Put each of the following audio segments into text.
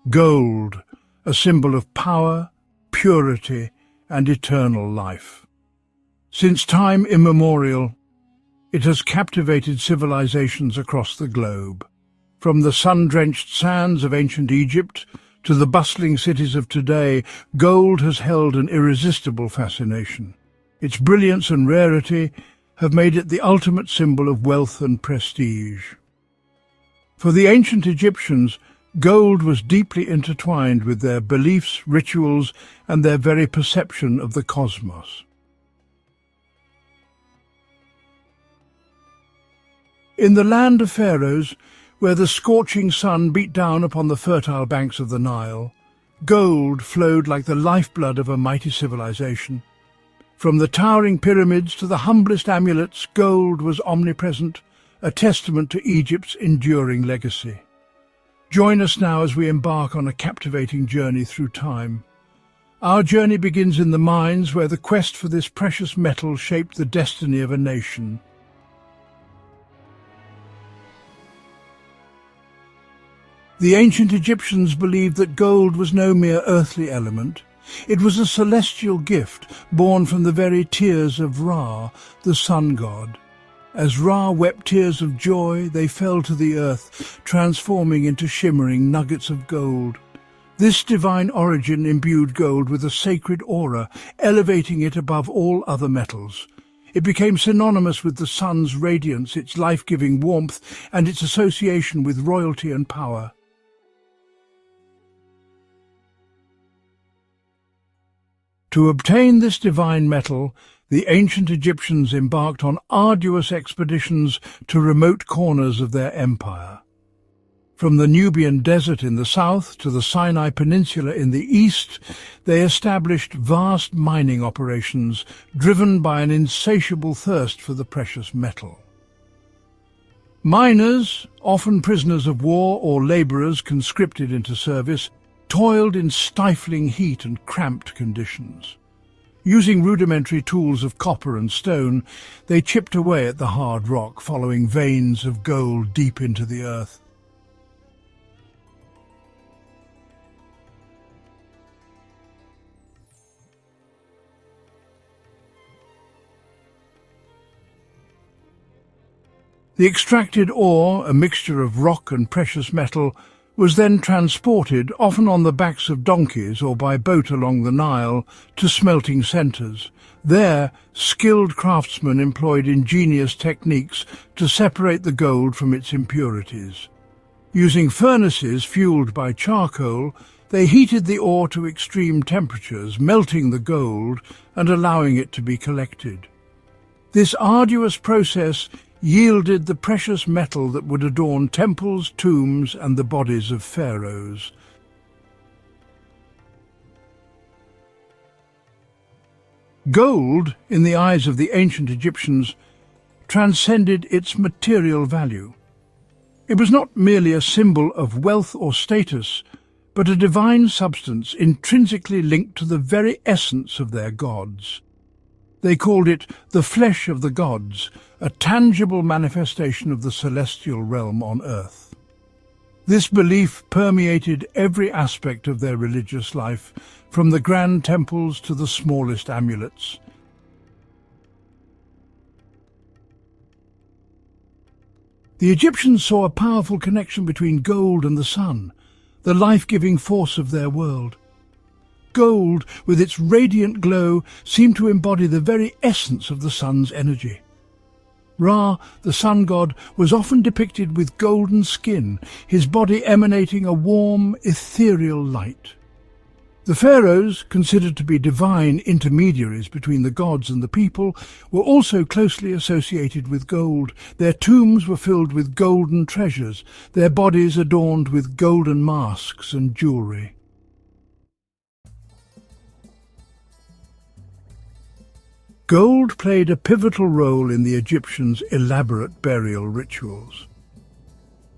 Gold, a symbol of power, purity, and eternal life. Since time immemorial, it has captivated civilizations across the globe. From the sun-drenched sands of ancient Egypt to the bustling cities of today, gold has held an irresistible fascination. Its brilliance and rarity have made it the ultimate symbol of wealth and prestige. For the ancient Egyptians, gold was deeply intertwined with their beliefs, rituals, and their very perception of the cosmos. In the land of Pharaohs, where the scorching sun beat down upon the fertile banks of the Nile, gold flowed like the lifeblood of a mighty civilization. From the towering pyramids to the humblest amulets, gold was omnipresent, a testament to Egypt's enduring legacy. Join us now as we embark on a captivating journey through time. Our journey begins in the mines where the quest for this precious metal shaped the destiny of a nation. The ancient Egyptians believed that gold was no mere earthly element. It was a celestial gift born from the very tears of Ra, the sun god. As Ra wept tears of joy, they fell to the earth, transforming into shimmering nuggets of gold. This divine origin imbued gold with a sacred aura, elevating it above all other metals. It became synonymous with the sun's radiance, its life-giving warmth, and its association with royalty and power. To obtain this divine metal, the ancient Egyptians embarked on arduous expeditions to remote corners of their empire. From the Nubian desert in the south to the Sinai Peninsula in the east, they established vast mining operations driven by an insatiable thirst for the precious metal. Miners, often prisoners of war or labourers conscripted into service, toiled in stifling heat and cramped conditions. Using rudimentary tools of copper and stone, they chipped away at the hard rock, following veins of gold deep into the earth. The extracted ore, a mixture of rock and precious metal, was then transported, often on the backs of donkeys or by boat along the Nile, to smelting centres. There, skilled craftsmen employed ingenious techniques to separate the gold from its impurities. Using furnaces fueled by charcoal, they heated the ore to extreme temperatures, melting the gold and allowing it to be collected. This arduous process yielded the precious metal that would adorn temples, tombs, and the bodies of pharaohs. Gold, in the eyes of the ancient Egyptians, transcended its material value. It was not merely a symbol of wealth or status, but a divine substance intrinsically linked to the very essence of their gods. They called it the flesh of the gods, a tangible manifestation of the celestial realm on earth. This belief permeated every aspect of their religious life, from the grand temples to the smallest amulets. The Egyptians saw a powerful connection between gold and the sun, the life-giving force of their world. Gold, with its radiant glow, seemed to embody the very essence of the sun's energy. Ra, the sun god, was often depicted with golden skin, his body emanating a warm, ethereal light. The pharaohs, considered to be divine intermediaries between the gods and the people, were also closely associated with gold. Their tombs were filled with golden treasures, their bodies adorned with golden masks and jewellery. Gold played a pivotal role in the Egyptians' elaborate burial rituals.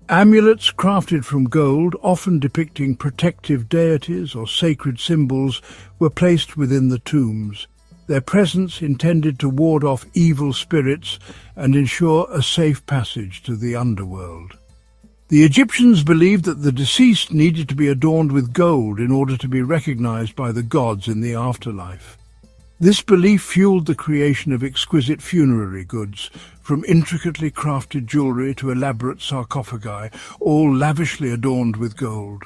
Amulets crafted from gold, often depicting protective deities or sacred symbols, were placed within the tombs, their presence intended to ward off evil spirits and ensure a safe passage to the underworld. The Egyptians believed that the deceased needed to be adorned with gold in order to be recognized by the gods in the afterlife. This belief fueled the creation of exquisite funerary goods, from intricately crafted jewellery to elaborate sarcophagi, all lavishly adorned with gold.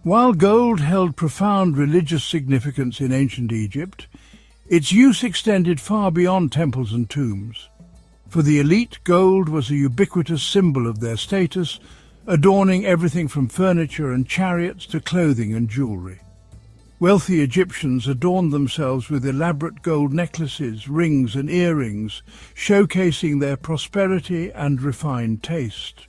While gold held profound religious significance in ancient Egypt, its use extended far beyond temples and tombs. For the elite, gold was a ubiquitous symbol of their status, adorning everything from furniture and chariots to clothing and jewellery. Wealthy Egyptians adorned themselves with elaborate gold necklaces, rings and earrings, showcasing their prosperity and refined taste.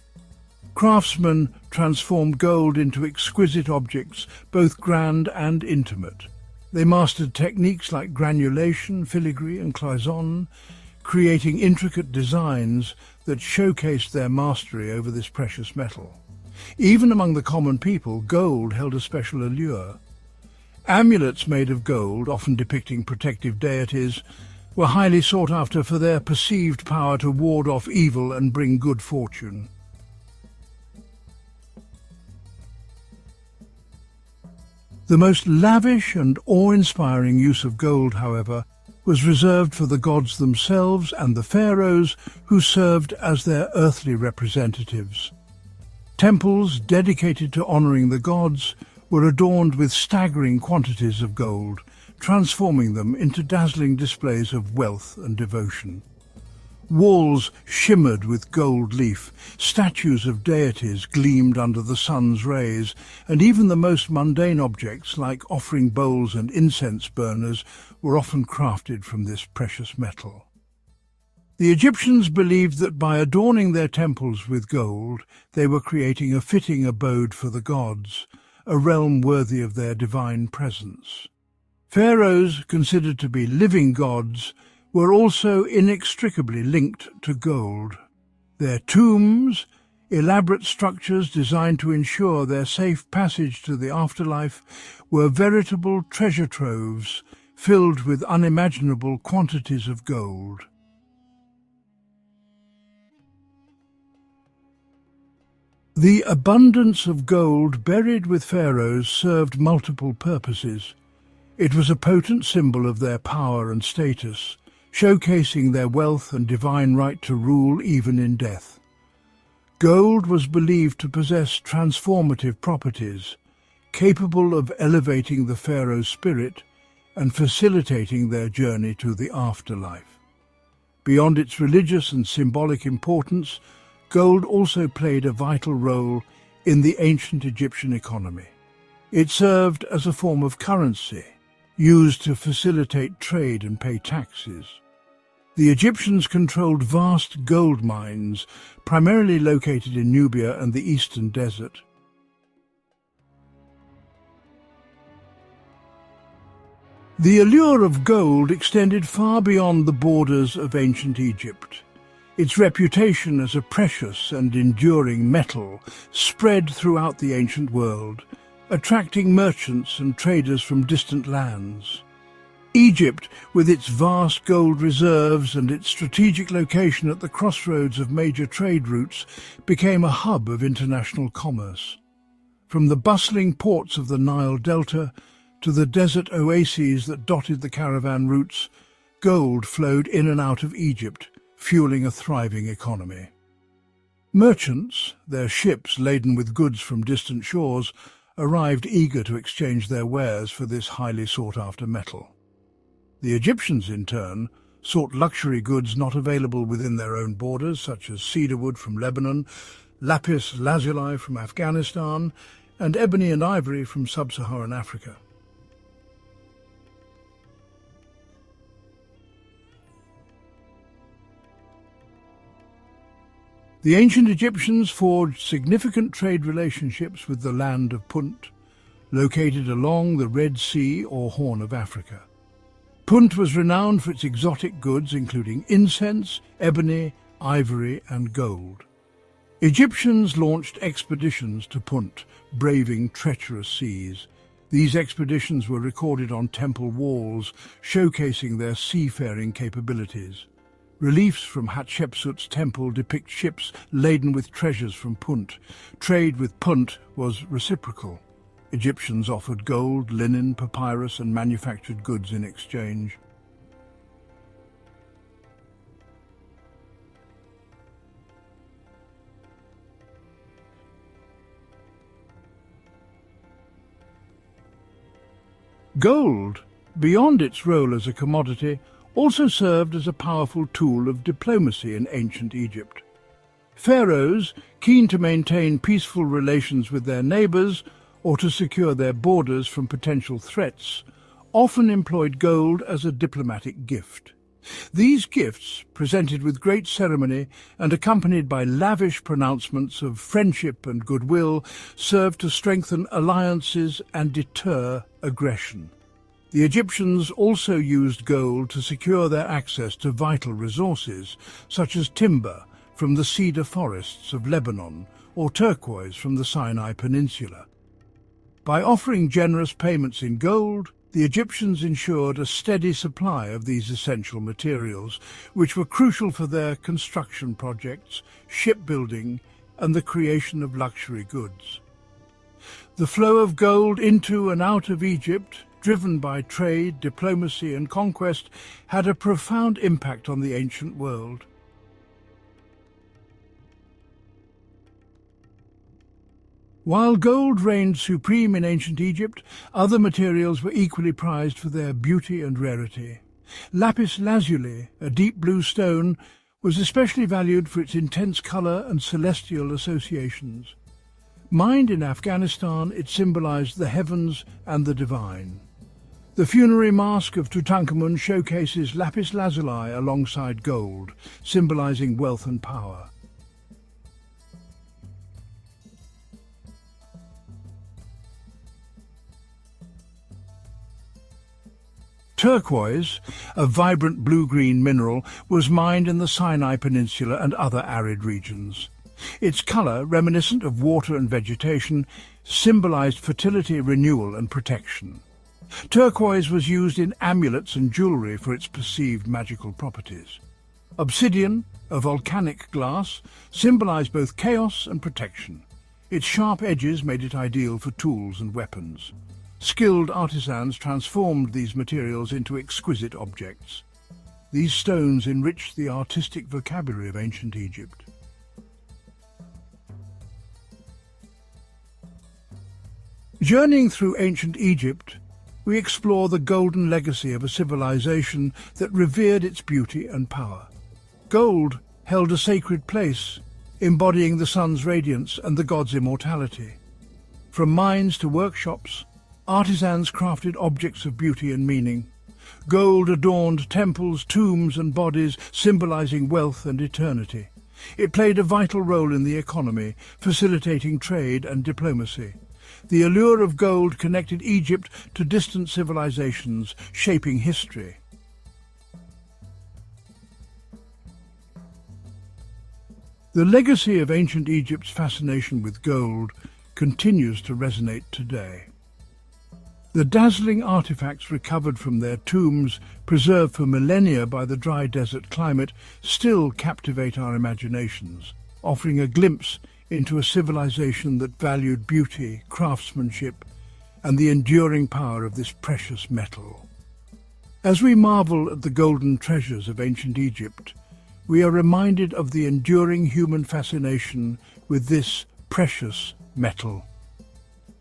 Craftsmen transformed gold into exquisite objects, both grand and intimate. They mastered techniques like granulation, filigree and cloisonne, creating intricate designs that showcased their mastery over this precious metal. Even among the common people, gold held a special allure. Amulets made of gold, often depicting protective deities, were highly sought after for their perceived power to ward off evil and bring good fortune. The most lavish and awe-inspiring use of gold, however, was reserved for the gods themselves and the pharaohs who served as their earthly representatives. Temples dedicated to honouring the gods were adorned with staggering quantities of gold, transforming them into dazzling displays of wealth and devotion. Walls shimmered with gold leaf, statues of deities gleamed under the sun's rays, and even the most mundane objects like offering bowls and incense burners were often crafted from this precious metal. The Egyptians believed that by adorning their temples with gold, they were creating a fitting abode for the gods, a realm worthy of their divine presence. Pharaohs, considered to be living gods, were also inextricably linked to gold. Their tombs, elaborate structures designed to ensure their safe passage to the afterlife, were veritable treasure troves filled with unimaginable quantities of gold. The abundance of gold buried with pharaohs served multiple purposes. It was a potent symbol of their power and status, showcasing their wealth and divine right to rule even in death. Gold was believed to possess transformative properties, capable of elevating the pharaoh's spirit and facilitating their journey to the afterlife. Beyond its religious and symbolic importance, gold also played a vital role in the ancient Egyptian economy. It served as a form of currency, used to facilitate trade and pay taxes. The Egyptians controlled vast gold mines, primarily located in Nubia and the eastern desert. The allure of gold extended far beyond the borders of ancient Egypt. Its reputation as a precious and enduring metal spread throughout the ancient world, attracting merchants and traders from distant lands. Egypt, with its vast gold reserves and its strategic location at the crossroads of major trade routes, became a hub of international commerce. From the bustling ports of the Nile Delta to the desert oases that dotted the caravan routes, gold flowed in and out of Egypt, fueling a thriving economy. Merchants, their ships laden with goods from distant shores, arrived eager to exchange their wares for this highly sought-after metal. The Egyptians, in turn, sought luxury goods not available within their own borders, such as cedarwood from Lebanon, lapis lazuli from Afghanistan, and ebony and ivory from sub-Saharan Africa. The ancient Egyptians forged significant trade relationships with the land of Punt, located along the Red Sea or Horn of Africa. Punt was renowned for its exotic goods, including incense, ebony, ivory and gold. Egyptians launched expeditions to Punt, braving treacherous seas. These expeditions were recorded on temple walls, showcasing their seafaring capabilities. Reliefs from Hatshepsut's temple depict ships laden with treasures from Punt. Trade with Punt was reciprocal. Egyptians offered gold, linen, papyrus and manufactured goods in exchange. Gold, beyond its role as a commodity, also served as a powerful tool of diplomacy in ancient Egypt. Pharaohs, keen to maintain peaceful relations with their neighbours or to secure their borders from potential threats, often employed gold as a diplomatic gift. These gifts, presented with great ceremony and accompanied by lavish pronouncements of friendship and goodwill, served to strengthen alliances and deter aggression. The Egyptians also used gold to secure their access to vital resources, such as timber from the cedar forests of Lebanon or turquoise from the Sinai Peninsula. By offering generous payments in gold, the Egyptians ensured a steady supply of these essential materials, which were crucial for their construction projects, shipbuilding, and the creation of luxury goods. The flow of gold into and out of Egypt, driven by trade, diplomacy, and conquest, had a profound impact on the ancient world. While gold reigned supreme in ancient Egypt, other materials were equally prized for their beauty and rarity. Lapis lazuli, a deep blue stone, was especially valued for its intense colour and celestial associations. Mined in Afghanistan, it symbolized the heavens and the divine. The funerary mask of Tutankhamun showcases lapis lazuli alongside gold, symbolizing wealth and power. Turquoise, a vibrant blue-green mineral, was mined in the Sinai Peninsula and other arid regions. Its colour, reminiscent of water and vegetation, symbolized fertility, renewal and protection. Turquoise was used in amulets and jewellery for its perceived magical properties. Obsidian, a volcanic glass, symbolized both chaos and protection. Its sharp edges made it ideal for tools and weapons. Skilled artisans transformed these materials into exquisite objects. These stones enriched the artistic vocabulary of ancient Egypt. Journeying through ancient Egypt, we explore the golden legacy of a civilization that revered its beauty and power. Gold held a sacred place, embodying the sun's radiance and the god's immortality. From mines to workshops, artisans crafted objects of beauty and meaning. Gold adorned temples, tombs and bodies, symbolizing wealth and eternity. It played a vital role in the economy, facilitating trade and diplomacy. The allure of gold connected Egypt to distant civilizations, shaping history. The legacy of ancient Egypt's fascination with gold continues to resonate today. The dazzling artifacts recovered from their tombs, preserved for millennia by the dry desert climate, still captivate our imaginations, offering a glimpse into a civilization that valued beauty, craftsmanship, and the enduring power of this precious metal. As we marvel at the golden treasures of ancient Egypt, we are reminded of the enduring human fascination with this precious metal.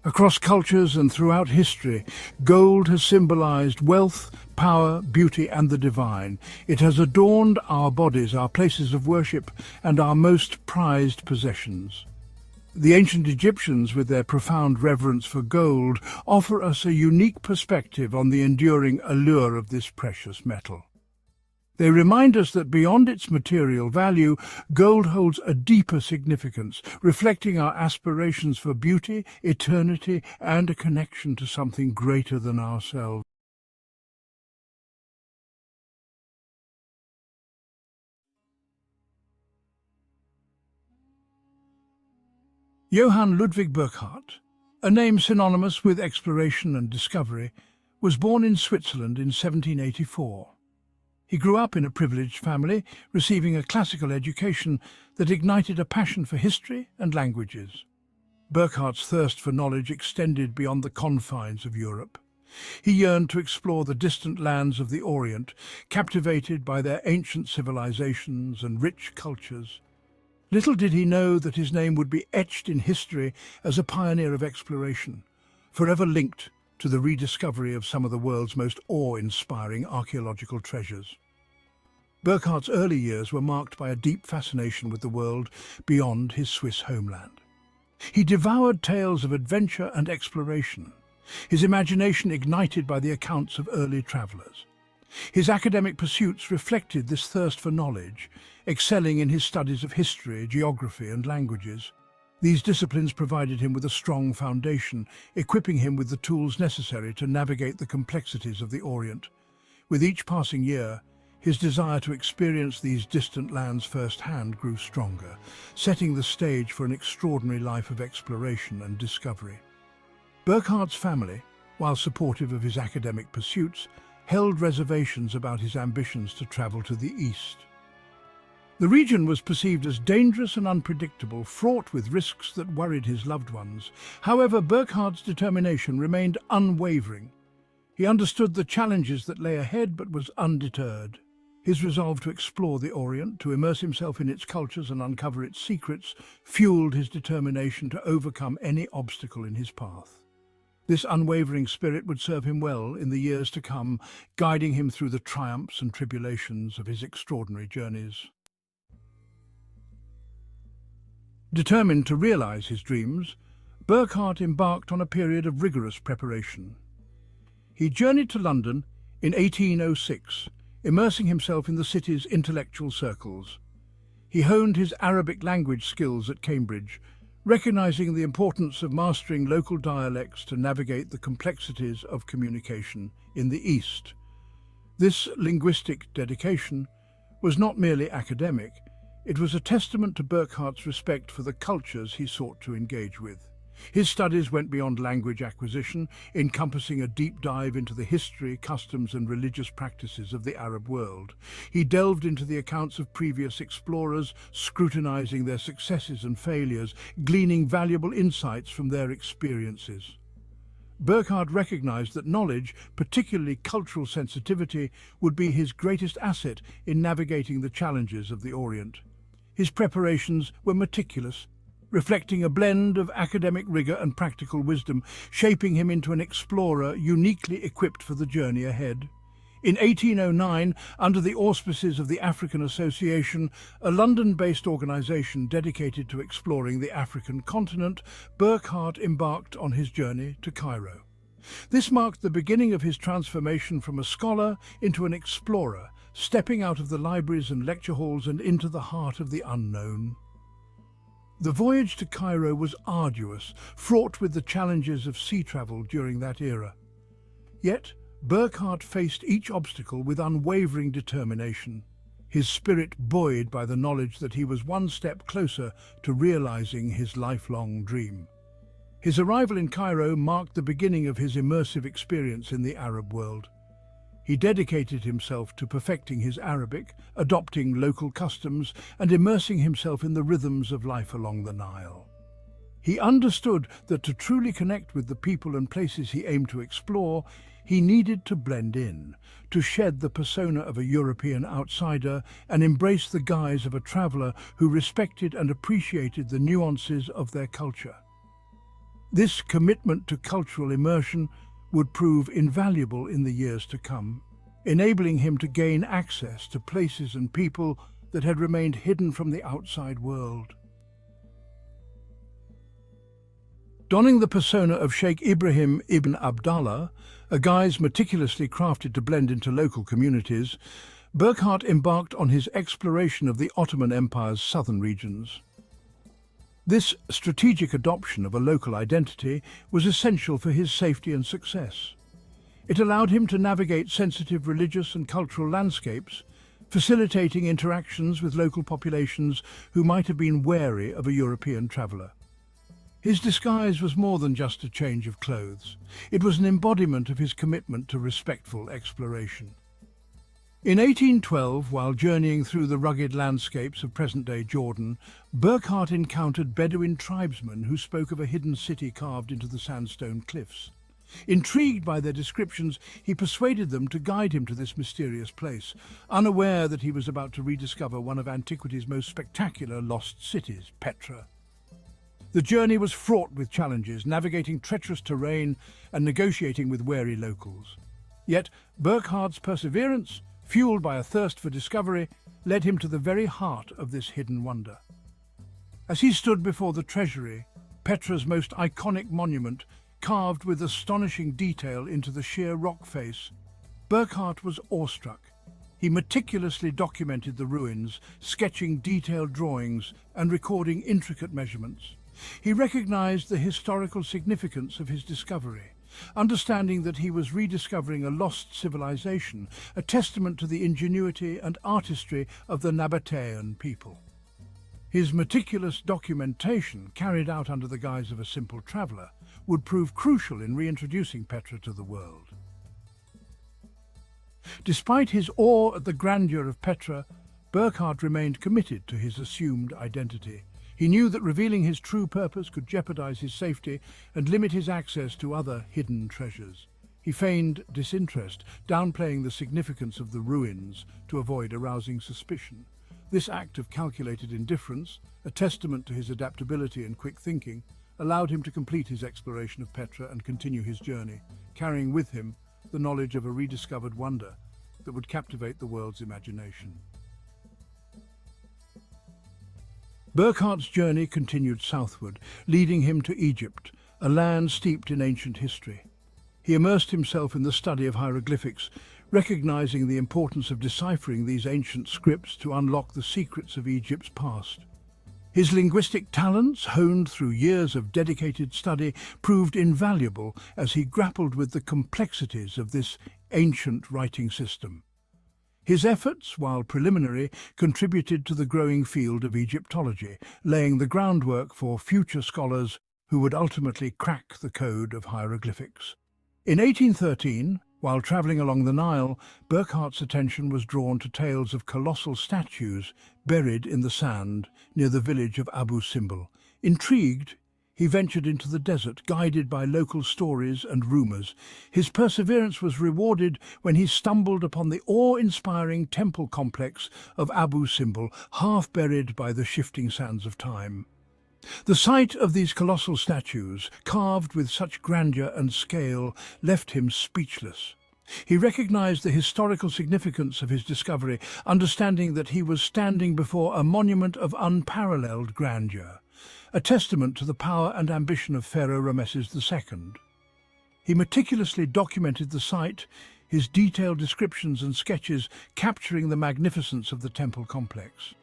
Across cultures and throughout history, gold has symbolized wealth, power, beauty and the divine. It has adorned our bodies, our places of worship, and our most prized possessions. The ancient Egyptians, with their profound reverence for gold, offer us a unique perspective on the enduring allure of this precious metal. They remind us that beyond its material value, gold holds a deeper significance, reflecting our aspirations for beauty, eternity, and a connection to something greater than ourselves. Johann Ludwig Burckhardt, a name synonymous with exploration and discovery, was born in Switzerland in 1784. He grew up in a privileged family, receiving a classical education that ignited a passion for history and languages. Burckhardt's thirst for knowledge extended beyond the confines of Europe. He yearned to explore the distant lands of the Orient, captivated by their ancient civilizations and rich cultures. Little did he know that his name would be etched in history as a pioneer of exploration, forever linked to the rediscovery of some of the world's most awe-inspiring archaeological treasures. Burckhardt's early years were marked by a deep fascination with the world beyond his Swiss homeland. He devoured tales of adventure and exploration, his imagination ignited by the accounts of early travellers. His academic pursuits reflected this thirst for knowledge, excelling in his studies of history, geography and languages. These disciplines provided him with a strong foundation, equipping him with the tools necessary to navigate the complexities of the Orient. With each passing year, his desire to experience these distant lands firsthand grew stronger, setting the stage for an extraordinary life of exploration and discovery. Burckhardt's family, while supportive of his academic pursuits, held reservations about his ambitions to travel to the east. The region was perceived as dangerous and unpredictable, fraught with risks that worried his loved ones. However, Burckhardt's determination remained unwavering. He understood the challenges that lay ahead but was undeterred. His resolve to explore the Orient, to immerse himself in its cultures and uncover its secrets, fueled his determination to overcome any obstacle in his path. This unwavering spirit would serve him well in the years to come, guiding him through the triumphs and tribulations of his extraordinary journeys. Determined to realize his dreams, Burckhardt embarked on a period of rigorous preparation. He journeyed to London in 1806, immersing himself in the city's intellectual circles. He honed his Arabic language skills at Cambridge, recognizing the importance of mastering local dialects to navigate the complexities of communication in the East. This linguistic dedication was not merely academic, it was a testament to Burckhardt's respect for the cultures he sought to engage with. His studies went beyond language acquisition, encompassing a deep dive into the history, customs and religious practices of the Arab world. He delved into the accounts of previous explorers, scrutinizing their successes and failures, gleaning valuable insights from their experiences. Burckhardt recognized that knowledge, particularly cultural sensitivity, would be his greatest asset in navigating the challenges of the Orient. His preparations were meticulous, reflecting a blend of academic rigor and practical wisdom, shaping him into an explorer uniquely equipped for the journey ahead. In 1809, under the auspices of the African Association, a London-based organization dedicated to exploring the African continent, Burckhardt embarked on his journey to Cairo. This marked the beginning of his transformation from a scholar into an explorer, stepping out of the libraries and lecture halls and into the heart of the unknown. The voyage to Cairo was arduous, fraught with the challenges of sea travel during that era. Yet, Burckhardt faced each obstacle with unwavering determination, his spirit buoyed by the knowledge that he was one step closer to realizing his lifelong dream. His arrival in Cairo marked the beginning of his immersive experience in the Arab world. He dedicated himself to perfecting his Arabic, adopting local customs, and immersing himself in the rhythms of life along the Nile. He understood that to truly connect with the people and places he aimed to explore, he needed to blend in, to shed the persona of a European outsider and embrace the guise of a traveler who respected and appreciated the nuances of their culture. This commitment to cultural immersion would prove invaluable in the years to come, enabling him to gain access to places and people that had remained hidden from the outside world. Donning the persona of Sheikh Ibrahim ibn Abdallah, a guise meticulously crafted to blend into local communities, Burckhardt embarked on his exploration of the Ottoman Empire's southern regions. This strategic adoption of a local identity was essential for his safety and success. It allowed him to navigate sensitive religious and cultural landscapes, facilitating interactions with local populations who might have been wary of a European traveller. His disguise was more than just a change of clothes. It was an embodiment of his commitment to respectful exploration. In 1812, while journeying through the rugged landscapes of present-day Jordan, Burckhardt encountered Bedouin tribesmen who spoke of a hidden city carved into the sandstone cliffs. Intrigued by their descriptions, he persuaded them to guide him to this mysterious place, unaware that he was about to rediscover one of antiquity's most spectacular lost cities, Petra. The journey was fraught with challenges, navigating treacherous terrain and negotiating with wary locals. Yet Burckhardt's perseverance, fueled by a thirst for discovery, led him to the very heart of this hidden wonder. As he stood before the treasury, Petra's most iconic monument, carved with astonishing detail into the sheer rock face, Burckhardt was awestruck. He meticulously documented the ruins, sketching detailed drawings and recording intricate measurements. He recognized the historical significance of his discovery, understanding that he was rediscovering a lost civilization, a testament to the ingenuity and artistry of the Nabataean people. His meticulous documentation, carried out under the guise of a simple traveler, would prove crucial in reintroducing Petra to the world. Despite his awe at the grandeur of Petra, Burckhardt remained committed to his assumed identity. He knew that revealing his true purpose could jeopardize his safety and limit his access to other hidden treasures. He feigned disinterest, downplaying the significance of the ruins to avoid arousing suspicion. This act of calculated indifference, a testament to his adaptability and quick thinking, allowed him to complete his exploration of Petra and continue his journey, carrying with him the knowledge of a rediscovered wonder that would captivate the world's imagination. Burckhardt's journey continued southward, leading him to Egypt, a land steeped in ancient history. He immersed himself in the study of hieroglyphics, recognizing the importance of deciphering these ancient scripts to unlock the secrets of Egypt's past. His linguistic talents, honed through years of dedicated study, proved invaluable as he grappled with the complexities of this ancient writing system. His efforts, while preliminary, contributed to the growing field of Egyptology, laying the groundwork for future scholars who would ultimately crack the code of hieroglyphics. In 1813, while travelling along the Nile, Burckhardt's attention was drawn to tales of colossal statues buried in the sand near the village of Abu Simbel. Intrigued, he ventured into the desert, guided by local stories and rumours. His perseverance was rewarded when he stumbled upon the awe-inspiring temple complex of Abu Simbel, half buried by the shifting sands of time. The sight of these colossal statues, carved with such grandeur and scale, left him speechless. He recognized the historical significance of his discovery, understanding that he was standing before a monument of unparalleled grandeur, a testament to the power and ambition of Pharaoh Rameses II. He meticulously documented the site, his detailed descriptions and sketches capturing the magnificence of the temple complex.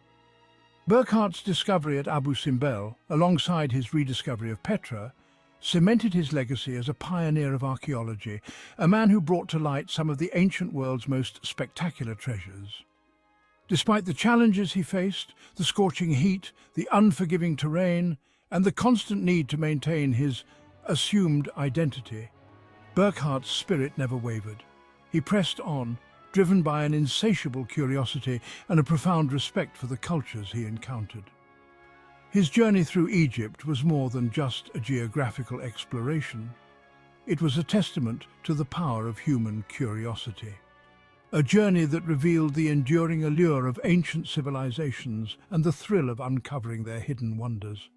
Burckhardt's discovery at Abu Simbel, alongside his rediscovery of Petra, cemented his legacy as a pioneer of archaeology, a man who brought to light some of the ancient world's most spectacular treasures. Despite the challenges he faced, the scorching heat, the unforgiving terrain, and the constant need to maintain his assumed identity, Burckhardt's spirit never wavered. He pressed on, driven by an insatiable curiosity and a profound respect for the cultures he encountered. His journey through Egypt was more than just a geographical exploration. It was a testament to the power of human curiosity. A journey that revealed the enduring allure of ancient civilizations and the thrill of uncovering their hidden wonders.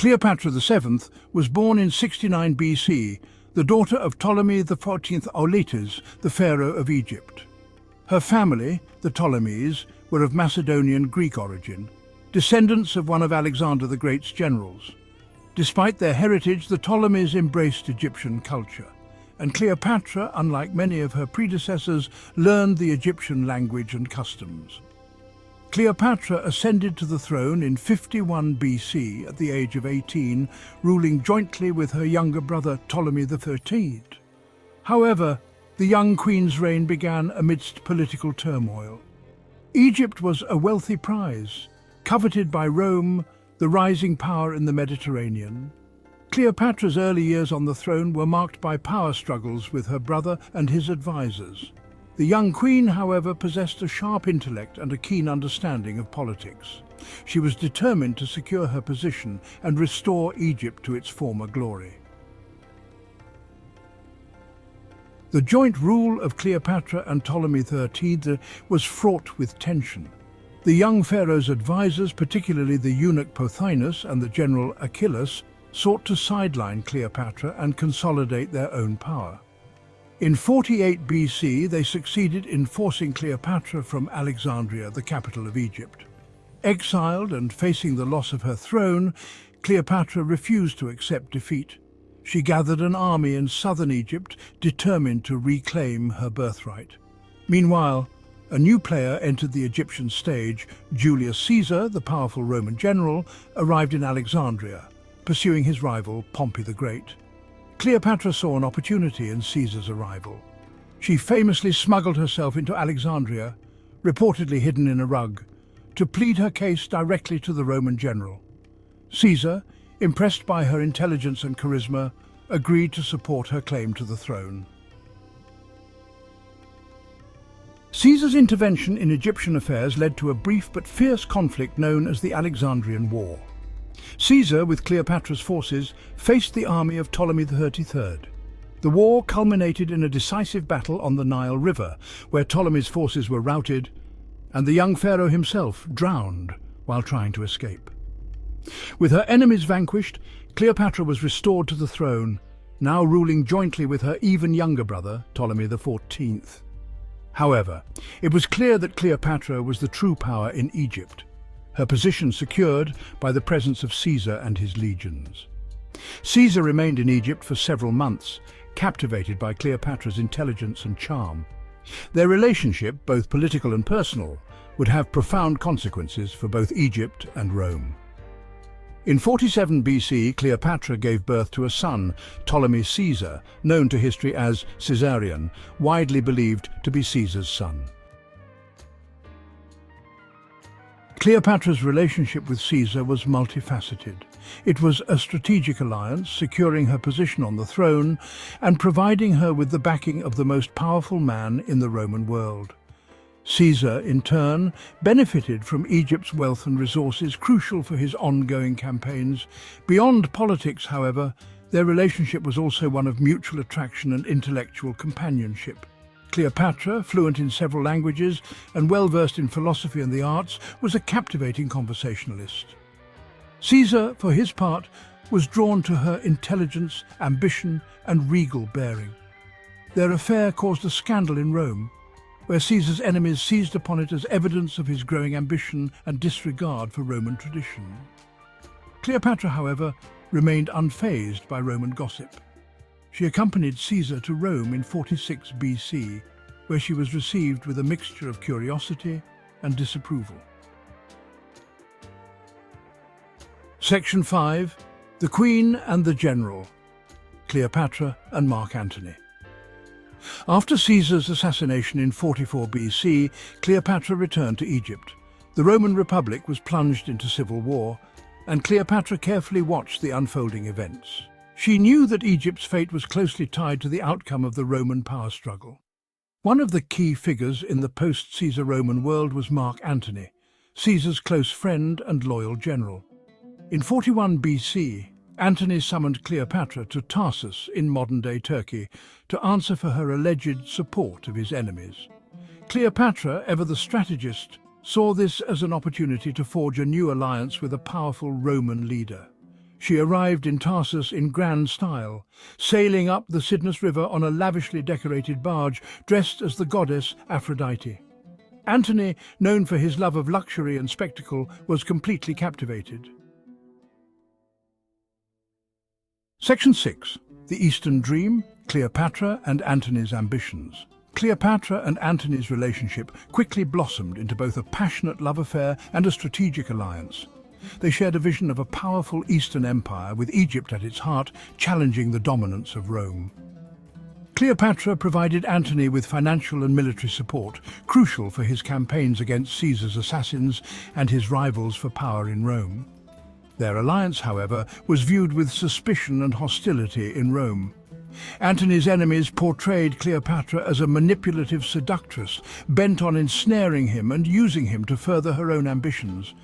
Cleopatra VII was born in 69 BC, the daughter of Ptolemy XIV Auletes, the pharaoh of Egypt. Her family, the Ptolemies, were of Macedonian Greek origin, descendants of one of Alexander the Great's generals. Despite their heritage, the Ptolemies embraced Egyptian culture, and Cleopatra, unlike many of her predecessors, learned the Egyptian language and customs. Cleopatra ascended to the throne in 51 BC at the age of 18, ruling jointly with her younger brother Ptolemy XIII. However, the young queen's reign began amidst political turmoil. Egypt was a wealthy prize, coveted by Rome, the rising power in the Mediterranean. Cleopatra's early years on the throne were marked by power struggles with her brother and his advisors. The young queen, however, possessed a sharp intellect and a keen understanding of politics. She was determined to secure her position and restore Egypt to its former glory. The joint rule of Cleopatra and Ptolemy XIII was fraught with tension. The young pharaoh's advisors, particularly the eunuch Pothinus and the general Achilles, sought to sideline Cleopatra and consolidate their own power. In 48 BC, they succeeded in forcing Cleopatra from Alexandria, the capital of Egypt. Exiled and facing the loss of her throne, Cleopatra refused to accept defeat. She gathered an army in southern Egypt, determined to reclaim her birthright. Meanwhile, a new player entered the Egyptian stage. Julius Caesar, the powerful Roman general, arrived in Alexandria, pursuing his rival, Pompey the Great. Cleopatra saw an opportunity in Caesar's arrival. She famously smuggled herself into Alexandria, reportedly hidden in a rug, to plead her case directly to the Roman general. Caesar, impressed by her intelligence and charisma, agreed to support her claim to the throne. Caesar's intervention in Egyptian affairs led to a brief but fierce conflict known as the Alexandrian War. Caesar, with Cleopatra's forces, faced the army of Ptolemy XIII. The war culminated in a decisive battle on the Nile River, where Ptolemy's forces were routed, and the young pharaoh himself drowned while trying to escape. With her enemies vanquished, Cleopatra was restored to the throne, now ruling jointly with her even younger brother, Ptolemy XIV. However, it was clear that Cleopatra was the true power in Egypt, her position secured by the presence of Caesar and his legions. Caesar remained in Egypt for several months, captivated by Cleopatra's intelligence and charm. Their relationship, both political and personal, would have profound consequences for both Egypt and Rome. In 47 BC, Cleopatra gave birth to a son, Ptolemy Caesar, known to history as Caesarion, widely believed to be Caesar's son. Cleopatra's relationship with Caesar was multifaceted. It was a strategic alliance, securing her position on the throne and providing her with the backing of the most powerful man in the Roman world. Caesar, in turn, benefited from Egypt's wealth and resources, crucial for his ongoing campaigns. Beyond politics, however, their relationship was also one of mutual attraction and intellectual companionship. Cleopatra, fluent in several languages and well-versed in philosophy and the arts, was a captivating conversationalist. Caesar, for his part, was drawn to her intelligence, ambition, and regal bearing. Their affair caused a scandal in Rome, where Caesar's enemies seized upon it as evidence of his growing ambition and disregard for Roman tradition. Cleopatra, however, remained unfazed by Roman gossip. She accompanied Caesar to Rome in 46 BC, where she was received with a mixture of curiosity and disapproval. Section 5. The Queen and the General. Cleopatra and Mark Antony. After Caesar's assassination in 44 BC, Cleopatra returned to Egypt. The Roman Republic was plunged into civil war, and Cleopatra carefully watched the unfolding events. She knew that Egypt's fate was closely tied to the outcome of the Roman power struggle. One of the key figures in the post-Caesar Roman world was Mark Antony, Caesar's close friend and loyal general. In 41 BC, Antony summoned Cleopatra to Tarsus in modern-day Turkey to answer for her alleged support of his enemies. Cleopatra, ever the strategist, saw this as an opportunity to forge a new alliance with a powerful Roman leader. She arrived in Tarsus in grand style, sailing up the Cydnus River on a lavishly decorated barge dressed as the goddess Aphrodite. Antony, known for his love of luxury and spectacle, was completely captivated. Section 6. The Eastern Dream, Cleopatra and Antony's ambitions. Cleopatra and Antony's relationship quickly blossomed into both a passionate love affair and a strategic alliance. They shared a vision of a powerful Eastern empire with Egypt at its heart, challenging the dominance of Rome. Cleopatra provided Antony with financial and military support, crucial for his campaigns against Caesar's assassins and his rivals for power in Rome. Their alliance, however, was viewed with suspicion and hostility in Rome. Antony's enemies portrayed Cleopatra as a manipulative seductress, bent on ensnaring him and using him to further her own ambitions.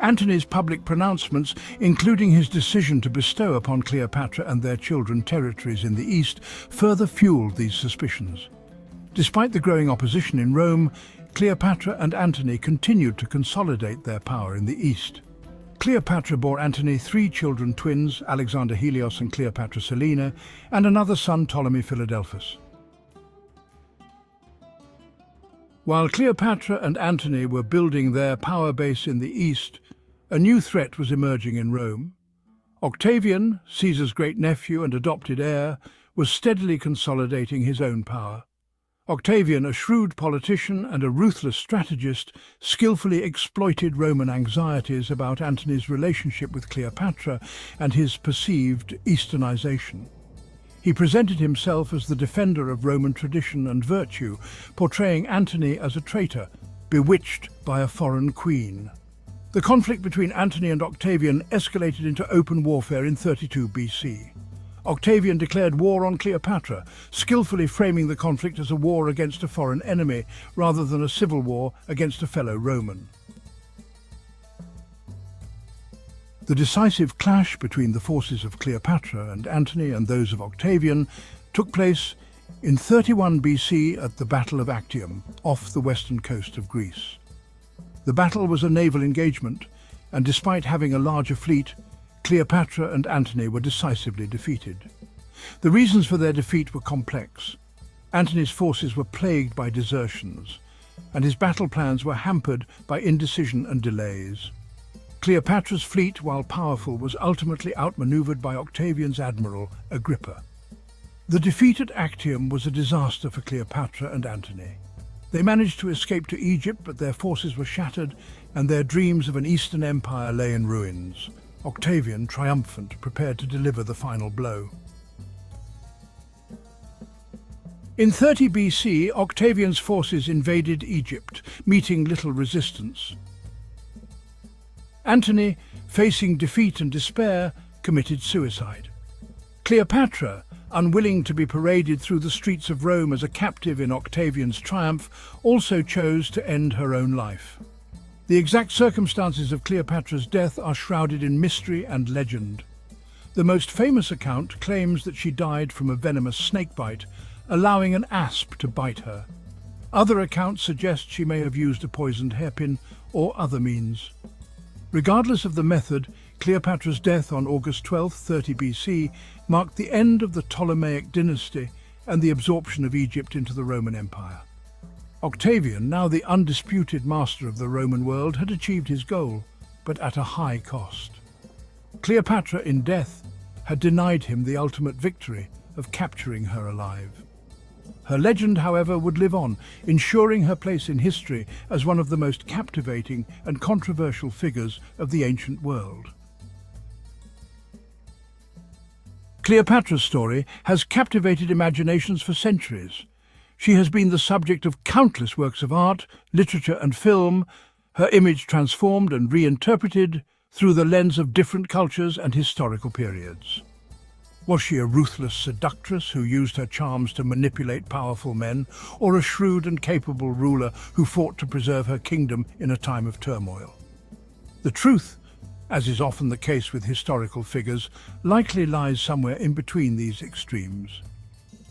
Antony's public pronouncements, including his decision to bestow upon Cleopatra and their children territories in the east, further fueled these suspicions. Despite the growing opposition in Rome, Cleopatra and Antony continued to consolidate their power in the east. Cleopatra bore Antony 3 children twins, Alexander Helios and Cleopatra Selina, and another son, Ptolemy Philadelphus. While Cleopatra and Antony were building their power base in the east, a new threat was emerging in Rome. Octavian, Caesar's great-nephew and adopted heir, was steadily consolidating his own power. Octavian, a shrewd politician and a ruthless strategist, skillfully exploited Roman anxieties about Antony's relationship with Cleopatra and his perceived Easternization. He presented himself as the defender of Roman tradition and virtue, portraying Antony as a traitor, bewitched by a foreign queen. The conflict between Antony and Octavian escalated into open warfare in 32 BC. Octavian declared war on Cleopatra, skillfully framing the conflict as a war against a foreign enemy rather than a civil war against a fellow Roman. The decisive clash between the forces of Cleopatra and Antony and those of Octavian took place in 31 BC at the Battle of Actium, off the western coast of Greece. The battle was a naval engagement, and despite having a larger fleet, Cleopatra and Antony were decisively defeated. The reasons for their defeat were complex. Antony's forces were plagued by desertions, and his battle plans were hampered by indecision and delays. Cleopatra's fleet, while powerful, was ultimately outmaneuvered by Octavian's admiral, Agrippa. The defeat at Actium was a disaster for Cleopatra and Antony. They managed to escape to Egypt, but their forces were shattered, and their dreams of an Eastern empire lay in ruins. Octavian, triumphant, prepared to deliver the final blow. In 30 BC, Octavian's forces invaded Egypt, meeting little resistance. Antony, facing defeat and despair, committed suicide. Cleopatra, unwilling to be paraded through the streets of Rome as a captive in Octavian's triumph, also chose to end her own life. The exact circumstances of Cleopatra's death are shrouded in mystery and legend. The most famous account claims that she died from a venomous snakebite, allowing an asp to bite her. Other accounts suggest she may have used a poisoned hairpin or other means. Regardless of the method, Cleopatra's death on August 12, 30 BC, marked the end of the Ptolemaic dynasty and the absorption of Egypt into the Roman Empire. Octavian, now the undisputed master of the Roman world, had achieved his goal, but at a high cost. Cleopatra, in death, had denied him the ultimate victory of capturing her alive. Her legend, however, would live on, ensuring her place in history as one of the most captivating and controversial figures of the ancient world. Cleopatra's story has captivated imaginations for centuries. She has been the subject of countless works of art, literature and film, her image transformed and reinterpreted through the lens of different cultures and historical periods. Was she a ruthless seductress who used her charms to manipulate powerful men, or a shrewd and capable ruler who fought to preserve her kingdom in a time of turmoil? The truth, as is often the case with historical figures, likely lies somewhere in between these extremes.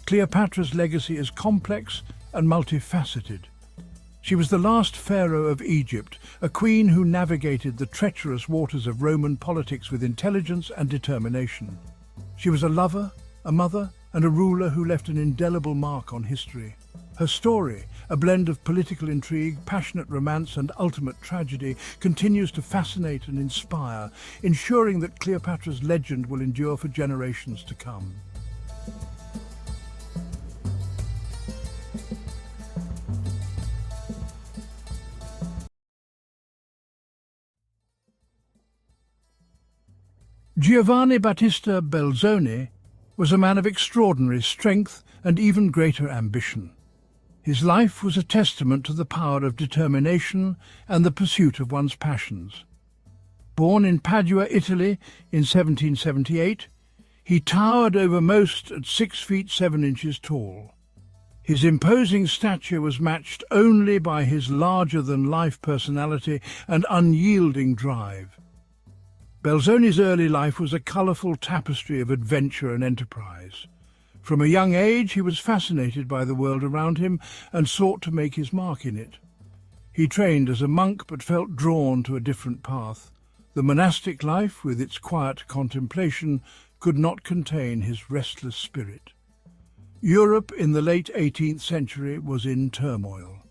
Cleopatra's legacy is complex and multifaceted. She was the last pharaoh of Egypt, a queen who navigated the treacherous waters of Roman politics with intelligence and determination. She was a lover, a mother, and a ruler who left an indelible mark on history. Her story, a blend of political intrigue, passionate romance, and ultimate tragedy, continues to fascinate and inspire, ensuring that Cleopatra's legend will endure for generations to come. Giovanni Battista Belzoni was a man of extraordinary strength and even greater ambition. His life was a testament to the power of determination and the pursuit of one's passions. Born in Padua, Italy in 1778, he towered over most at 6 feet 7 inches tall. His imposing stature was matched only by his larger-than-life personality and unyielding drive. Belzoni's early life was a colourful tapestry of adventure and enterprise. From a young age he was fascinated by the world around him and sought to make his mark in it. He trained as a monk but felt drawn to a different path. The monastic life, with its quiet contemplation, could not contain his restless spirit. Europe in the late 18th century was in turmoil.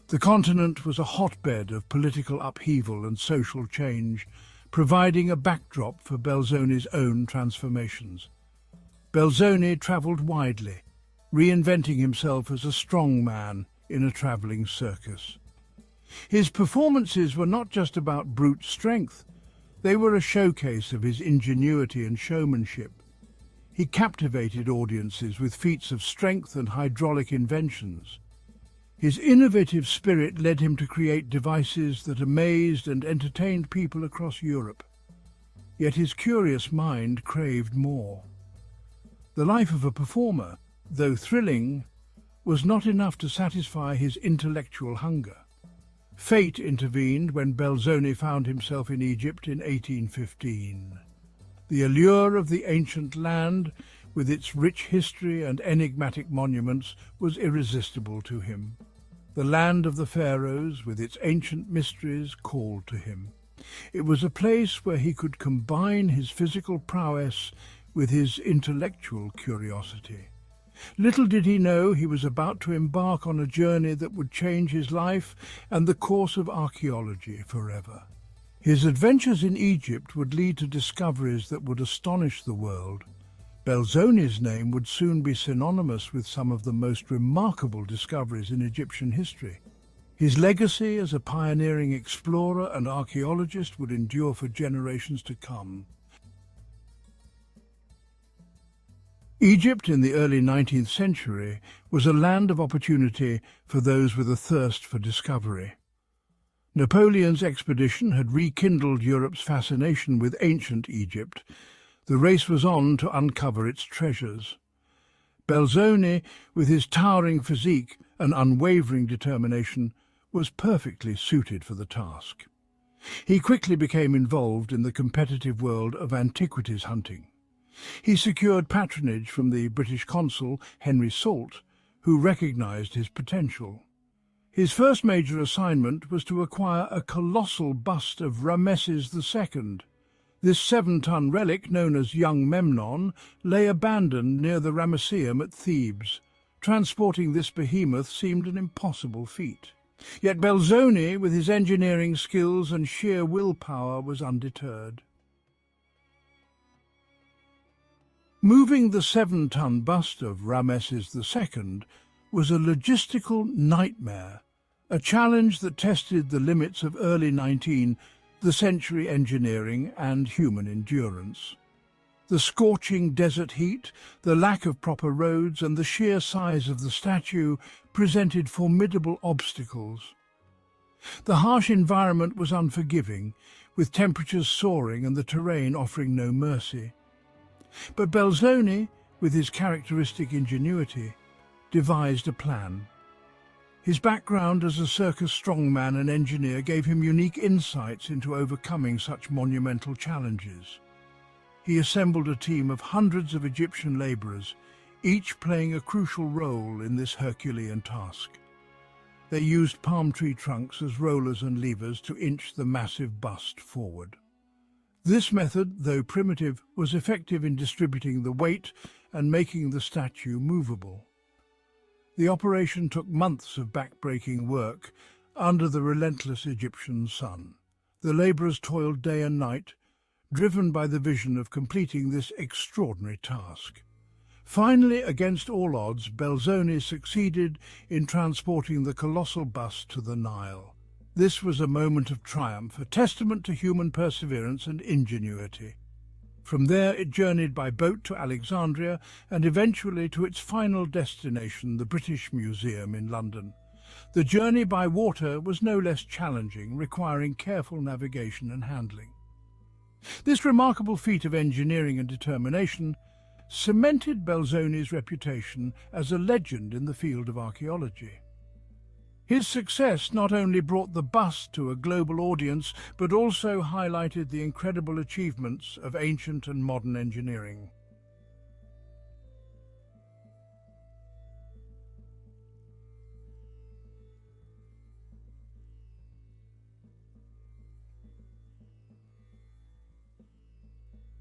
The continent was a hotbed of political upheaval and social change, providing a backdrop for Belzoni's own transformations. Belzoni travelled widely, reinventing himself as a strong man in a travelling circus. His performances were not just about brute strength, they were a showcase of his ingenuity and showmanship. He captivated audiences with feats of strength and hydraulic inventions. His innovative spirit led him to create devices that amazed and entertained people across Europe. Yet his curious mind craved more. The life of a performer, though thrilling, was not enough to satisfy his intellectual hunger. Fate intervened when Belzoni found himself in Egypt in 1815. The allure of the ancient land, with its rich history and enigmatic monuments, was irresistible to him. The land of the Pharaohs, with its ancient mysteries, called to him. It was a place where he could combine his physical prowess with his intellectual curiosity. Little did he know he was about to embark on a journey that would change his life and the course of archaeology forever. His adventures in Egypt would lead to discoveries that would astonish the world. Belzoni's name would soon be synonymous with some of the most remarkable discoveries in Egyptian history. His legacy as a pioneering explorer and archaeologist would endure for generations to come. Egypt in the early 19th century was a land of opportunity for those with a thirst for discovery. Napoleon's expedition had rekindled Europe's fascination with ancient Egypt. The race was on to uncover its treasures. Belzoni, with his towering physique and unwavering determination, was perfectly suited for the task. He quickly became involved in the competitive world of antiquities hunting. He secured patronage from the British consul, Henry Salt, who recognized his potential. His first major assignment was to acquire a colossal bust of Rameses II. This 7-ton relic, known as Young Memnon, lay abandoned near the Ramesseum at Thebes. Transporting this behemoth seemed an impossible feat. Yet Belzoni, with his engineering skills and sheer willpower, was undeterred. Moving the 7-ton bust of Rameses II was a logistical nightmare, a challenge that tested the limits of early 19th century engineering and human endurance. The scorching desert heat, the lack of proper roads, and the sheer size of the statue presented formidable obstacles. The harsh environment was unforgiving, with temperatures soaring and the terrain offering no mercy. But Belzoni, with his characteristic ingenuity, devised a plan. His background as a circus strongman and engineer gave him unique insights into overcoming such monumental challenges. He assembled a team of hundreds of Egyptian labourers, each playing a crucial role in this Herculean task. They used palm tree trunks as rollers and levers to inch the massive bust forward. This method, though primitive, was effective in distributing the weight and making the statue movable. The operation took months of back-breaking work under the relentless Egyptian sun. The labourers toiled day and night, driven by the vision of completing this extraordinary task. Finally, against all odds, Belzoni succeeded in transporting the colossal bust to the Nile. This was a moment of triumph, a testament to human perseverance and ingenuity. From there it journeyed by boat to Alexandria and eventually to its final destination, the British Museum in London. The journey by water was no less challenging, requiring careful navigation and handling. This remarkable feat of engineering and determination cemented Belzoni's reputation as a legend in the field of archaeology. His success not only brought the bust to a global audience, but also highlighted the incredible achievements of ancient and modern engineering.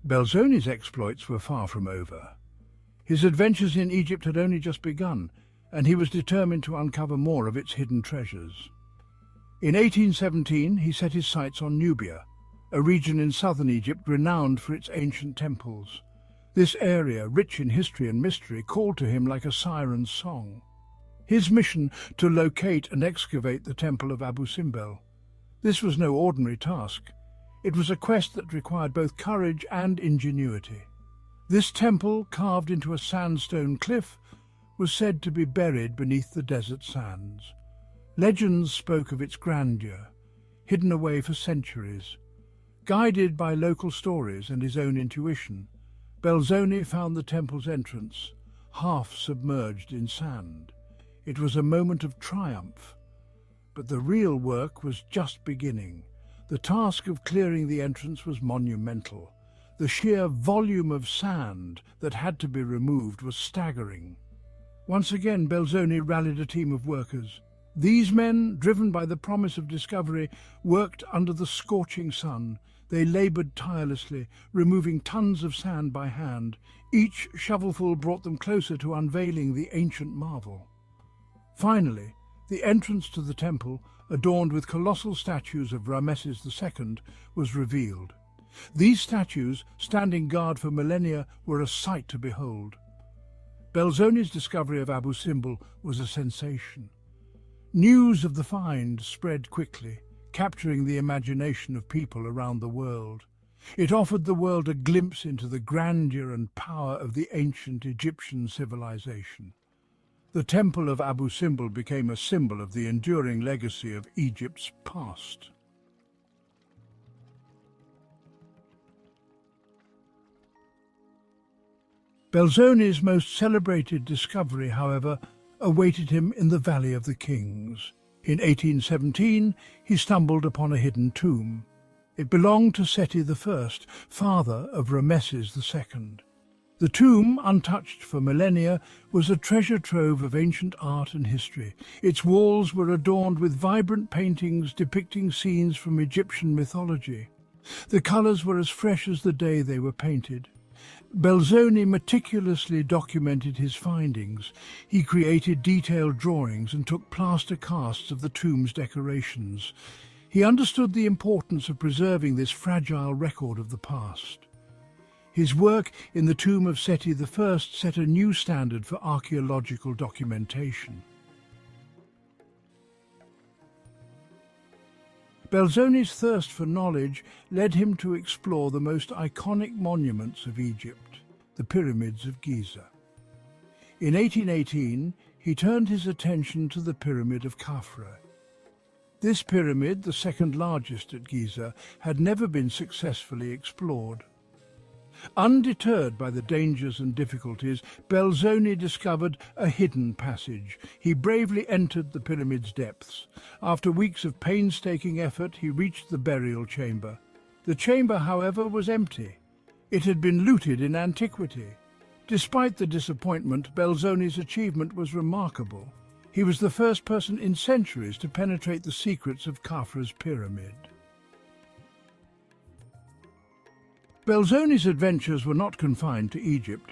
Belzoni's exploits were far from over. His adventures in Egypt had only just begun, and he was determined to uncover more of its hidden treasures. In 1817, he set his sights on Nubia, a region in southern Egypt renowned for its ancient temples. This area, rich in history and mystery, called to him like a siren's song. His mission to locate and excavate the temple of Abu Simbel. This was no ordinary task. It was a quest that required both courage and ingenuity. This temple, carved into a sandstone cliff, was said to be buried beneath the desert sands. Legends spoke of its grandeur, hidden away for centuries. Guided by local stories and his own intuition, Belzoni found the temple's entrance, half submerged in sand. It was a moment of triumph. But the real work was just beginning. The task of clearing the entrance was monumental. The sheer volume of sand that had to be removed was staggering. Once again, Belzoni rallied a team of workers. These men, driven by the promise of discovery, worked under the scorching sun. They laboured tirelessly, removing tons of sand by hand. Each shovelful brought them closer to unveiling the ancient marvel. Finally, the entrance to the temple, adorned with colossal statues of Rameses II, was revealed. These statues, standing guard for millennia, were a sight to behold. Belzoni's discovery of Abu Simbel was a sensation. News of the find spread quickly, capturing the imagination of people around the world. It offered the world a glimpse into the grandeur and power of the ancient Egyptian civilization. The temple of Abu Simbel became a symbol of the enduring legacy of Egypt's past. Belzoni's most celebrated discovery, however, awaited him in the Valley of the Kings. In 1817, he stumbled upon a hidden tomb. It belonged to Seti I, father of Rameses II. The tomb, untouched for millennia, was a treasure trove of ancient art and history. Its walls were adorned with vibrant paintings depicting scenes from Egyptian mythology. The colours were as fresh as the day they were painted. Belzoni meticulously documented his findings. He created detailed drawings and took plaster casts of the tomb's decorations. He understood the importance of preserving this fragile record of the past. His work in the tomb of Seti I set a new standard for archaeological documentation. Belzoni's thirst for knowledge led him to explore the most iconic monuments of Egypt, the pyramids of Giza. In 1818, he turned his attention to the Pyramid of Khafra. This pyramid, the second largest at Giza, had never been successfully explored. Undeterred by the dangers and difficulties, Belzoni discovered a hidden passage. He bravely entered the pyramid's depths. After weeks of painstaking effort, he reached the burial chamber. The chamber, however, was empty. It had been looted in antiquity. Despite the disappointment, Belzoni's achievement was remarkable. He was the first person in centuries to penetrate the secrets of Khafra's pyramid. Belzoni's adventures were not confined to Egypt.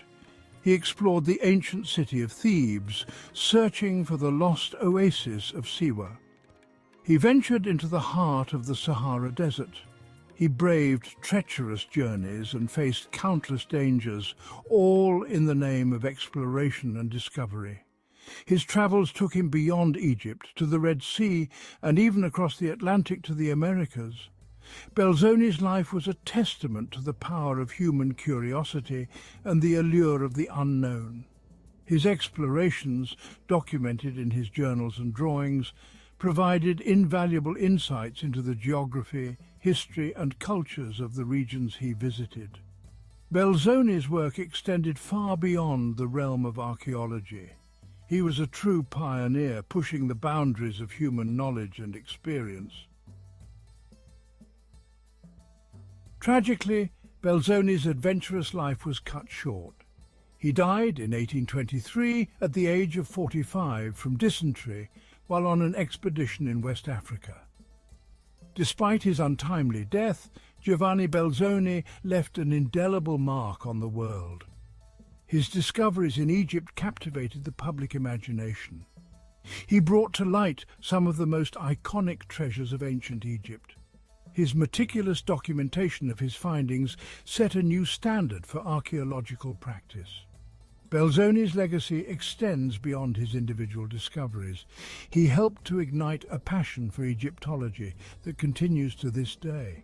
He explored the ancient city of Thebes, searching for the lost oasis of Siwa. He ventured into the heart of the Sahara Desert. He braved treacherous journeys and faced countless dangers, all in the name of exploration and discovery. His travels took him beyond Egypt to the Red Sea and even across the Atlantic to the Americas. Belzoni's life was a testament to the power of human curiosity and the allure of the unknown. His explorations, documented in his journals and drawings, provided invaluable insights into the geography, history and cultures of the regions he visited. Belzoni's work extended far beyond the realm of archaeology. He was a true pioneer, pushing the boundaries of human knowledge and experience. Tragically, Belzoni's adventurous life was cut short. He died in 1823 at the age of 45 from dysentery while on an expedition in West Africa. Despite his untimely death, Giovanni Belzoni left an indelible mark on the world. His discoveries in Egypt captivated the public imagination. He brought to light some of the most iconic treasures of ancient Egypt. His meticulous documentation of his findings set a new standard for archaeological practice. Belzoni's legacy extends beyond his individual discoveries. He helped to ignite a passion for Egyptology that continues to this day.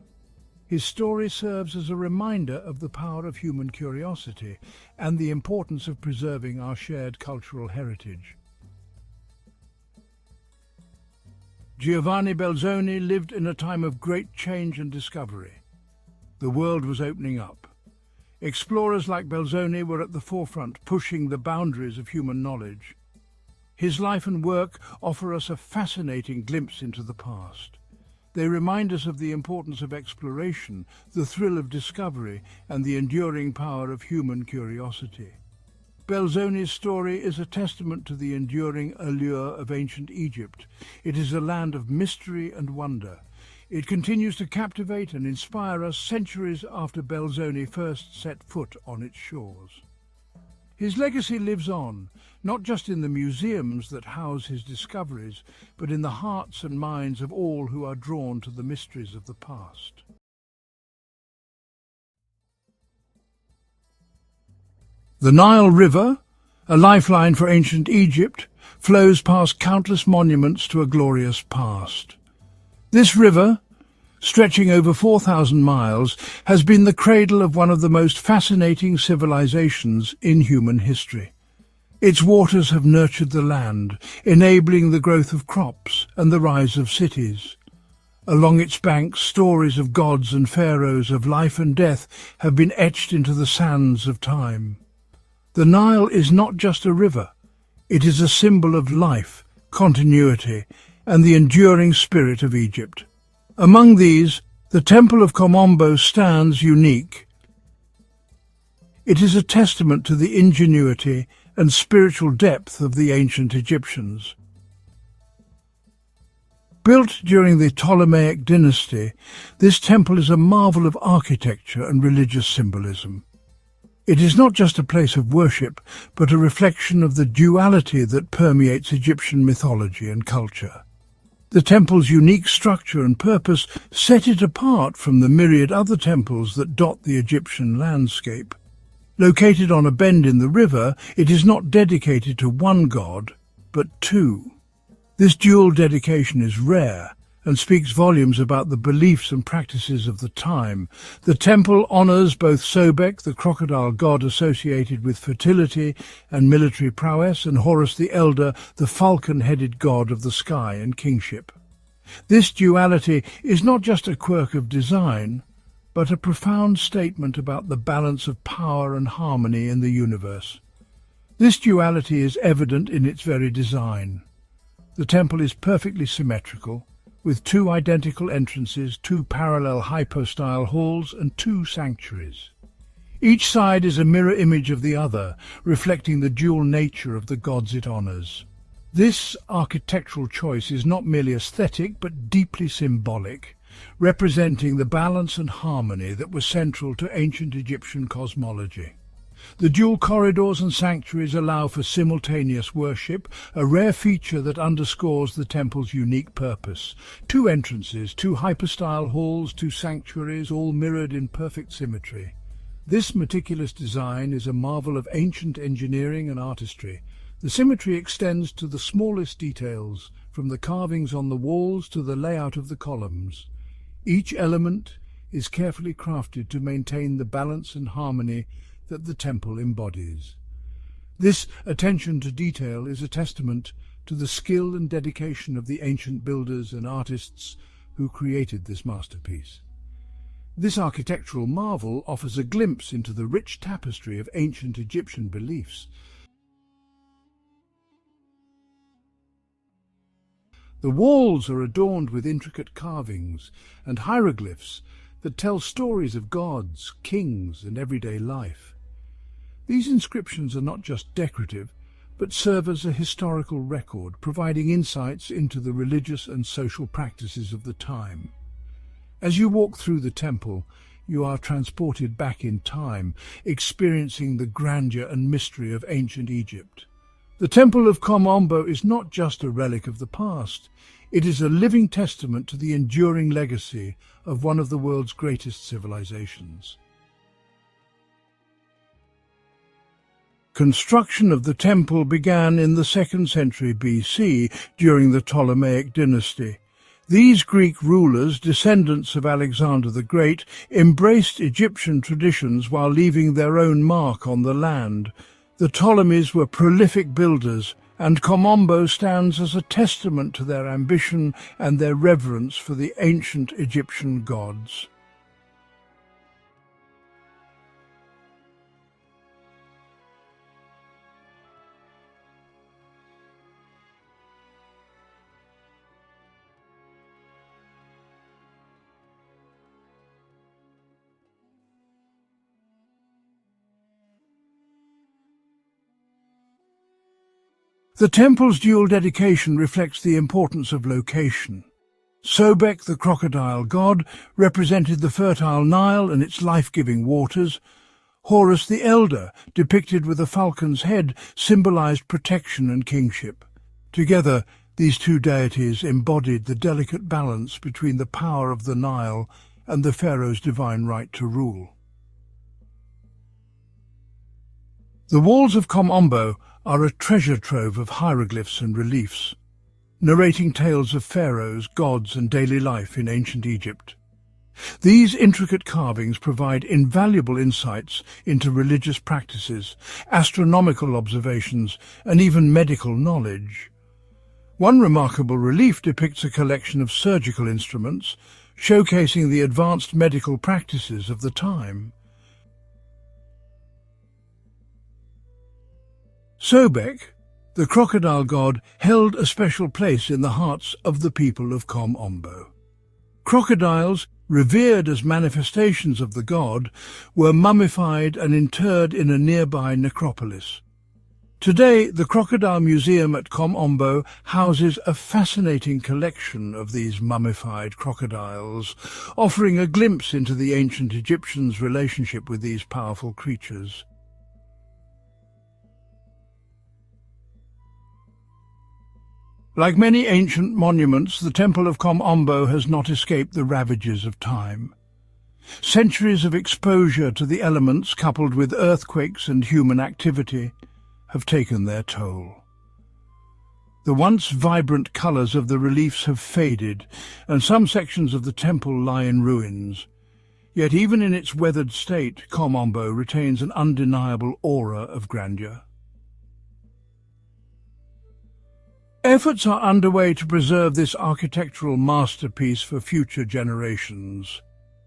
His story serves as a reminder of the power of human curiosity and the importance of preserving our shared cultural heritage. Giovanni Belzoni lived in a time of great change and discovery. The world was opening up. Explorers like Belzoni were at the forefront, pushing the boundaries of human knowledge. His life and work offer us a fascinating glimpse into the past. They remind us of the importance of exploration, the thrill of discovery, and the enduring power of human curiosity. Belzoni's story is a testament to the enduring allure of ancient Egypt. It is a land of mystery and wonder. It continues to captivate and inspire us centuries after Belzoni first set foot on its shores. His legacy lives on, not just in the museums that house his discoveries, but in the hearts and minds of all who are drawn to the mysteries of the past. The Nile River, a lifeline for ancient Egypt, flows past countless monuments to a glorious past. This river, stretching over 4,000 miles, has been the cradle of one of the most fascinating civilizations in human history. Its waters have nurtured the land, enabling the growth of crops and the rise of cities. Along its banks, stories of gods and pharaohs, of life and death, have been etched into the sands of time. The Nile is not just a river. It is a symbol of life, continuity, and the enduring spirit of Egypt. Among these, the Temple of Kom Ombo stands unique. It is a testament to the ingenuity and spiritual depth of the ancient Egyptians. Built during the Ptolemaic dynasty, this temple is a marvel of architecture and religious symbolism. It is not just a place of worship, but a reflection of the duality that permeates Egyptian mythology and culture. The temple's unique structure and purpose set it apart from the myriad other temples that dot the Egyptian landscape. Located on a bend in the river, it is not dedicated to one god, but two. This dual dedication is rare and speaks volumes about the beliefs and practices of the time. The temple honours both Sobek, the crocodile god associated with fertility and military prowess, and Horus the Elder, the falcon-headed god of the sky and kingship. This duality is not just a quirk of design, but a profound statement about the balance of power and harmony in the universe. This duality is evident in its very design. The temple is perfectly symmetrical, with two identical entrances, two parallel hypostyle halls, and two sanctuaries. Each side is a mirror image of the other, reflecting the dual nature of the gods it honours. This architectural choice is not merely aesthetic, but deeply symbolic, representing the balance and harmony that was central to ancient Egyptian cosmology. The dual corridors and sanctuaries allow for simultaneous worship, a rare feature that underscores the temple's unique purpose. Two entrances, two hypostyle halls, two sanctuaries, all mirrored in perfect symmetry. This meticulous design is a marvel of ancient engineering and artistry. The symmetry extends to the smallest details, from the carvings on the walls to the layout of the columns. Each element is carefully crafted to maintain the balance and harmony that the temple embodies. This attention to detail is a testament to the skill and dedication of the ancient builders and artists who created this masterpiece. This architectural marvel offers a glimpse into the rich tapestry of ancient Egyptian beliefs. The walls are adorned with intricate carvings and hieroglyphs that tell stories of gods, kings, and everyday life. These inscriptions are not just decorative, but serve as a historical record, providing insights into the religious and social practices of the time. As you walk through the temple, you are transported back in time, experiencing the grandeur and mystery of ancient Egypt. The Temple of Kom Ombo is not just a relic of the past, it is a living testament to the enduring legacy of one of the world's greatest civilizations. Construction of the temple began in the 2nd century BC during the Ptolemaic dynasty. These Greek rulers, descendants of Alexander the Great, embraced Egyptian traditions while leaving their own mark on the land. The Ptolemies were prolific builders, and Kom Ombo stands as a testament to their ambition and their reverence for the ancient Egyptian gods. The temple's dual dedication reflects the importance of location. Sobek, the crocodile god, represented the fertile Nile and its life-giving waters. Horus the Elder, depicted with a falcon's head, symbolized protection and kingship. Together, these two deities embodied the delicate balance between the power of the Nile and the pharaoh's divine right to rule. The walls of Kom Ombo are a treasure trove of hieroglyphs and reliefs, narrating tales of pharaohs, gods, and daily life in ancient Egypt. These intricate carvings provide invaluable insights into religious practices, astronomical observations, and even medical knowledge. One remarkable relief depicts a collection of surgical instruments, showcasing the advanced medical practices of the time. Sobek, the crocodile god, held a special place in the hearts of the people of Kom Ombo. Crocodiles, revered as manifestations of the god, were mummified and interred in a nearby necropolis. Today, the Crocodile Museum at Kom Ombo houses a fascinating collection of these mummified crocodiles, offering a glimpse into the ancient Egyptians' relationship with these powerful creatures. Like many ancient monuments, the Temple of Kom Ombo has not escaped the ravages of time. Centuries of exposure to the elements, coupled with earthquakes and human activity, have taken their toll. The once vibrant colours of the reliefs have faded, and some sections of the temple lie in ruins. Yet even in its weathered state, Kom Ombo retains an undeniable aura of grandeur. Efforts are underway to preserve this architectural masterpiece for future generations.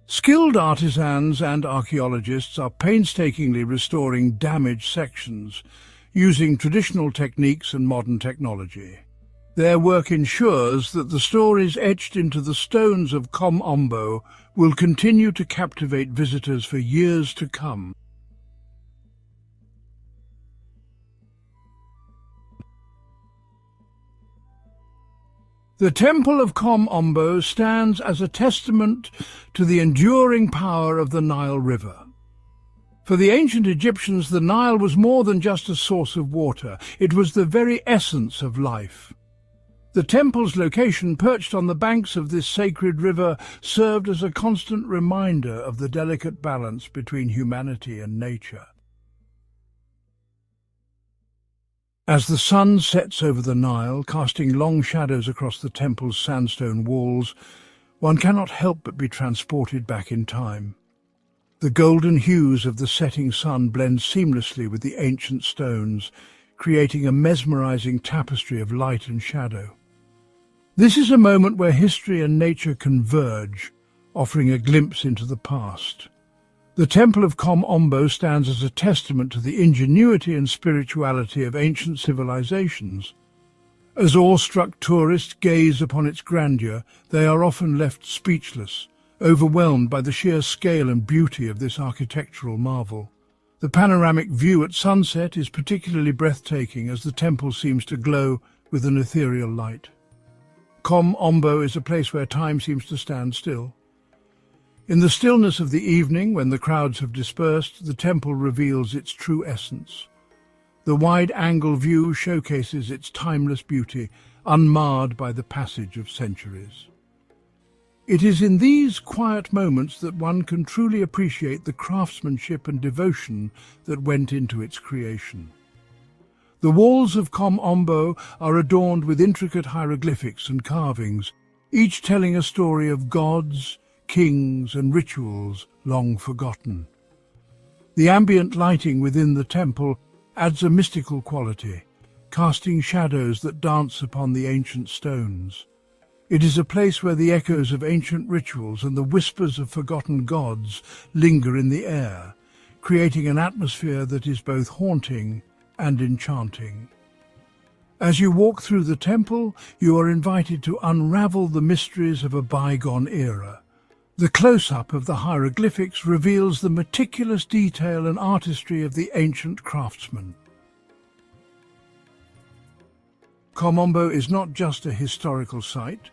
Skilled artisans and archaeologists are painstakingly restoring damaged sections, using traditional techniques and modern technology. Their work ensures that the stories etched into the stones of Kom Ombo will continue to captivate visitors for years to come. The Temple of Kom Ombo stands as a testament to the enduring power of the Nile River. For the ancient Egyptians, the Nile was more than just a source of water. It was the very essence of life. The temple's location, perched on the banks of this sacred river, served as a constant reminder of the delicate balance between humanity and nature. As the sun sets over the Nile, casting long shadows across the temple's sandstone walls, one cannot help but be transported back in time. The golden hues of the setting sun blend seamlessly with the ancient stones, creating a mesmerizing tapestry of light and shadow. This is a moment where history and nature converge, offering a glimpse into the past. The Temple of Kom Ombo stands as a testament to the ingenuity and spirituality of ancient civilizations. As awe-struck tourists gaze upon its grandeur, they are often left speechless, overwhelmed by the sheer scale and beauty of this architectural marvel. The panoramic view at sunset is particularly breathtaking as the temple seems to glow with an ethereal light. Kom Ombo is a place where time seems to stand still. In the stillness of the evening, when the crowds have dispersed, the temple reveals its true essence. The wide-angle view showcases its timeless beauty, unmarred by the passage of centuries. It is in these quiet moments that one can truly appreciate the craftsmanship and devotion that went into its creation. The walls of Kom Ombo are adorned with intricate hieroglyphics and carvings, each telling a story of gods, kings and rituals long forgotten. The ambient lighting within the temple adds a mystical quality, casting shadows that dance upon the ancient stones. It is a place where the echoes of ancient rituals and the whispers of forgotten gods linger in the air, creating an atmosphere that is both haunting and enchanting. As you walk through the temple, you are invited to unravel the mysteries of a bygone era. The close-up of the hieroglyphics reveals the meticulous detail and artistry of the ancient craftsmen. Kom Ombo is not just a historical site,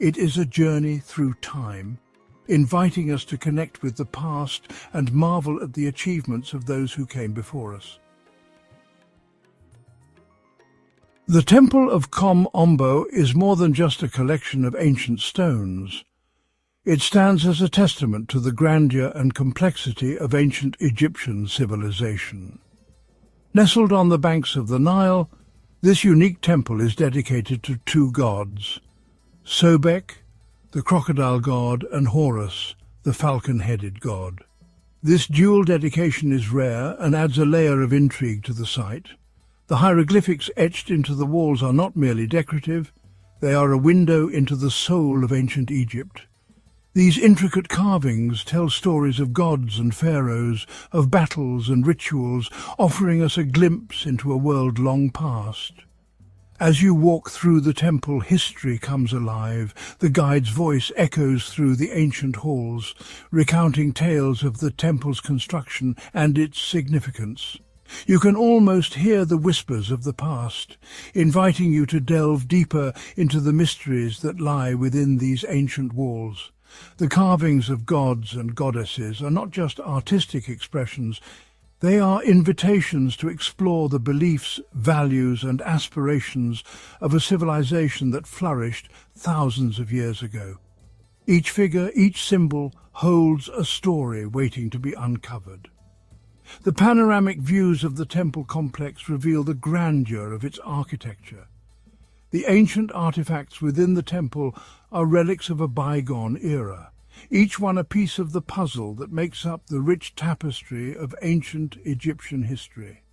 it is a journey through time, inviting us to connect with the past and marvel at the achievements of those who came before us. The Temple of Kom Ombo is more than just a collection of ancient stones. It stands as a testament to the grandeur and complexity of ancient Egyptian civilization. Nestled on the banks of the Nile, this unique temple is dedicated to two gods, Sobek, the crocodile god, and Horus, the falcon-headed god. This dual dedication is rare and adds a layer of intrigue to the site. The hieroglyphics etched into the walls are not merely decorative, they are a window into the soul of ancient Egypt. These intricate carvings tell stories of gods and pharaohs, of battles and rituals, offering us a glimpse into a world long past. As you walk through the temple, history comes alive. The guide's voice echoes through the ancient halls, recounting tales of the temple's construction and its significance. You can almost hear the whispers of the past, inviting you to delve deeper into the mysteries that lie within these ancient walls. The carvings of gods and goddesses are not just artistic expressions, they are invitations to explore the beliefs, values and aspirations of a civilization that flourished thousands of years ago. Each figure, each symbol holds a story waiting to be uncovered. The panoramic views of the temple complex reveal the grandeur of its architecture. The ancient artifacts within the temple are relics of a bygone era, each one a piece of the puzzle that makes up the rich tapestry of ancient Egyptian history.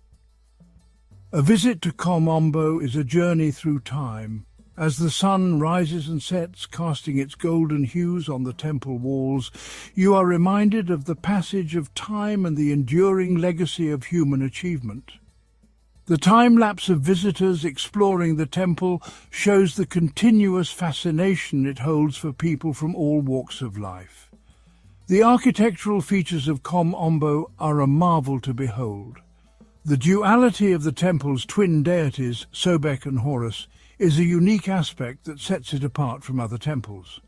A visit to Kom Ombo is a journey through time. As the sun rises and sets, casting its golden hues on the temple walls, you are reminded of the passage of time and the enduring legacy of human achievement. The time-lapse of visitors exploring the temple shows the continuous fascination it holds for people from all walks of life. The architectural features of Kom Ombo are a marvel to behold. The duality of the temple's twin deities, Sobek and Horus, is a unique aspect that sets it apart from other temples.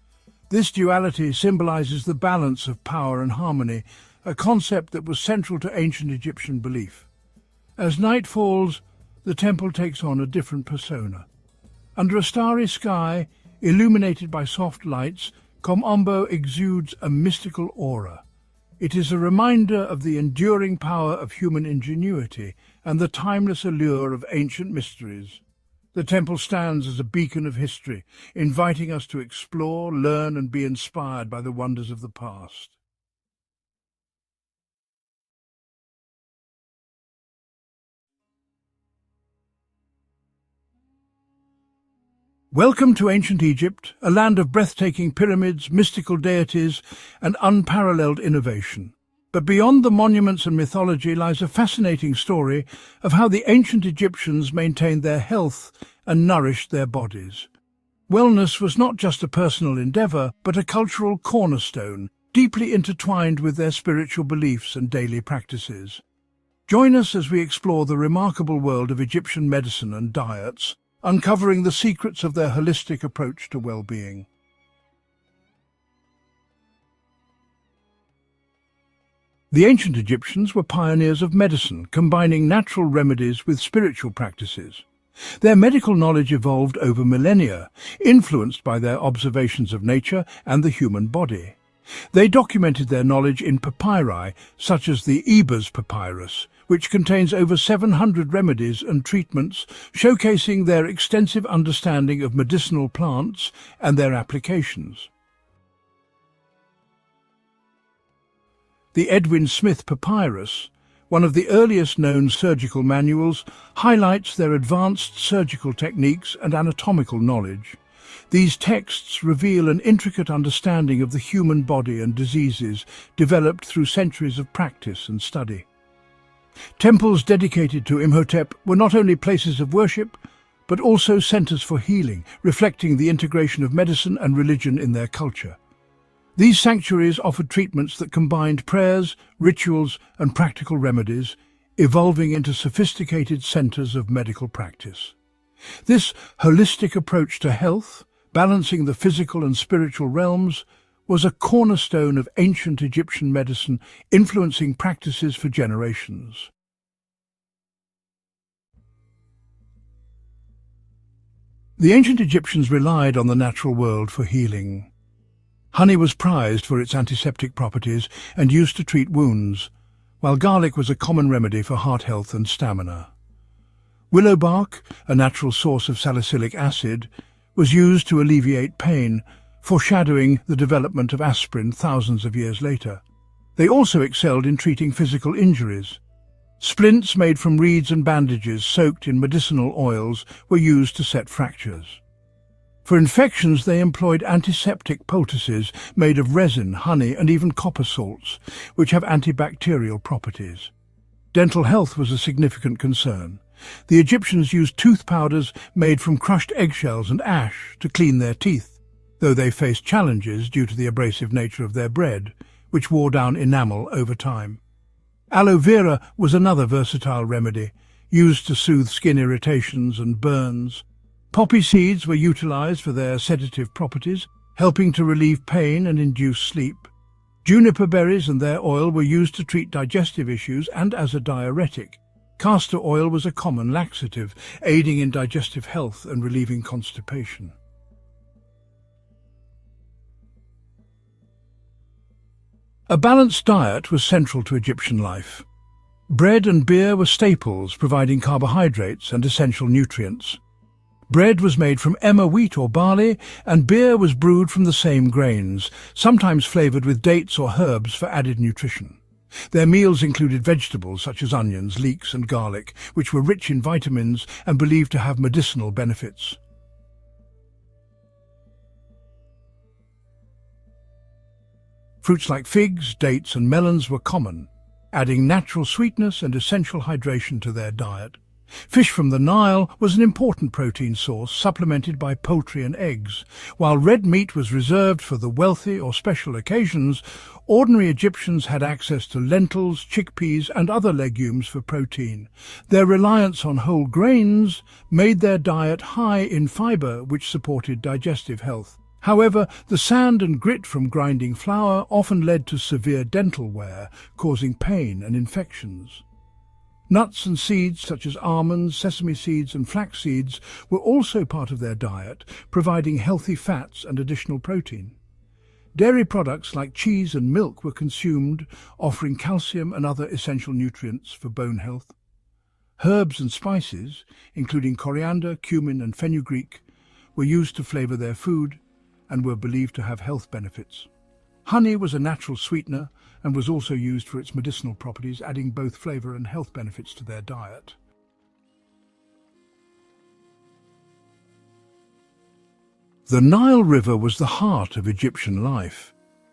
This duality symbolizes the balance of power and harmony, a concept that was central to ancient Egyptian belief. As night falls, the temple takes on a different persona. Under a starry sky, illuminated by soft lights, Kom Ombo exudes a mystical aura. It is a reminder of the enduring power of human ingenuity and the timeless allure of ancient mysteries. The temple stands as a beacon of history, inviting us to explore, learn, and be inspired by the wonders of the past. Welcome to ancient Egypt, a land of breathtaking pyramids, mystical deities, and unparalleled innovation. But beyond the monuments and mythology lies a fascinating story of how the ancient Egyptians maintained their health and nourished their bodies. Wellness was not just a personal endeavour, but a cultural cornerstone, deeply intertwined with their spiritual beliefs and daily practices. Join us as we explore the remarkable world of Egyptian medicine and diets, uncovering the secrets of their holistic approach to well-being. The ancient Egyptians were pioneers of medicine, combining natural remedies with spiritual practices. Their medical knowledge evolved over millennia, influenced by their observations of nature and the human body. They documented their knowledge in papyri, such as the Ebers papyrus, which contains over 700 remedies and treatments, showcasing their extensive understanding of medicinal plants and their applications. The Edwin Smith Papyrus, one of the earliest known surgical manuals, highlights their advanced surgical techniques and anatomical knowledge. These texts reveal an intricate understanding of the human body and diseases developed through centuries of practice and study. Temples dedicated to Imhotep were not only places of worship, but also centers for healing, reflecting the integration of medicine and religion in their culture. These sanctuaries offered treatments that combined prayers, rituals, and practical remedies, evolving into sophisticated centers of medical practice. This holistic approach to health, balancing the physical and spiritual realms, was a cornerstone of ancient Egyptian medicine, influencing practices for generations. The ancient Egyptians relied on the natural world for healing. Honey was prized for its antiseptic properties and used to treat wounds, while garlic was a common remedy for heart health and stamina. Willow bark, a natural source of salicylic acid, was used to alleviate pain, foreshadowing the development of aspirin thousands of years later. They also excelled in treating physical injuries. Splints made from reeds and bandages soaked in medicinal oils were used to set fractures. For infections, they employed antiseptic poultices made of resin, honey, and even copper salts, which have antibacterial properties. Dental health was a significant concern. The Egyptians used tooth powders made from crushed eggshells and ash to clean their teeth, though they faced challenges due to the abrasive nature of their bread, which wore down enamel over time. Aloe vera was another versatile remedy, used to soothe skin irritations and burns. Poppy seeds were utilized for their sedative properties, helping to relieve pain and induce sleep. Juniper berries and their oil were used to treat digestive issues and as a diuretic. Castor oil was a common laxative, aiding in digestive health and relieving constipation. A balanced diet was central to Egyptian life. Bread and beer were staples, providing carbohydrates and essential nutrients. Bread was made from emmer wheat or barley, and beer was brewed from the same grains, sometimes flavoured with dates or herbs for added nutrition. Their meals included vegetables such as onions, leeks and garlic, which were rich in vitamins and believed to have medicinal benefits. Fruits like figs, dates and melons were common, adding natural sweetness and essential hydration to their diet. Fish from the Nile was an important protein source, supplemented by poultry and eggs. While red meat was reserved for the wealthy or special occasions, ordinary Egyptians had access to lentils, chickpeas and other legumes for protein. Their reliance on whole grains made their diet high in fibre, which supported digestive health. However, the sand and grit from grinding flour often led to severe dental wear, causing pain and infections. Nuts and seeds such as almonds, sesame seeds and flax seeds were also part of their diet, providing healthy fats and additional protein. Dairy products like cheese and milk were consumed, offering calcium and other essential nutrients for bone health. Herbs and spices, including coriander, cumin and fenugreek, were used to flavor their food and were believed to have health benefits. Honey was a natural sweetener and was also used for its medicinal properties, adding both flavor and health benefits to their diet. The Nile River was the heart of Egyptian life.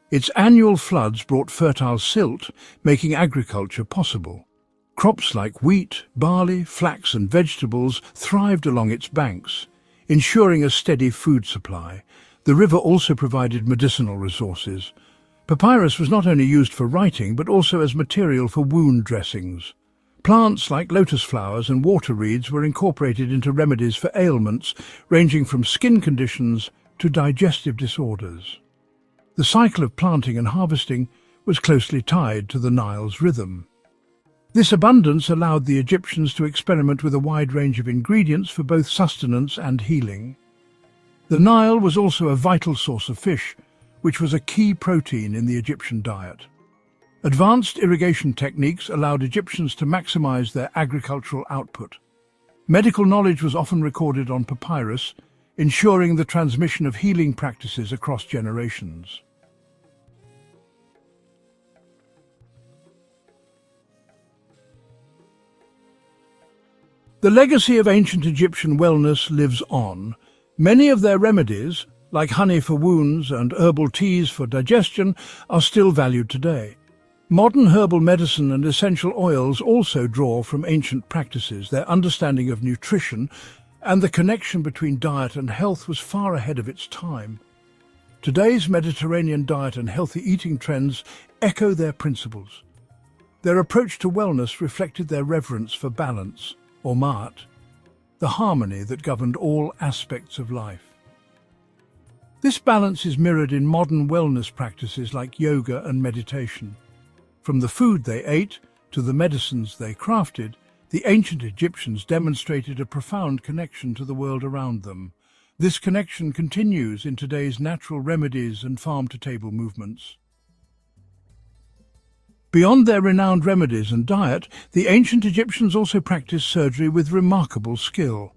Its annual floods brought fertile silt, making agriculture possible. Crops like wheat, barley, flax and vegetables thrived along its banks, ensuring a steady food supply. The river also provided medicinal resources. Papyrus was not only used for writing, but also as material for wound dressings. Plants like lotus flowers and water reeds were incorporated into remedies for ailments ranging from skin conditions to digestive disorders. The cycle of planting and harvesting was closely tied to the Nile's rhythm. This abundance allowed the Egyptians to experiment with a wide range of ingredients for both sustenance and healing. The Nile was also a vital source of fish, which was a key protein in the Egyptian diet. Advanced irrigation techniques allowed Egyptians to maximize their agricultural output. Medical knowledge was often recorded on papyrus, ensuring the transmission of healing practices across generations. The legacy of ancient Egyptian wellness lives on. Many of their remedies, like honey for wounds and herbal teas for digestion, are still valued today. Modern herbal medicine and essential oils also draw from ancient practices. Their understanding of nutrition and the connection between diet and health was far ahead of its time. Today's Mediterranean diet and healthy eating trends echo their principles. Their approach to wellness reflected their reverence for balance, or ma'at, the harmony that governed all aspects of life. This balance is mirrored in modern wellness practices like yoga and meditation. From the food they ate to the medicines they crafted, the ancient Egyptians demonstrated a profound connection to the world around them. This connection continues in today's natural remedies and farm-to-table movements. Beyond their renowned remedies and diet, the ancient Egyptians also practiced surgery with remarkable skill.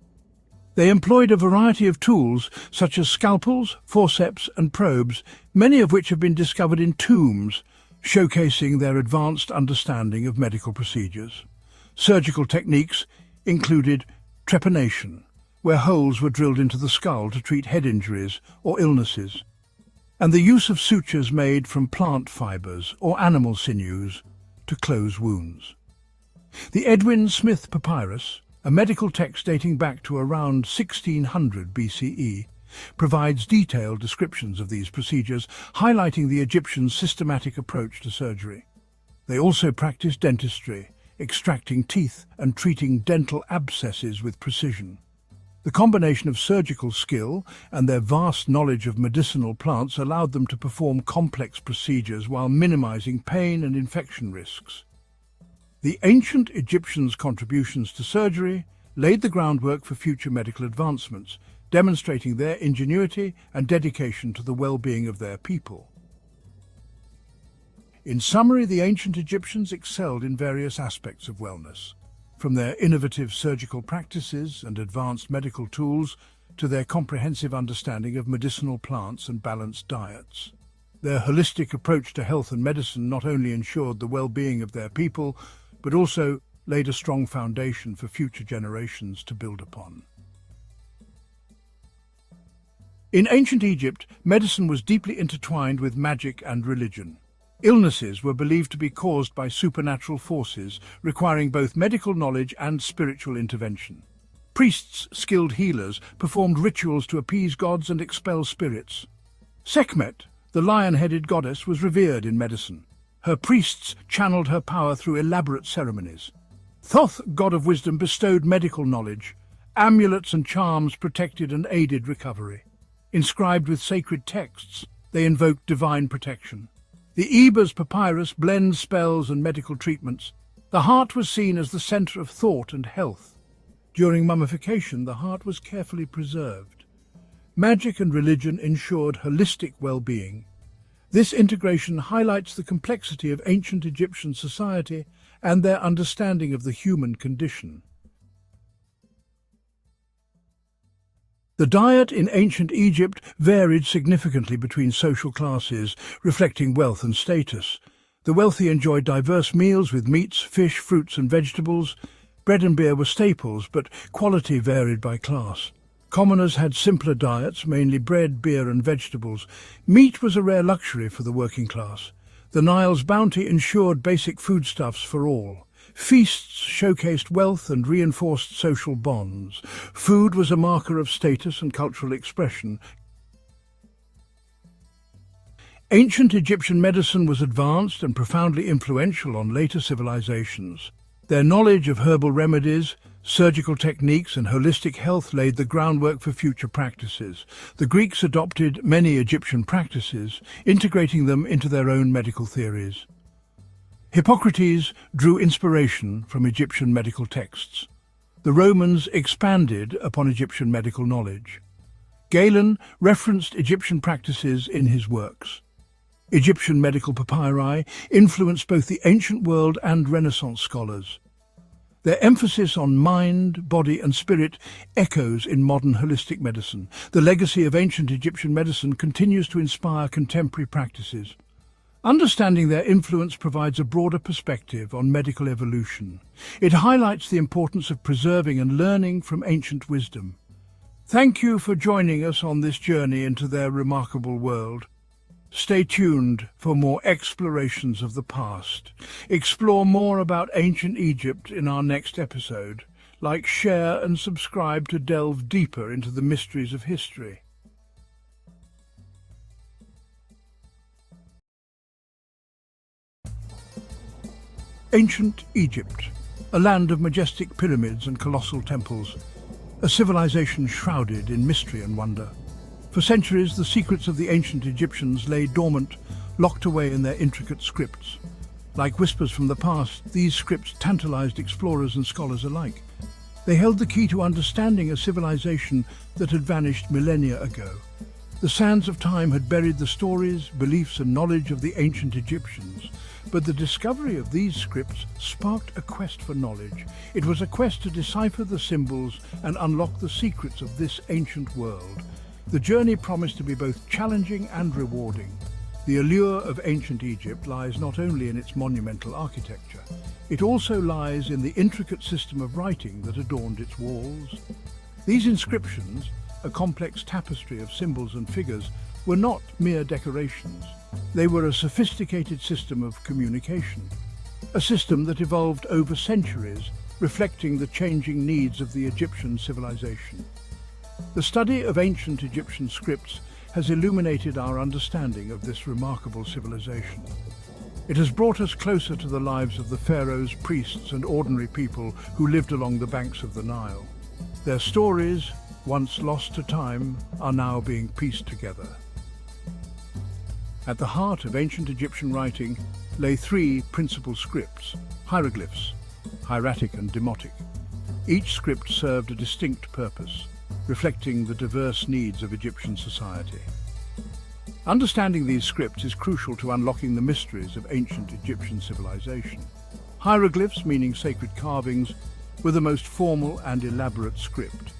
They employed a variety of tools, such as scalpels, forceps and probes, many of which have been discovered in tombs, showcasing their advanced understanding of medical procedures. Surgical techniques included trepanation, where holes were drilled into the skull to treat head injuries or illnesses, and the use of sutures made from plant fibers or animal sinews to close wounds. The Edwin Smith Papyrus, a medical text dating back to around 1600 BCE, provides detailed descriptions of these procedures, highlighting the Egyptians' systematic approach to surgery. They also practiced dentistry, extracting teeth and treating dental abscesses with precision. The combination of surgical skill and their vast knowledge of medicinal plants allowed them to perform complex procedures while minimizing pain and infection risks. The ancient Egyptians' contributions to surgery laid the groundwork for future medical advancements, demonstrating their ingenuity and dedication to the well-being of their people. In summary, the ancient Egyptians excelled in various aspects of wellness, from their innovative surgical practices and advanced medical tools to their comprehensive understanding of medicinal plants and balanced diets. Their holistic approach to health and medicine not only ensured the well-being of their people, but also laid a strong foundation for future generations to build upon. In ancient Egypt, medicine was deeply intertwined with magic and religion. Illnesses were believed to be caused by supernatural forces, requiring both medical knowledge and spiritual intervention. Priests, skilled healers, performed rituals to appease gods and expel spirits. Sekhmet, the lion-headed goddess, was revered in medicine. Her priests channeled her power through elaborate ceremonies. Thoth, god of wisdom, bestowed medical knowledge. Amulets and charms protected and aided recovery. Inscribed with sacred texts, they invoked divine protection. The Ebers papyrus blends spells and medical treatments. The heart was seen as the center of thought and health. During mummification, the heart was carefully preserved. Magic and religion ensured holistic well-being. This integration highlights the complexity of ancient Egyptian society and their understanding of the human condition. The diet in ancient Egypt varied significantly between social classes, reflecting wealth and status. The wealthy enjoyed diverse meals with meats, fish, fruits and vegetables. Bread and beer were staples, but quality varied by class. Commoners had simpler diets, mainly bread, beer and vegetables. Meat was a rare luxury for the working class. The Nile's bounty ensured basic foodstuffs for all. Feasts showcased wealth and reinforced social bonds. Food was a marker of status and cultural expression. Ancient Egyptian medicine was advanced and profoundly influential on later civilizations. Their knowledge of herbal remedies, surgical techniques and holistic health laid the groundwork for future practices. The Greeks adopted many Egyptian practices, integrating them into their own medical theories. Hippocrates drew inspiration from Egyptian medical texts. The Romans expanded upon Egyptian medical knowledge. Galen referenced Egyptian practices in his works. Egyptian medical papyri influenced both the ancient world and Renaissance scholars. Their emphasis on mind, body and spirit echoes in modern holistic medicine. The legacy of ancient Egyptian medicine continues to inspire contemporary practices. Understanding their influence provides a broader perspective on medical evolution. It highlights the importance of preserving and learning from ancient wisdom. Thank you for joining us on this journey into their remarkable world. Stay tuned for more explorations of the past. Explore more about ancient Egypt in our next episode. Like, share and subscribe to delve deeper into the mysteries of history. Ancient Egypt, a land of majestic pyramids and colossal temples, a civilization shrouded in mystery and wonder. For centuries, the secrets of the ancient Egyptians lay dormant, locked away in their intricate scripts. Like whispers from the past, these scripts tantalized explorers and scholars alike. They held the key to understanding a civilization that had vanished millennia ago. The sands of time had buried the stories, beliefs and knowledge of the ancient Egyptians. But the discovery of these scripts sparked a quest for knowledge. It was a quest to decipher the symbols and unlock the secrets of this ancient world. The journey promised to be both challenging and rewarding. The allure of ancient Egypt lies not only in its monumental architecture, it also lies in the intricate system of writing that adorned its walls. These inscriptions, a complex tapestry of symbols and figures, were not mere decorations. They were a sophisticated system of communication, a system that evolved over centuries, reflecting the changing needs of the Egyptian civilization. The study of ancient Egyptian scripts has illuminated our understanding of this remarkable civilization. It has brought us closer to the lives of the pharaohs, priests and ordinary people who lived along the banks of the Nile. Their stories, once lost to time, are now being pieced together. At the heart of ancient Egyptian writing lay three principal scripts: hieroglyphs, hieratic and demotic. Each script served a distinct purpose, reflecting the diverse needs of Egyptian society. Understanding these scripts is crucial to unlocking the mysteries of ancient Egyptian civilization. Hieroglyphs, meaning sacred carvings, were the most formal and elaborate script.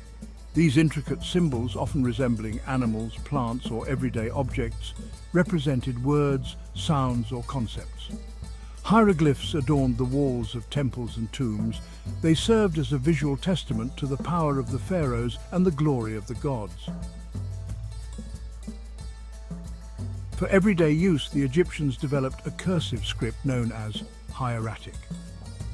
These intricate symbols, often resembling animals, plants, or everyday objects, represented words, sounds, or concepts. Hieroglyphs adorned the walls of temples and tombs. They served as a visual testament to the power of the pharaohs and the glory of the gods. For everyday use, the Egyptians developed a cursive script known as hieratic.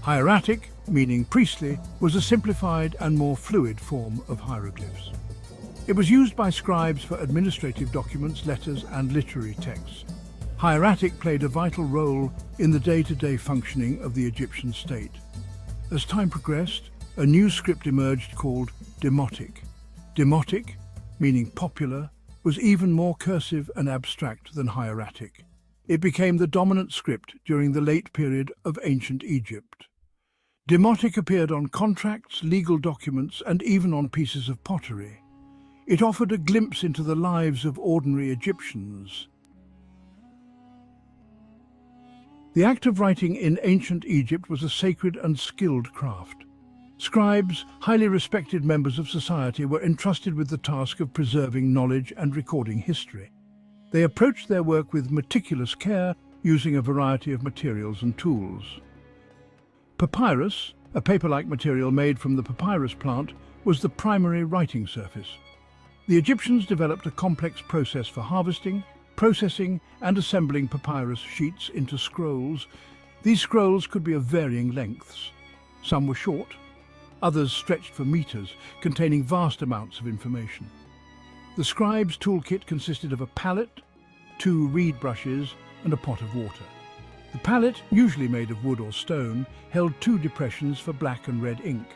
Hieratic, meaning priestly, was a simplified and more fluid form of hieroglyphs. It was used by scribes for administrative documents, letters, and literary texts. Hieratic played a vital role in the day-to-day functioning of the Egyptian state. As time progressed, a new script emerged called demotic. Demotic, meaning popular, was even more cursive and abstract than hieratic. It became the dominant script during the late period of ancient Egypt. Demotic appeared on contracts, legal documents, and even on pieces of pottery. It offered a glimpse into the lives of ordinary Egyptians. The act of writing in ancient Egypt was a sacred and skilled craft. Scribes, highly respected members of society, were entrusted with the task of preserving knowledge and recording history. They approached their work with meticulous care, using a variety of materials and tools. Papyrus, a paper-like material made from the papyrus plant, was the primary writing surface. The Egyptians developed a complex process for harvesting, processing and assembling papyrus sheets into scrolls. These scrolls could be of varying lengths. Some were short, others stretched for meters, containing vast amounts of information. The scribe's toolkit consisted of a palette, 2 reed brushes and a pot of water. The palette, usually made of wood or stone, held 2 depressions for black and red ink.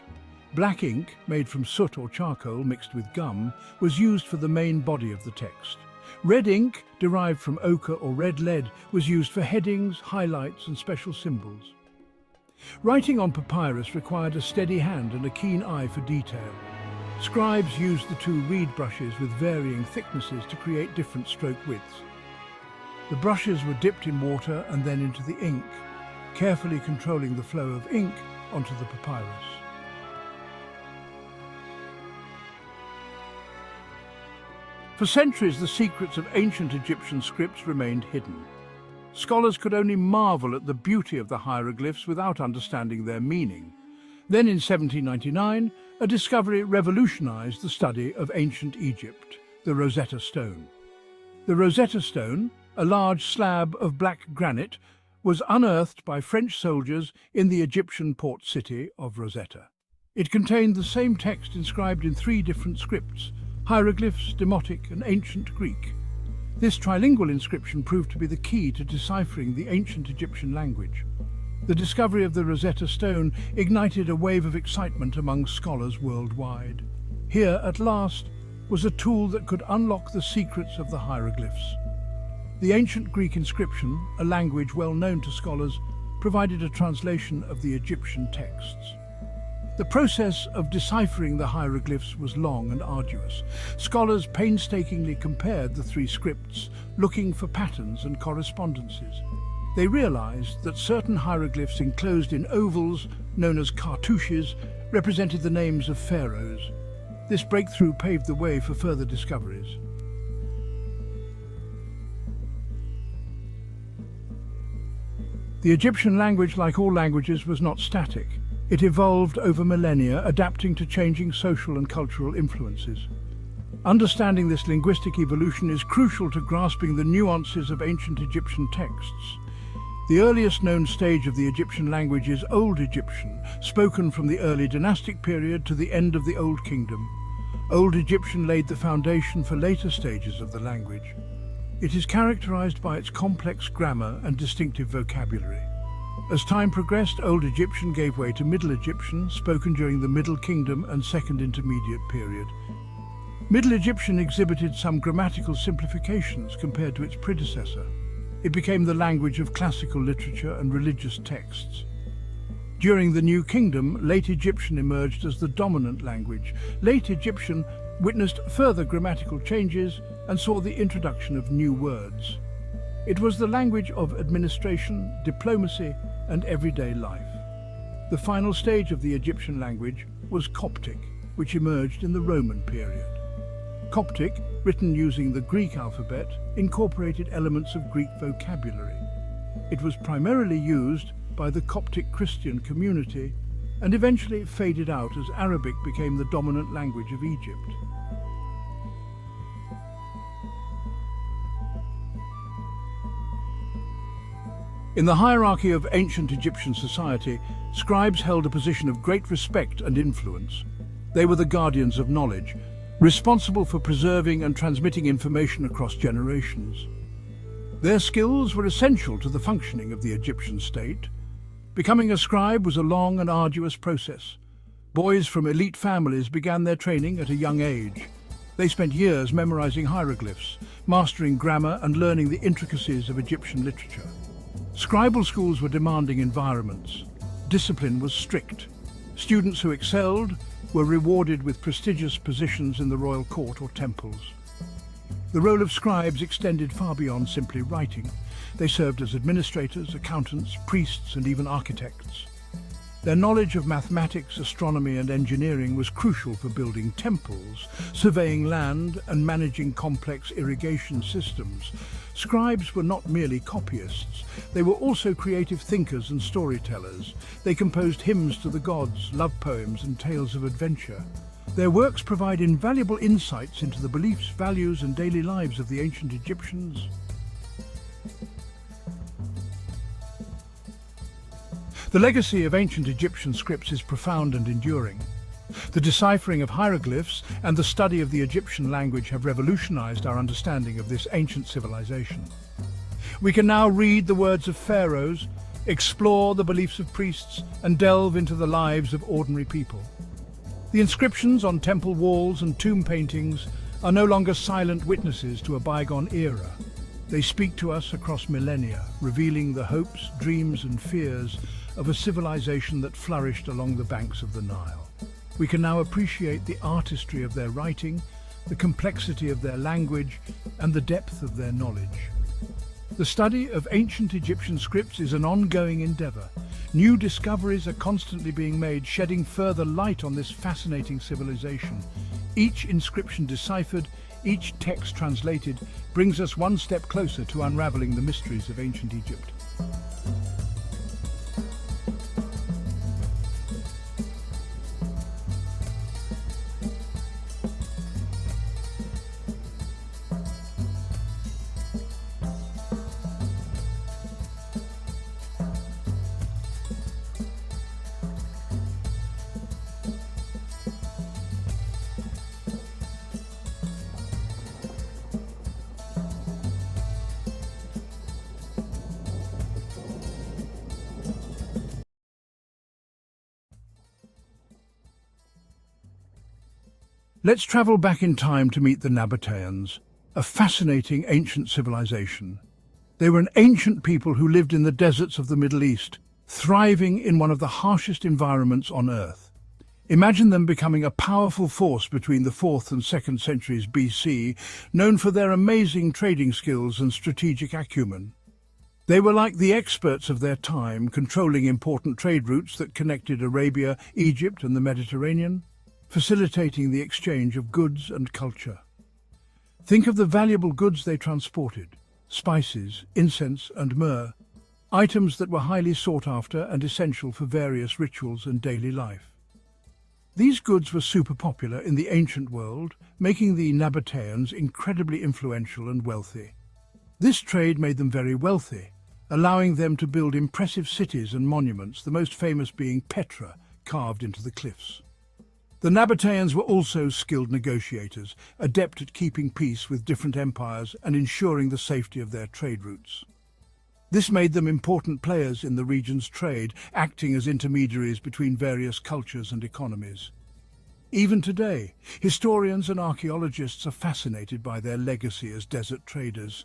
Black ink, made from soot or charcoal mixed with gum, was used for the main body of the text. Red ink, derived from ochre or red lead, was used for headings, highlights and special symbols. Writing on papyrus required a steady hand and a keen eye for detail. Scribes used the 2 reed brushes with varying thicknesses to create different stroke widths. The brushes were dipped in water and then into the ink, carefully controlling the flow of ink onto the papyrus. For centuries, the secrets of ancient Egyptian scripts remained hidden. Scholars could only marvel at the beauty of the hieroglyphs without understanding their meaning. Then in 1799, a discovery revolutionized the study of ancient Egypt, the Rosetta Stone. The Rosetta Stone, a large slab of black granite, was unearthed by French soldiers in the Egyptian port city of Rosetta. It contained the same text inscribed in 3 different scripts: hieroglyphs, Demotic and Ancient Greek. This trilingual inscription proved to be the key to deciphering the ancient Egyptian language. The discovery of the Rosetta Stone ignited a wave of excitement among scholars worldwide. Here, at last, was a tool that could unlock the secrets of the hieroglyphs. The ancient Greek inscription, a language well known to scholars, provided a translation of the Egyptian texts. The process of deciphering the hieroglyphs was long and arduous. Scholars painstakingly compared the 3 scripts, looking for patterns and correspondences. They realized that certain hieroglyphs enclosed in ovals, known as cartouches, represented the names of pharaohs. This breakthrough paved the way for further discoveries. The Egyptian language, like all languages, was not static. It evolved over millennia, adapting to changing social and cultural influences. Understanding this linguistic evolution is crucial to grasping the nuances of ancient Egyptian texts. The earliest known stage of the Egyptian language is Old Egyptian, spoken from the early dynastic period to the end of the Old Kingdom. Old Egyptian laid the foundation for later stages of the language. It is characterized by its complex grammar and distinctive vocabulary. As time progressed, Old Egyptian gave way to Middle Egyptian, spoken during the Middle Kingdom and Second Intermediate period. Middle Egyptian exhibited some grammatical simplifications compared to its predecessor. It became the language of classical literature and religious texts. During the New Kingdom, Late Egyptian emerged as the dominant language. Late Egyptian witnessed further grammatical changes and saw the introduction of new words. It was the language of administration, diplomacy, and everyday life. The final stage of the Egyptian language was Coptic, which emerged in the Roman period. Coptic, written using the Greek alphabet, incorporated elements of Greek vocabulary. It was primarily used by the Coptic Christian community and eventually faded out as Arabic became the dominant language of Egypt. In the hierarchy of ancient Egyptian society, scribes held a position of great respect and influence. They were the guardians of knowledge, responsible for preserving and transmitting information across generations. Their skills were essential to the functioning of the Egyptian state. Becoming a scribe was a long and arduous process. Boys from elite families began their training at a young age. They spent years memorizing hieroglyphs, mastering grammar and learning the intricacies of Egyptian literature. Scribal schools were demanding environments. Discipline was strict. Students who excelled were rewarded with prestigious positions in the royal court or temples. The role of scribes extended far beyond simply writing. They served as administrators, accountants, priests, and even architects. Their knowledge of mathematics, astronomy and engineering was crucial for building temples, surveying land and managing complex irrigation systems. Scribes were not merely copyists, they were also creative thinkers and storytellers. They composed hymns to the gods, love poems and tales of adventure. Their works provide invaluable insights into the beliefs, values and daily lives of the ancient Egyptians. The legacy of ancient Egyptian scripts is profound and enduring. The deciphering of hieroglyphs and the study of the Egyptian language have revolutionized our understanding of this ancient civilization. We can now read the words of pharaohs, explore the beliefs of priests, and delve into the lives of ordinary people. The inscriptions on temple walls and tomb paintings are no longer silent witnesses to a bygone era. They speak to us across millennia, revealing the hopes, dreams and fears of a civilization that flourished along the banks of the Nile. We can now appreciate the artistry of their writing, the complexity of their language, and the depth of their knowledge. The study of ancient Egyptian scripts is an ongoing endeavor. New discoveries are constantly being made, shedding further light on this fascinating civilization. Each inscription deciphered, each text translated, brings us one step closer to unraveling the mysteries of ancient Egypt. Let's travel back in time to meet the Nabataeans, a fascinating ancient civilization. They were an ancient people who lived in the deserts of the Middle East, thriving in one of the harshest environments on Earth. Imagine them becoming a powerful force between the 4th and 2nd centuries BC, known for their amazing trading skills and strategic acumen. They were like the experts of their time, controlling important trade routes that connected Arabia, Egypt and the Mediterranean, facilitating the exchange of goods and culture. Think of the valuable goods they transported: spices, incense and myrrh, items that were highly sought after and essential for various rituals and daily life. These goods were super popular in the ancient world, making the Nabataeans incredibly influential and wealthy. This trade made them very wealthy, allowing them to build impressive cities and monuments, the most famous being Petra, carved into the cliffs. The Nabataeans were also skilled negotiators, adept at keeping peace with different empires and ensuring the safety of their trade routes. This made them important players in the region's trade, acting as intermediaries between various cultures and economies. Even today, historians and archaeologists are fascinated by their legacy as desert traders,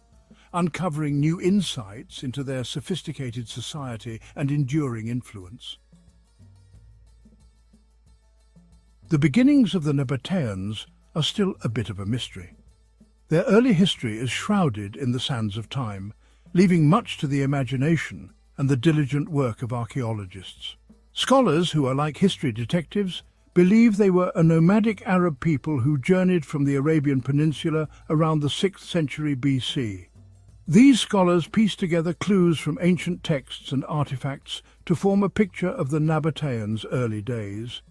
uncovering new insights into their sophisticated society and enduring influence. The beginnings of the Nabataeans are still a bit of a mystery. Their early history is shrouded in the sands of time, leaving much to the imagination and the diligent work of archaeologists. Scholars, who are like history detectives, believe they were a nomadic Arab people who journeyed from the Arabian Peninsula around the 6th century BC. These scholars piece together clues from ancient texts and artifacts to form a picture of the Nabataeans' early days.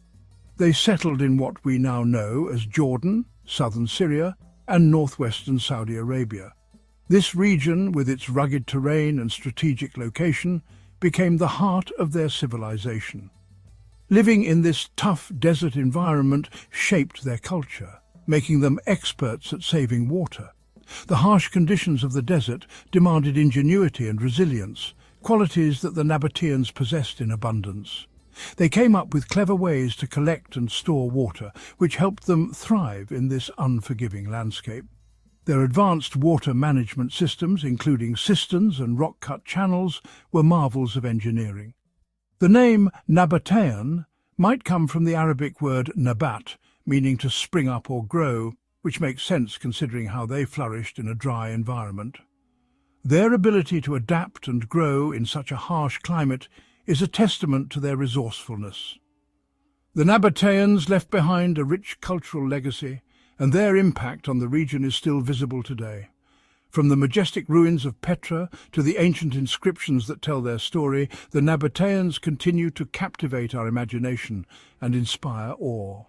They settled in what we now know as Jordan, southern Syria, and northwestern Saudi Arabia. This region, with its rugged terrain and strategic location, became the heart of their civilization. Living in this tough desert environment shaped their culture, making them experts at saving water. The harsh conditions of the desert demanded ingenuity and resilience, qualities that the Nabataeans possessed in abundance. They came up with clever ways to collect and store water, which helped them thrive in this unforgiving landscape. Their advanced water management systems, including cisterns and rock-cut channels, were marvels of engineering. The name Nabataean might come from the Arabic word nabat, meaning to spring up or grow, which makes sense considering how they flourished in a dry environment. Their ability to adapt and grow in such a harsh climate is a testament to their resourcefulness. The Nabataeans left behind a rich cultural legacy, and their impact on the region is still visible today. From the majestic ruins of Petra to the ancient inscriptions that tell their story, the Nabataeans continue to captivate our imagination and inspire awe.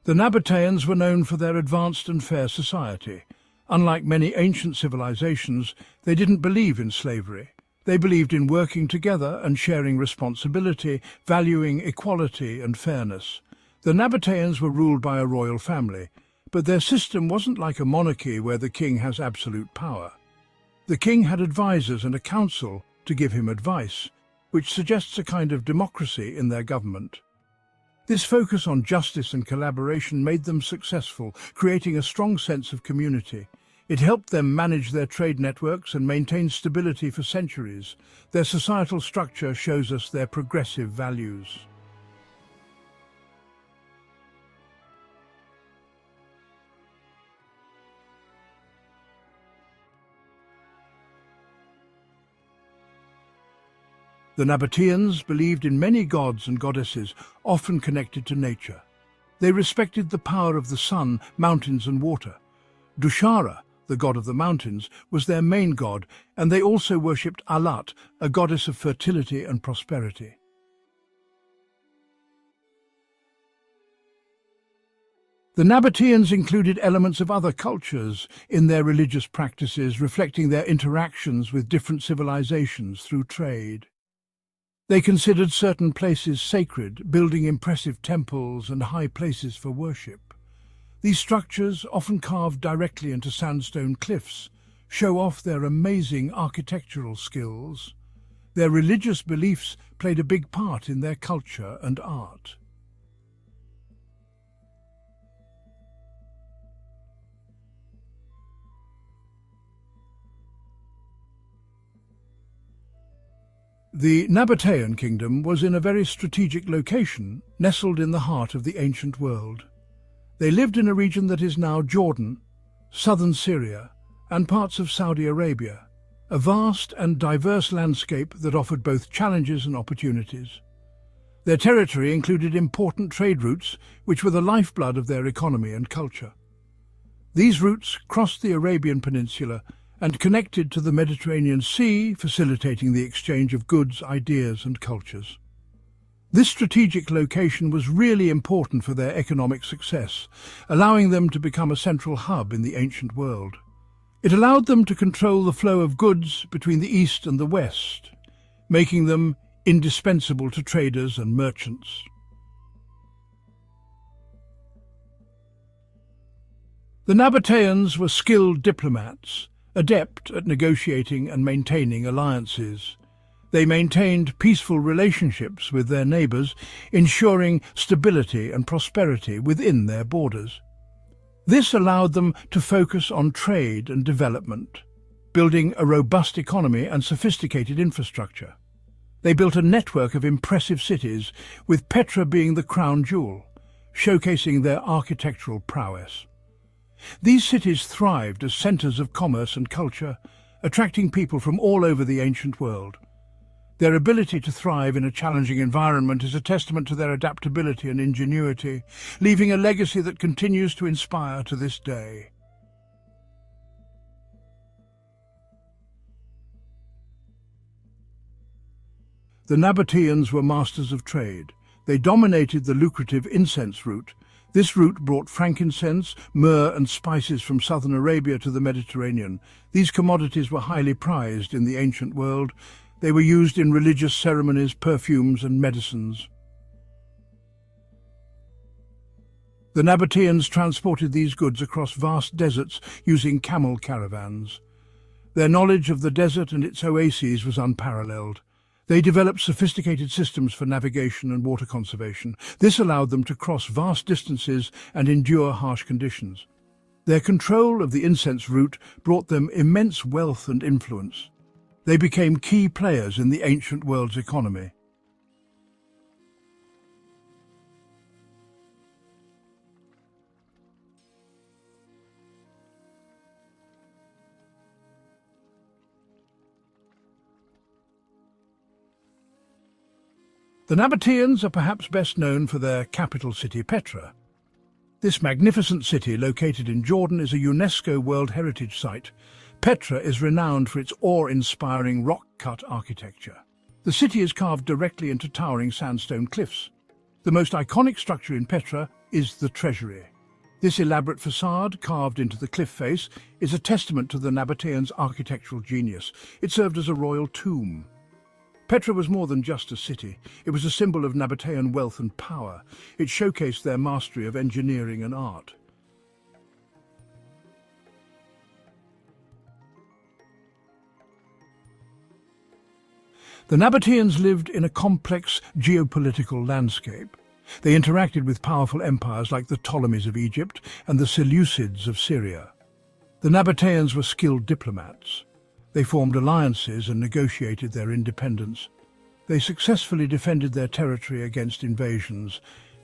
The Nabataeans were known for their advanced and fair society. Unlike many ancient civilizations, they didn't believe in slavery. They believed in working together and sharing responsibility, valuing equality and fairness. The Nabataeans were ruled by a royal family, but their system wasn't like a monarchy where the king has absolute power. The king had advisors and a council to give him advice, which suggests a kind of democracy in their government. This focus on justice and collaboration made them successful, creating a strong sense of community. It helped them manage their trade networks and maintain stability for centuries. Their societal structure shows us their progressive values. The Nabataeans believed in many gods and goddesses, often connected to nature. They respected the power of the sun, mountains and water. Dushara, the god of the mountains, was their main god, and they also worshipped Alat, a goddess of fertility and prosperity. The Nabataeans included elements of other cultures in their religious practices, reflecting their interactions with different civilizations through trade. They considered certain places sacred, building impressive temples and high places for worship. These structures, often carved directly into sandstone cliffs, show off their amazing architectural skills. Their religious beliefs played a big part in their culture and art. The Nabataean kingdom was in a very strategic location, nestled in the heart of the ancient world. They lived in a region that is now Jordan, southern Syria, and parts of Saudi Arabia, a vast and diverse landscape that offered both challenges and opportunities. Their territory included important trade routes, which were the lifeblood of their economy and culture. These routes crossed the Arabian Peninsula and connected to the Mediterranean Sea, facilitating the exchange of goods, ideas and cultures. This strategic location was really important for their economic success, allowing them to become a central hub in the ancient world. It allowed them to control the flow of goods between the East and the West, making them indispensable to traders and merchants. The Nabataeans were skilled diplomats, adept at negotiating and maintaining alliances. They maintained peaceful relationships with their neighbours, ensuring stability and prosperity within their borders. This allowed them to focus on trade and development, building a robust economy and sophisticated infrastructure. They built a network of impressive cities, with Petra being the crown jewel, showcasing their architectural prowess. These cities thrived as centres of commerce and culture, attracting people from all over the ancient world. Their ability to thrive in a challenging environment is a testament to their adaptability and ingenuity, leaving a legacy that continues to inspire to this day. The Nabataeans were masters of trade. They dominated the lucrative incense route. This route brought frankincense, myrrh and spices from southern Arabia to the Mediterranean. These commodities were highly prized in the ancient world. They were used in religious ceremonies, perfumes and medicines. The Nabataeans transported these goods across vast deserts using camel caravans. Their knowledge of the desert and its oases was unparalleled. They developed sophisticated systems for navigation and water conservation. This allowed them to cross vast distances and endure harsh conditions. Their control of the incense route brought them immense wealth and influence. They became key players in the ancient world's economy. The Nabataeans are perhaps best known for their capital city, Petra. This magnificent city, located in Jordan, is a UNESCO World Heritage Site. Petra is renowned for its awe-inspiring rock-cut architecture. The city is carved directly into towering sandstone cliffs. The most iconic structure in Petra is the treasury. This elaborate facade, carved into the cliff face, is a testament to the Nabataeans' architectural genius. It served as a royal tomb. Petra was more than just a city. It was a symbol of Nabataean wealth and power. It showcased their mastery of engineering and art. The Nabataeans lived in a complex geopolitical landscape. They interacted with powerful empires like the Ptolemies of Egypt and the Seleucids of Syria. The Nabataeans were skilled diplomats. They formed alliances and negotiated their independence. They successfully defended their territory against invasions.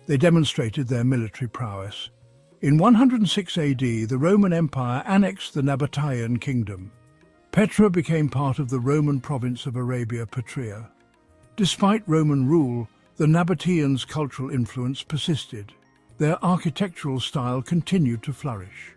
They demonstrated their military prowess. In 106 AD, the Roman Empire annexed the Nabataean kingdom. Petra became part of the Roman province of Arabia Petrea. Despite Roman rule, the Nabataeans' cultural influence persisted. Their architectural style continued to flourish.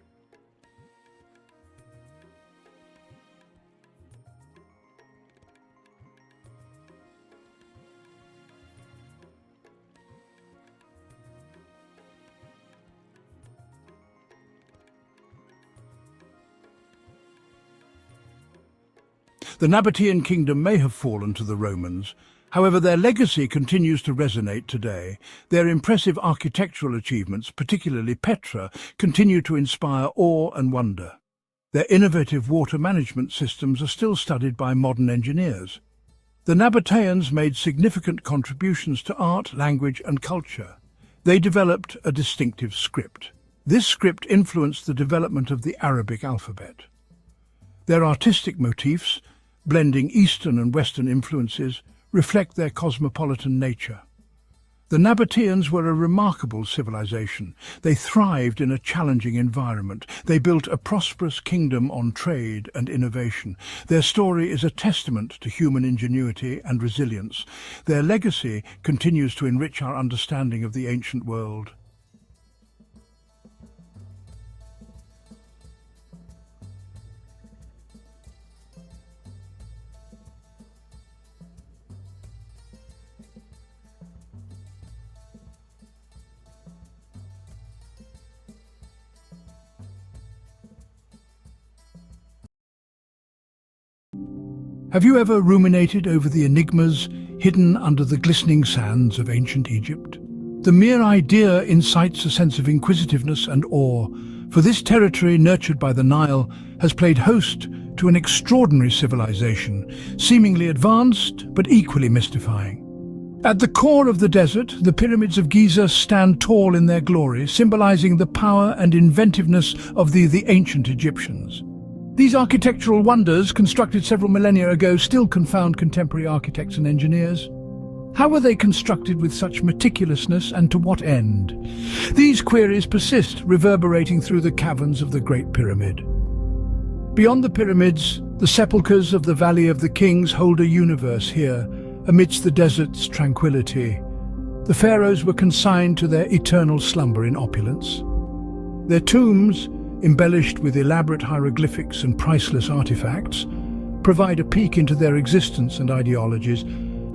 The Nabataean kingdom may have fallen to the Romans. However, their legacy continues to resonate today. Their impressive architectural achievements, particularly Petra, continue to inspire awe and wonder. Their innovative water management systems are still studied by modern engineers. The Nabataeans made significant contributions to art, language, and culture. They developed a distinctive script. This script influenced the development of the Arabic alphabet. Their artistic motifs, blending Eastern and Western influences, reflect their cosmopolitan nature. The Nabataeans were a remarkable civilization. They thrived in a challenging environment. They built a prosperous kingdom on trade and innovation. Their story is a testament to human ingenuity and resilience. Their legacy continues to enrich our understanding of the ancient world. Have you ever ruminated over the enigmas hidden under the glistening sands of ancient Egypt? The mere idea incites a sense of inquisitiveness and awe, for this territory, nurtured by the Nile, has played host to an extraordinary civilization, seemingly advanced but equally mystifying. At the core of the desert, the pyramids of Giza stand tall in their glory, symbolizing the power and inventiveness of the ancient Egyptians. These architectural wonders, constructed several millennia ago, still confound contemporary architects and engineers. How were they constructed with such meticulousness, and to what end? These queries persist, reverberating through the caverns of the Great Pyramid. Beyond the pyramids, the sepulchres of the Valley of the Kings hold a universe here, amidst the desert's tranquility. The pharaohs were consigned to their eternal slumber in opulence. Their tombs, embellished with elaborate hieroglyphics and priceless artifacts, provide a peek into their existence and ideologies.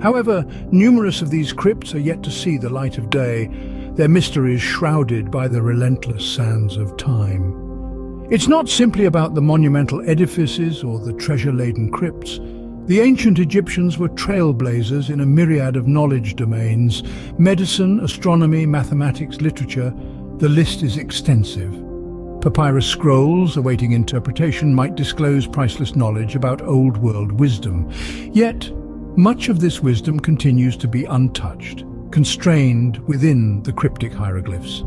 However, numerous of these crypts are yet to see the light of day, their mysteries shrouded by the relentless sands of time. It's not simply about the monumental edifices or the treasure-laden crypts. The ancient Egyptians were trailblazers in a myriad of knowledge domains: medicine, astronomy, mathematics, literature. The list is extensive. Papyrus scrolls awaiting interpretation might disclose priceless knowledge about old world wisdom. Yet, much of this wisdom continues to be untouched, constrained within the cryptic hieroglyphs.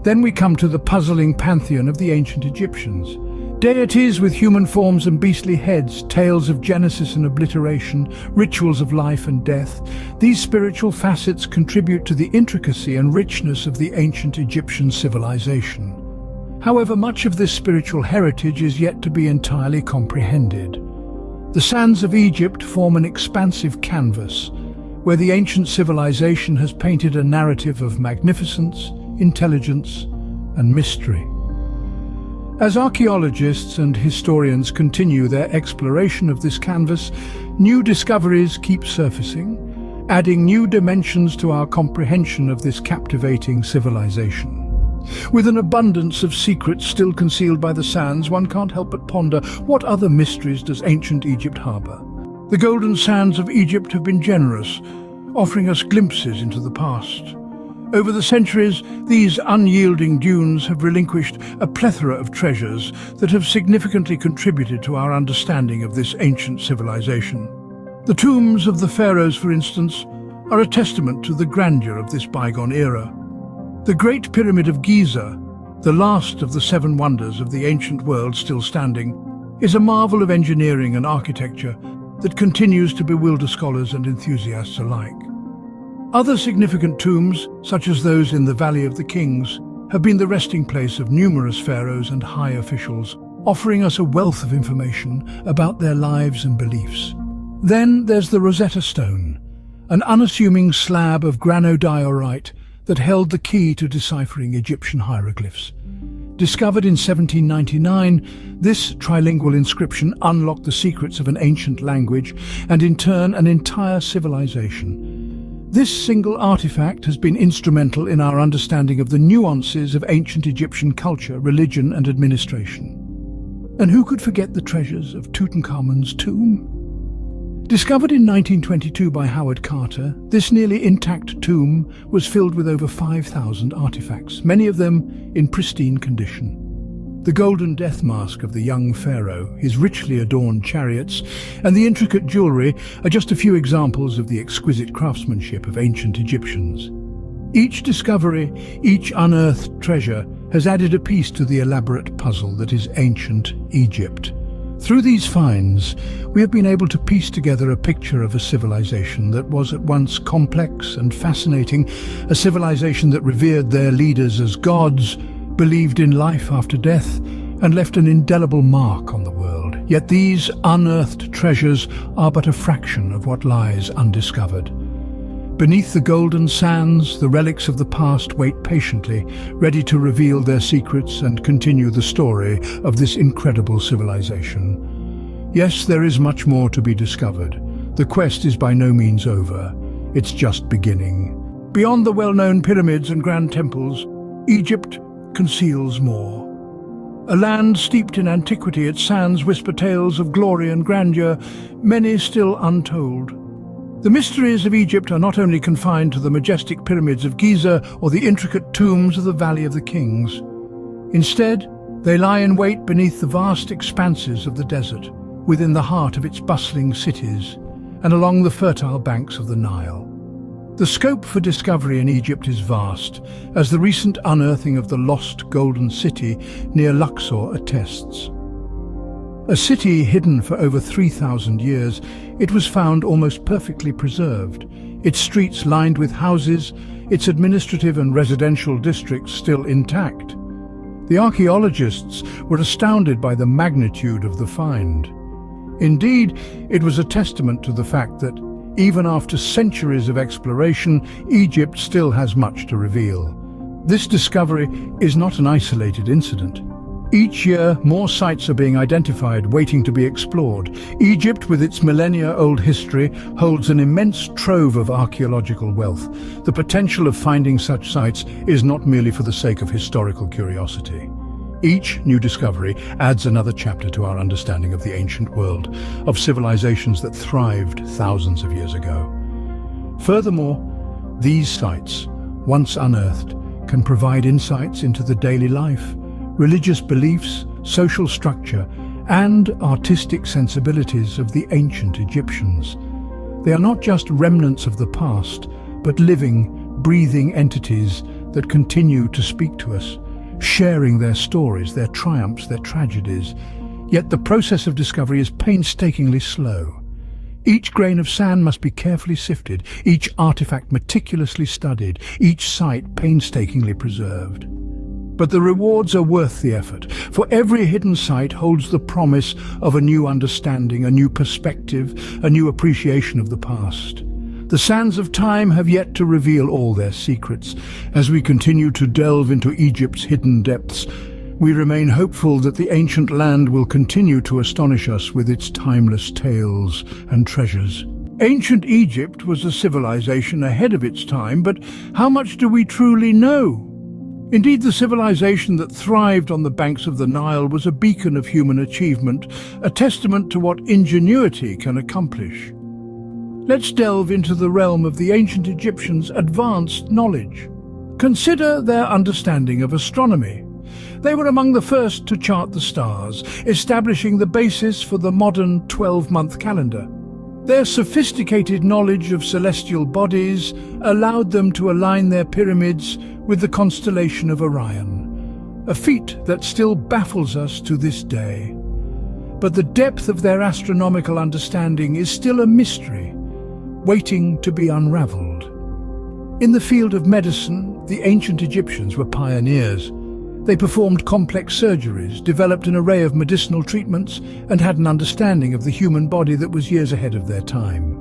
Then we come to the puzzling pantheon of the ancient Egyptians. Deities with human forms and beastly heads, tales of genesis and obliteration, rituals of life and death. These spiritual facets contribute to the intricacy and richness of the ancient Egyptian civilization. However, much of this spiritual heritage is yet to be entirely comprehended. The sands of Egypt form an expansive canvas, where the ancient civilization has painted a narrative of magnificence, intelligence, and mystery. As archaeologists and historians continue their exploration of this canvas, new discoveries keep surfacing, adding new dimensions to our comprehension of this captivating civilization. With an abundance of secrets still concealed by the sands, one can't help but ponder, what other mysteries does ancient Egypt harbour? The golden sands of Egypt have been generous, offering us glimpses into the past. Over the centuries, these unyielding dunes have relinquished a plethora of treasures that have significantly contributed to our understanding of this ancient civilization. The tombs of the pharaohs, for instance, are a testament to the grandeur of this bygone era. The Great Pyramid of Giza, the last of the seven wonders of the ancient world still standing, is a marvel of engineering and architecture that continues to bewilder scholars and enthusiasts alike. Other significant tombs, such as those in the Valley of the Kings, have been the resting place of numerous pharaohs and high officials, offering us a wealth of information about their lives and beliefs. Then there's the Rosetta Stone, an unassuming slab of granodiorite that held the key to deciphering Egyptian hieroglyphs. Discovered in 1799, this trilingual inscription unlocked the secrets of an ancient language and in turn an entire civilization. This single artifact has been instrumental in our understanding of the nuances of ancient Egyptian culture, religion and administration. And who could forget the treasures of Tutankhamun's tomb? Discovered in 1922 by Howard Carter, this nearly intact tomb was filled with over 5,000 artifacts, many of them in pristine condition. The golden death mask of the young pharaoh, his richly adorned chariots, and the intricate jewellery are just a few examples of the exquisite craftsmanship of ancient Egyptians. Each discovery, each unearthed treasure, has added a piece to the elaborate puzzle that is ancient Egypt. Through these finds, we have been able to piece together a picture of a civilization that was at once complex and fascinating, a civilization that revered their leaders as gods, believed in life after death, and left an indelible mark on the world. Yet these unearthed treasures are but a fraction of what lies undiscovered. Beneath the golden sands, the relics of the past wait patiently, ready to reveal their secrets and continue the story of this incredible civilization. Yes, there is much more to be discovered. The quest is by no means over. It's just beginning. Beyond the well-known pyramids and grand temples, Egypt conceals more. A land steeped in antiquity, its sands whisper tales of glory and grandeur, many still untold. The mysteries of Egypt are not only confined to the majestic pyramids of Giza or the intricate tombs of the Valley of the Kings. Instead, they lie in wait beneath the vast expanses of the desert, within the heart of its bustling cities, and along the fertile banks of the Nile. The scope for discovery in Egypt is vast, as the recent unearthing of the lost Golden City near Luxor attests. A city hidden for over 3,000 years, it was found almost perfectly preserved, its streets lined with houses, its administrative and residential districts still intact. The archaeologists were astounded by the magnitude of the find. Indeed, it was a testament to the fact that, even after centuries of exploration, Egypt still has much to reveal. This discovery is not an isolated incident. Each year, more sites are being identified, waiting to be explored. Egypt, with its millennia-old history, holds an immense trove of archaeological wealth. The potential of finding such sites is not merely for the sake of historical curiosity. Each new discovery adds another chapter to our understanding of the ancient world, of civilizations that thrived thousands of years ago. Furthermore, these sites, once unearthed, can provide insights into the daily life, religious beliefs, social structure, and artistic sensibilities of the ancient Egyptians. They are not just remnants of the past, but living, breathing entities that continue to speak to us, sharing their stories, their triumphs, their tragedies. Yet the process of discovery is painstakingly slow. Each grain of sand must be carefully sifted, each artifact meticulously studied, each site painstakingly preserved. But the rewards are worth the effort, for every hidden site holds the promise of a new understanding, a new perspective, a new appreciation of the past. The sands of time have yet to reveal all their secrets. As we continue to delve into Egypt's hidden depths, we remain hopeful that the ancient land will continue to astonish us with its timeless tales and treasures. Ancient Egypt was a civilization ahead of its time, but how much do we truly know? Indeed, the civilization that thrived on the banks of the Nile was a beacon of human achievement, a testament to what ingenuity can accomplish. Let's delve into the realm of the ancient Egyptians' advanced knowledge. Consider their understanding of astronomy. They were among the first to chart the stars, establishing the basis for the modern 12-month calendar. Their sophisticated knowledge of celestial bodies allowed them to align their pyramids with the constellation of Orion, a feat that still baffles us to this day. But the depth of their astronomical understanding is still a mystery, waiting to be unraveled. In the field of medicine, the ancient Egyptians were pioneers. They performed complex surgeries, developed an array of medicinal treatments, and had an understanding of the human body that was years ahead of their time.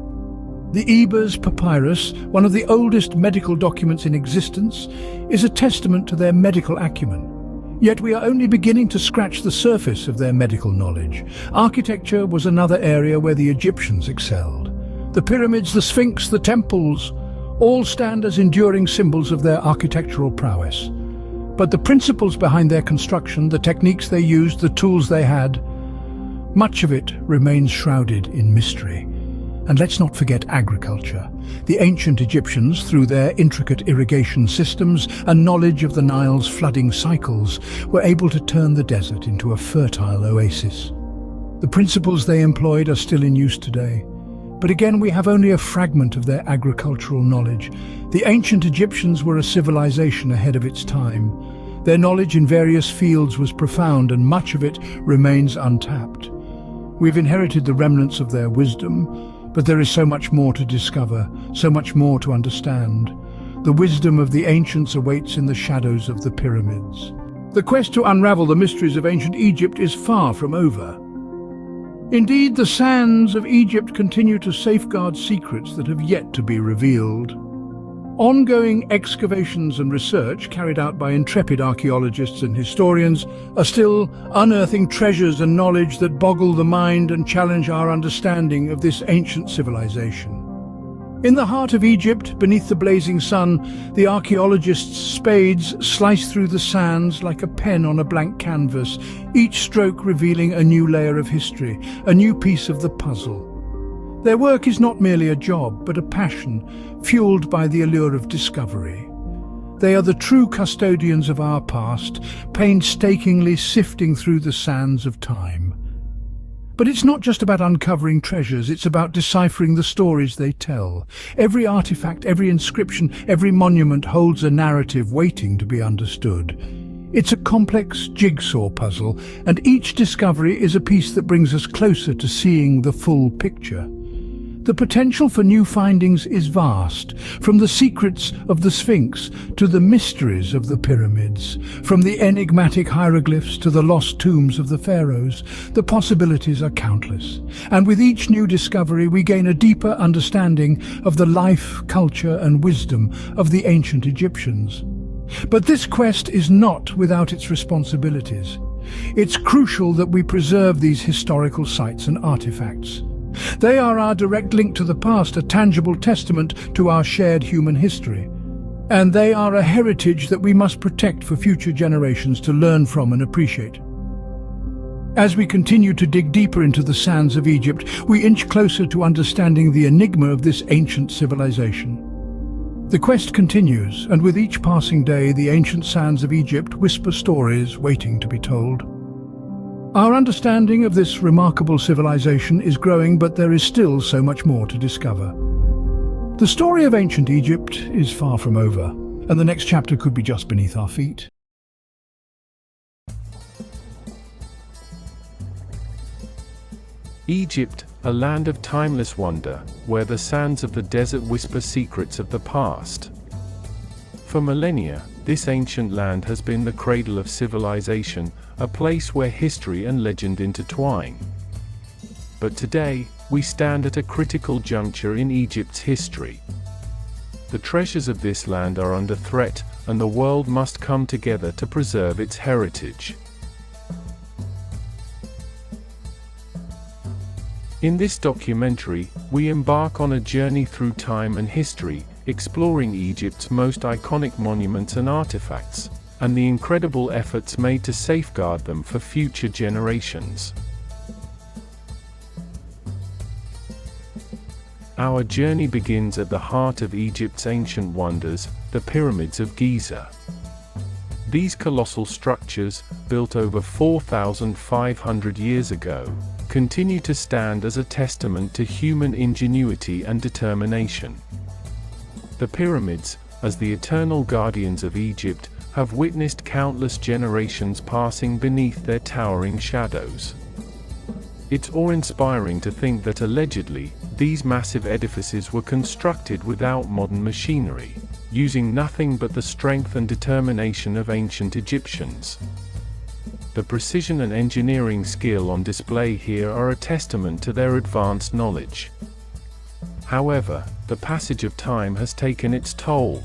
The Ebers Papyrus, one of the oldest medical documents in existence, is a testament to their medical acumen. Yet we are only beginning to scratch the surface of their medical knowledge. Architecture was another area where the Egyptians excelled. The pyramids, the Sphinx, the temples, all stand as enduring symbols of their architectural prowess. But the principles behind their construction, the techniques they used, the tools they had, much of it remains shrouded in mystery. And let's not forget agriculture. The ancient Egyptians, through their intricate irrigation systems and knowledge of the Nile's flooding cycles, were able to turn the desert into a fertile oasis. The principles they employed are still in use today. But again, we have only a fragment of their agricultural knowledge. The ancient Egyptians were a civilization ahead of its time. Their knowledge in various fields was profound, and much of it remains untapped. We've inherited the remnants of their wisdom, but there is so much more to discover, so much more to understand. The wisdom of the ancients awaits in the shadows of the pyramids. The quest to unravel the mysteries of ancient Egypt is far from over. Indeed, the sands of Egypt continue to safeguard secrets that have yet to be revealed. Ongoing excavations and research carried out by intrepid archaeologists and historians are still unearthing treasures and knowledge that boggle the mind and challenge our understanding of this ancient civilization. In the heart of Egypt, beneath the blazing sun, the archaeologists' spades slice through the sands like a pen on a blank canvas, each stroke revealing a new layer of history, a new piece of the puzzle. Their work is not merely a job, but a passion, fueled by the allure of discovery. They are the true custodians of our past, painstakingly sifting through the sands of time. But it's not just about uncovering treasures, it's about deciphering the stories they tell. Every artifact, every inscription, every monument holds a narrative waiting to be understood. It's a complex jigsaw puzzle, and each discovery is a piece that brings us closer to seeing the full picture. The potential for new findings is vast, from the secrets of the Sphinx to the mysteries of the pyramids, from the enigmatic hieroglyphs to the lost tombs of the Pharaohs. The possibilities are countless, and with each new discovery we gain a deeper understanding of the life, culture and wisdom of the ancient Egyptians. But this quest is not without its responsibilities. It's crucial that we preserve these historical sites and artifacts. They are our direct link to the past, a tangible testament to our shared human history. And they are a heritage that we must protect for future generations to learn from and appreciate. As we continue to dig deeper into the sands of Egypt, we inch closer to understanding the enigma of this ancient civilization. The quest continues, and with each passing day, the ancient sands of Egypt whisper stories waiting to be told. Our understanding of this remarkable civilization is growing, but there is still so much more to discover. The story of ancient Egypt is far from over, and the next chapter could be just beneath our feet. Egypt, a land of timeless wonder, where the sands of the desert whisper secrets of the past. For millennia, this ancient land has been the cradle of civilization, a place where history and legend intertwine. But today, we stand at a critical juncture in Egypt's history. The treasures of this land are under threat, and the world must come together to preserve its heritage. In this documentary, we embark on a journey through time and history, exploring Egypt's most iconic monuments and artifacts, and the incredible efforts made to safeguard them for future generations. Our journey begins at the heart of Egypt's ancient wonders, the Pyramids of Giza. These colossal structures, built over 4,500 years ago, continue to stand as a testament to human ingenuity and determination. The pyramids, as the eternal guardians of Egypt, have witnessed countless generations passing beneath their towering shadows. It's awe-inspiring to think that allegedly, these massive edifices were constructed without modern machinery, using nothing but the strength and determination of ancient Egyptians. The precision and engineering skill on display here are a testament to their advanced knowledge. However, the passage of time has taken its toll.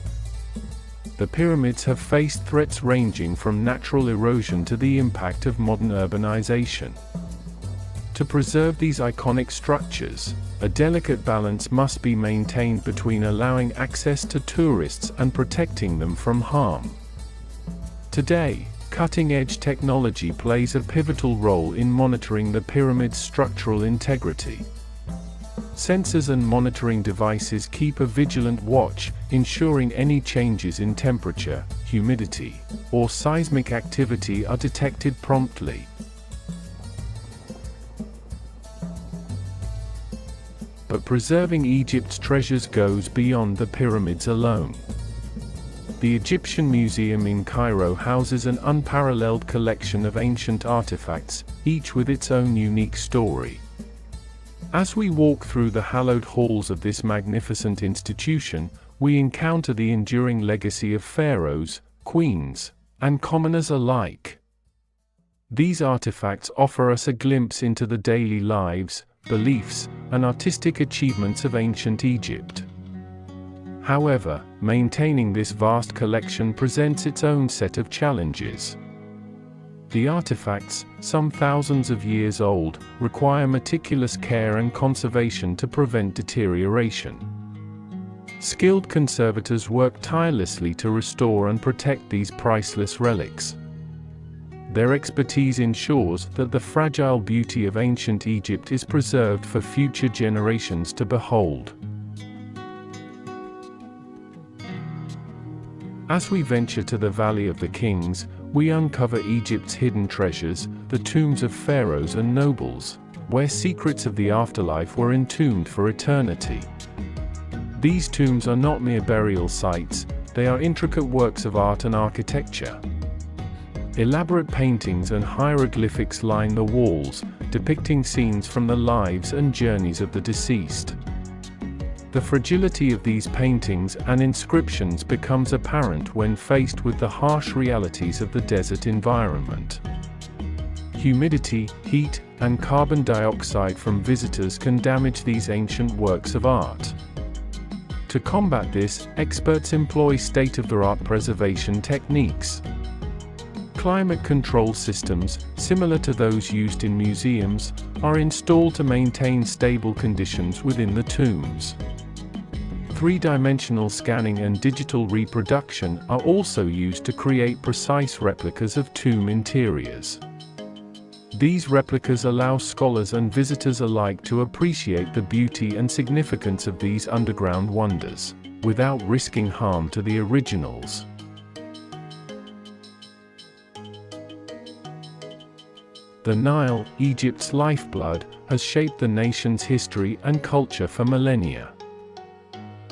The pyramids have faced threats ranging from natural erosion to the impact of modern urbanization. To preserve these iconic structures, a delicate balance must be maintained between allowing access to tourists and protecting them from harm. Today, cutting-edge technology plays a pivotal role in monitoring the pyramid's structural integrity. Sensors and monitoring devices keep a vigilant watch, ensuring any changes in temperature, humidity, or seismic activity are detected promptly. But preserving Egypt's treasures goes beyond the pyramids alone. The Egyptian Museum in Cairo houses an unparalleled collection of ancient artifacts, each with its own unique story. As we walk through the hallowed halls of this magnificent institution, we encounter the enduring legacy of pharaohs, queens, and commoners alike. These artifacts offer us a glimpse into the daily lives, beliefs, and artistic achievements of ancient Egypt. However, maintaining this vast collection presents its own set of challenges. The artifacts, some thousands of years old, require meticulous care and conservation to prevent deterioration. Skilled conservators work tirelessly to restore and protect these priceless relics. Their expertise ensures that the fragile beauty of ancient Egypt is preserved for future generations to behold. As we venture to the Valley of the Kings, we uncover Egypt's hidden treasures, the tombs of pharaohs and nobles, where secrets of the afterlife were entombed for eternity. These tombs are not mere burial sites, they are intricate works of art and architecture. Elaborate paintings and hieroglyphics line the walls, depicting scenes from the lives and journeys of the deceased. The fragility of these paintings and inscriptions becomes apparent when faced with the harsh realities of the desert environment. Humidity, heat, and carbon dioxide from visitors can damage these ancient works of art. To combat this, experts employ state-of-the-art preservation techniques. Climate control systems, similar to those used in museums, are installed to maintain stable conditions within the tombs. Three-dimensional scanning and digital reproduction are also used to create precise replicas of tomb interiors. These replicas allow scholars and visitors alike to appreciate the beauty and significance of these underground wonders, without risking harm to the originals. The Nile, Egypt's lifeblood, has shaped the nation's history and culture for millennia.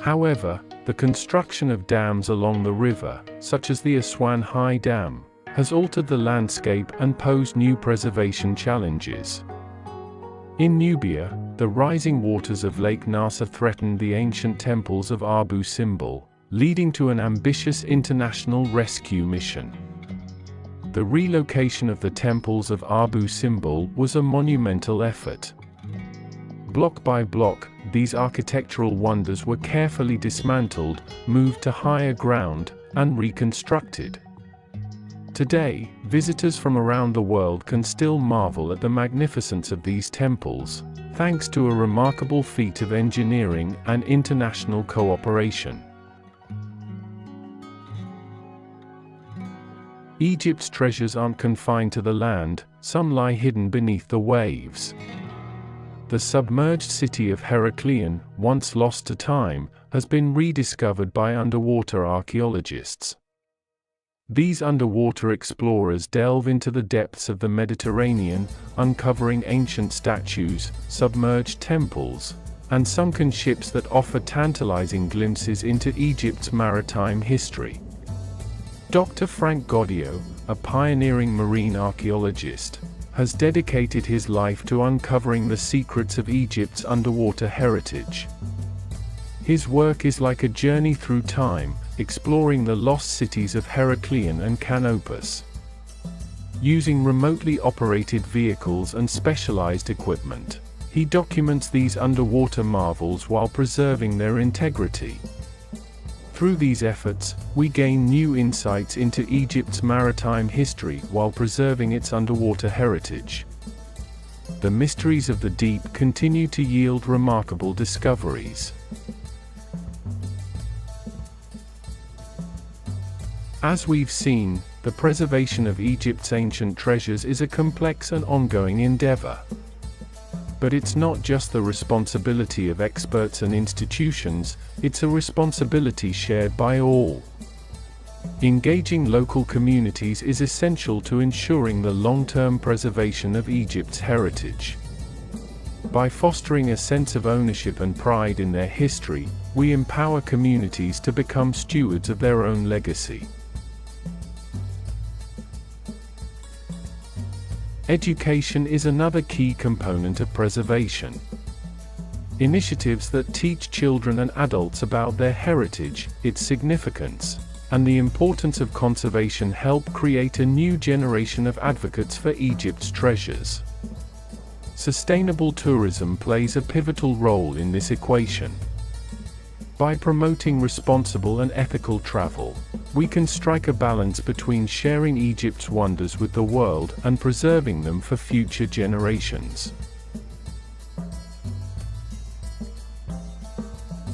However, the construction of dams along the river, such as the Aswan High Dam, has altered the landscape and posed new preservation challenges. In Nubia, the rising waters of Lake Nasser threatened the ancient temples of Abu Simbel, leading to an ambitious international rescue mission. The relocation of the temples of Abu Simbel was a monumental effort. Block by block, these architectural wonders were carefully dismantled, moved to higher ground, and reconstructed. Today, visitors from around the world can still marvel at the magnificence of these temples, thanks to a remarkable feat of engineering and international cooperation. Egypt's treasures aren't confined to the land, some lie hidden beneath the waves. The submerged city of Heracleion, once lost to time, has been rediscovered by underwater archaeologists. These underwater explorers delve into the depths of the Mediterranean, uncovering ancient statues, submerged temples, and sunken ships that offer tantalizing glimpses into Egypt's maritime history. Dr. Frank Goddio, a pioneering marine archaeologist, has dedicated his life to uncovering the secrets of Egypt's underwater heritage. His work is like a journey through time, exploring the lost cities of Heracleion and Canopus. Using remotely operated vehicles and specialized equipment, he documents these underwater marvels while preserving their integrity. Through these efforts, we gain new insights into Egypt's maritime history while preserving its underwater heritage. The mysteries of the deep continue to yield remarkable discoveries. As we've seen, the preservation of Egypt's ancient treasures is a complex and ongoing endeavor. But it's not just the responsibility of experts and institutions, it's a responsibility shared by all. Engaging local communities is essential to ensuring the long-term preservation of Egypt's heritage. By fostering a sense of ownership and pride in their history, we empower communities to become stewards of their own legacy. Education is another key component of preservation. Initiatives that teach children and adults about their heritage, its significance, and the importance of conservation help create a new generation of advocates for Egypt's treasures. Sustainable tourism plays a pivotal role in this equation. By promoting responsible and ethical travel, we can strike a balance between sharing Egypt's wonders with the world and preserving them for future generations.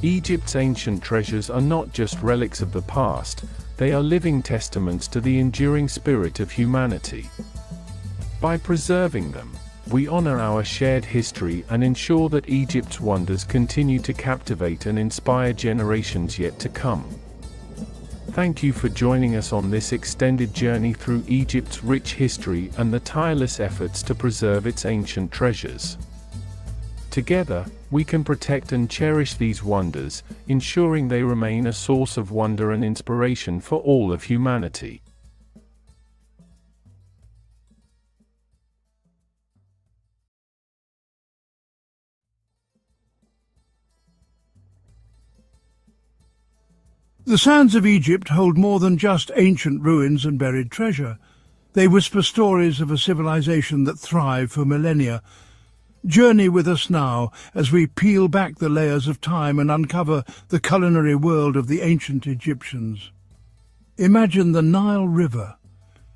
Egypt's ancient treasures are not just relics of the past, they are living testaments to the enduring spirit of humanity. By preserving them, we honor our shared history and ensure that Egypt's wonders continue to captivate and inspire generations yet to come. Thank you for joining us on this extended journey through Egypt's rich history and the tireless efforts to preserve its ancient treasures. Together, we can protect and cherish these wonders, ensuring they remain a source of wonder and inspiration for all of humanity. The sands of Egypt hold more than just ancient ruins and buried treasure. They whisper stories of a civilization that thrived for millennia. Journey with us now as we peel back the layers of time and uncover the culinary world of the ancient Egyptians. Imagine the Nile River,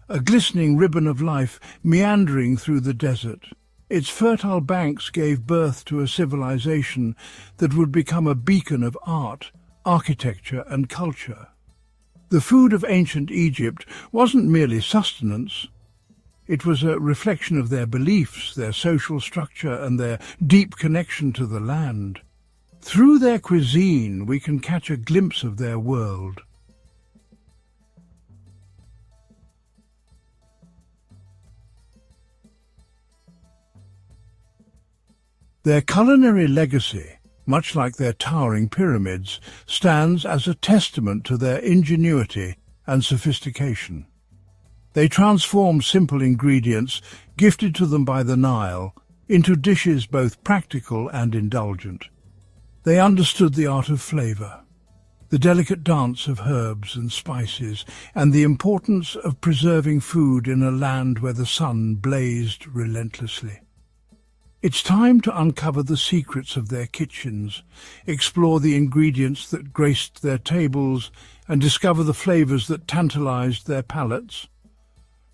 a glistening ribbon of life meandering through the desert. Its fertile banks gave birth to a civilization that would become a beacon of art, architecture and culture. The food of ancient Egypt wasn't merely sustenance. It was a reflection of their beliefs, their social structure and their deep connection to the land. Through their cuisine we can catch a glimpse of their world. Their culinary legacy, much like their towering pyramids, stands as a testament to their ingenuity and sophistication. They transformed simple ingredients, gifted to them by the Nile, into dishes both practical and indulgent. They understood the art of flavor, the delicate dance of herbs and spices, and the importance of preserving food in a land where the sun blazed relentlessly. It's time to uncover the secrets of their kitchens, explore the ingredients that graced their tables, and discover the flavours that tantalised their palates.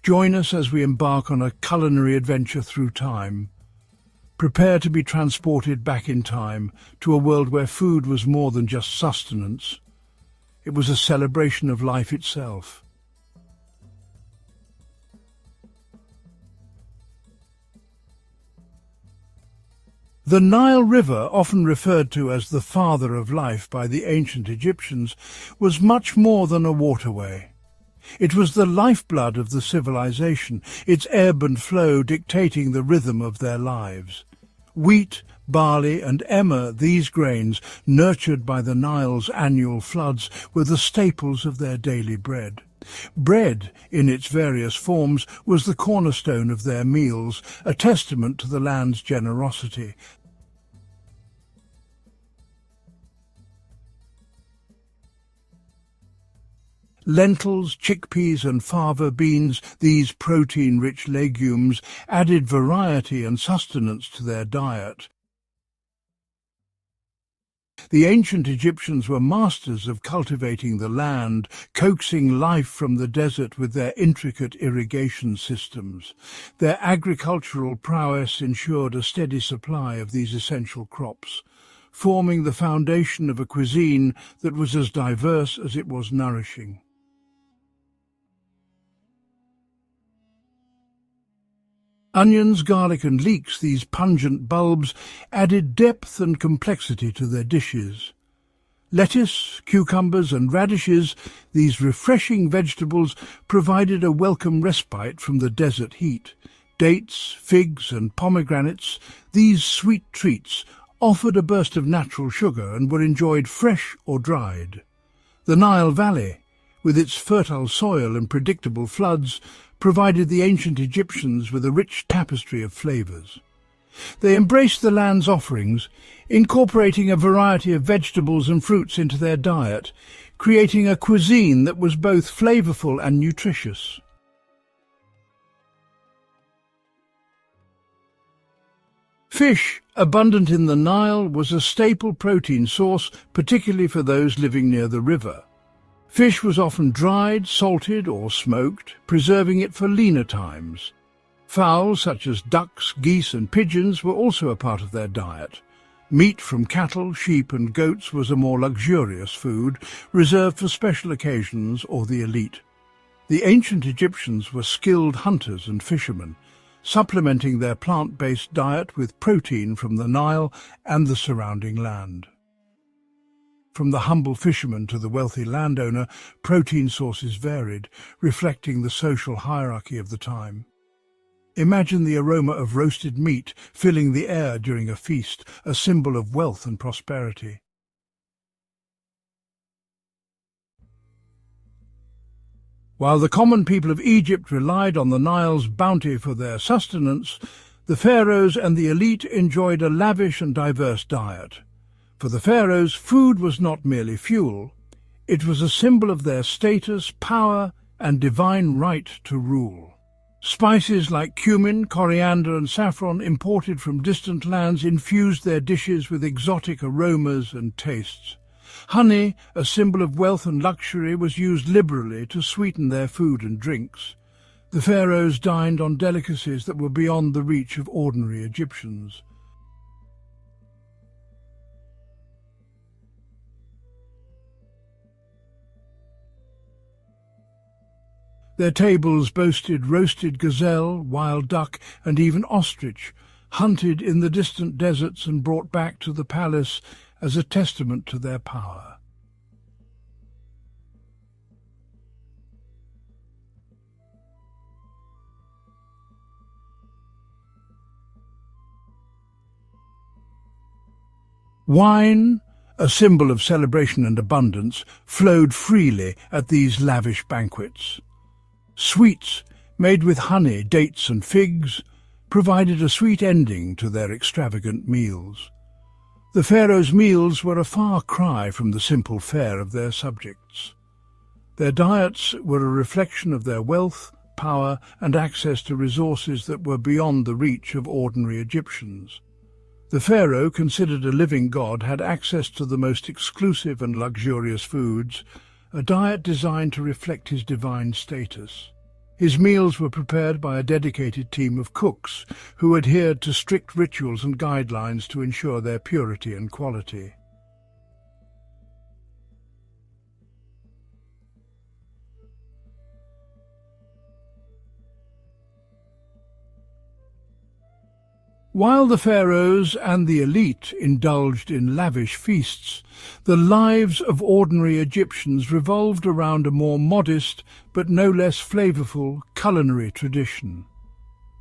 Join us as we embark on a culinary adventure through time. Prepare to be transported back in time to a world where food was more than just sustenance. It was a celebration of life itself. The Nile River, often referred to as the father of life by the ancient Egyptians, was much more than a waterway. It was the lifeblood of the civilization, its ebb and flow dictating the rhythm of their lives. Wheat, barley and emmer, these grains, nurtured by the Nile's annual floods, were the staples of their daily bread. Bread, in its various forms, was the cornerstone of their meals, a testament to the land's generosity. Lentils, chickpeas and fava beans, these protein-rich legumes, added variety and sustenance to their diet. The ancient Egyptians were masters of cultivating the land, coaxing life from the desert with their intricate irrigation systems. Their agricultural prowess ensured a steady supply of these essential crops, forming the foundation of a cuisine that was as diverse as it was nourishing. Onions, garlic and leeks, these pungent bulbs, added depth and complexity to their dishes. Lettuce, cucumbers and radishes, these refreshing vegetables, provided a welcome respite from the desert heat. Dates, figs and pomegranates, these sweet treats, offered a burst of natural sugar and were enjoyed fresh or dried. The Nile Valley, with its fertile soil and predictable floods, provided the ancient Egyptians with a rich tapestry of flavours. They embraced the land's offerings, incorporating a variety of vegetables and fruits into their diet, creating a cuisine that was both flavourful and nutritious. Fish, abundant in the Nile, was a staple protein source, particularly for those living near the river. Fish was often dried, salted or smoked, preserving it for leaner times. Fowls such as ducks, geese and pigeons were also a part of their diet. Meat from cattle, sheep and goats was a more luxurious food, reserved for special occasions or the elite. The ancient Egyptians were skilled hunters and fishermen, supplementing their plant-based diet with protein from the Nile and the surrounding land. From the humble fisherman to the wealthy landowner, protein sources varied, reflecting the social hierarchy of the time. Imagine the aroma of roasted meat filling the air during a feast, a symbol of wealth and prosperity. While the common people of Egypt relied on the Nile's bounty for their sustenance, the pharaohs and the elite enjoyed a lavish and diverse diet. For the pharaohs, food was not merely fuel. It was a symbol of their status, power, and divine right to rule. Spices like cumin, coriander and saffron imported from distant lands infused their dishes with exotic aromas and tastes. Honey, a symbol of wealth and luxury, was used liberally to sweeten their food and drinks. The pharaohs dined on delicacies that were beyond the reach of ordinary Egyptians. Their tables boasted roasted gazelle, wild duck, and even ostrich, hunted in the distant deserts and brought back to the palace as a testament to their power. Wine, a symbol of celebration and abundance, flowed freely at these lavish banquets. Sweets, made with honey, dates and figs, provided a sweet ending to their extravagant meals. The pharaohs' meals were a far cry from the simple fare of their subjects. Their diets were a reflection of their wealth, power and access to resources that were beyond the reach of ordinary Egyptians. The pharaoh, considered a living god, had access to the most exclusive and luxurious foods, a diet designed to reflect his divine status. His meals were prepared by a dedicated team of cooks who adhered to strict rituals and guidelines to ensure their purity and quality. While the pharaohs and the elite indulged in lavish feasts, the lives of ordinary Egyptians revolved around a more modest but no less flavorful culinary tradition.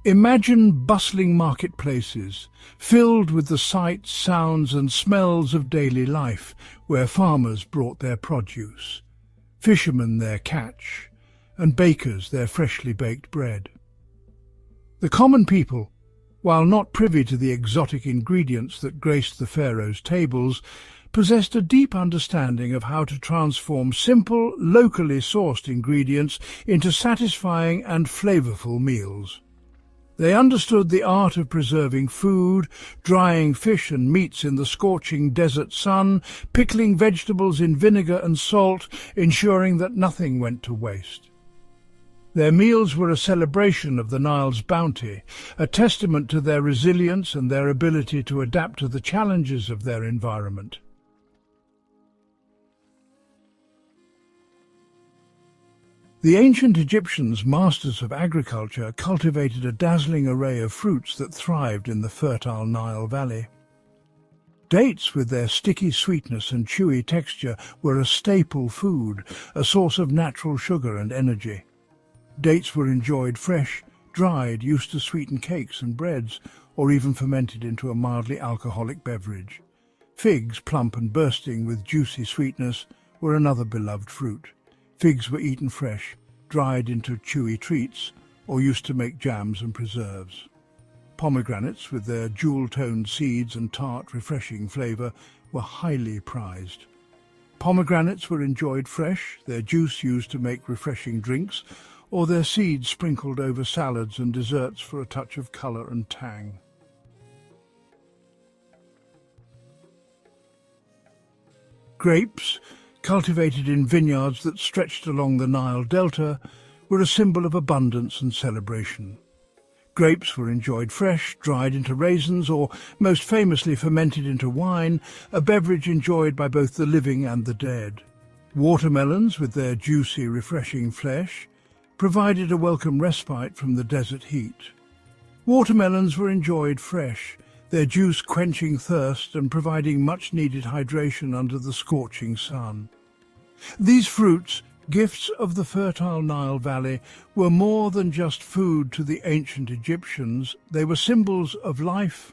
Imagine bustling marketplaces, filled with the sights, sounds and smells of daily life, where farmers brought their produce, fishermen their catch, and bakers their freshly baked bread. The common people, while not privy to the exotic ingredients that graced the pharaoh's tables, possessed a deep understanding of how to transform simple, locally sourced ingredients into satisfying and flavorful meals. They understood the art of preserving food, drying fish and meats in the scorching desert sun, pickling vegetables in vinegar and salt, ensuring that nothing went to waste. Their meals were a celebration of the Nile's bounty, a testament to their resilience and their ability to adapt to the challenges of their environment. The ancient Egyptians, masters of agriculture, cultivated a dazzling array of fruits that thrived in the fertile Nile Valley. Dates, with their sticky sweetness and chewy texture, were a staple food, a source of natural sugar and energy. Dates were enjoyed fresh, dried, used to sweeten cakes and breads, or even fermented into a mildly alcoholic beverage. Figs, plump and bursting with juicy sweetness, were another beloved fruit. Figs were eaten fresh, dried into chewy treats, or used to make jams and preserves. Pomegranates, with their jewel-toned seeds and tart, refreshing flavour, were highly prized. Pomegranates were enjoyed fresh, their juice used to make refreshing drinks, or their seeds sprinkled over salads and desserts for a touch of colour and tang. Grapes, cultivated in vineyards that stretched along the Nile Delta, were a symbol of abundance and celebration. Grapes were enjoyed fresh, dried into raisins, or most famously fermented into wine, a beverage enjoyed by both the living and the dead. Watermelons, with their juicy, refreshing flesh, provided a welcome respite from the desert heat. Watermelons were enjoyed fresh, their juice quenching thirst and providing much-needed hydration under the scorching sun. These fruits, gifts of the fertile Nile Valley, were more than just food to the ancient Egyptians. They were symbols of life,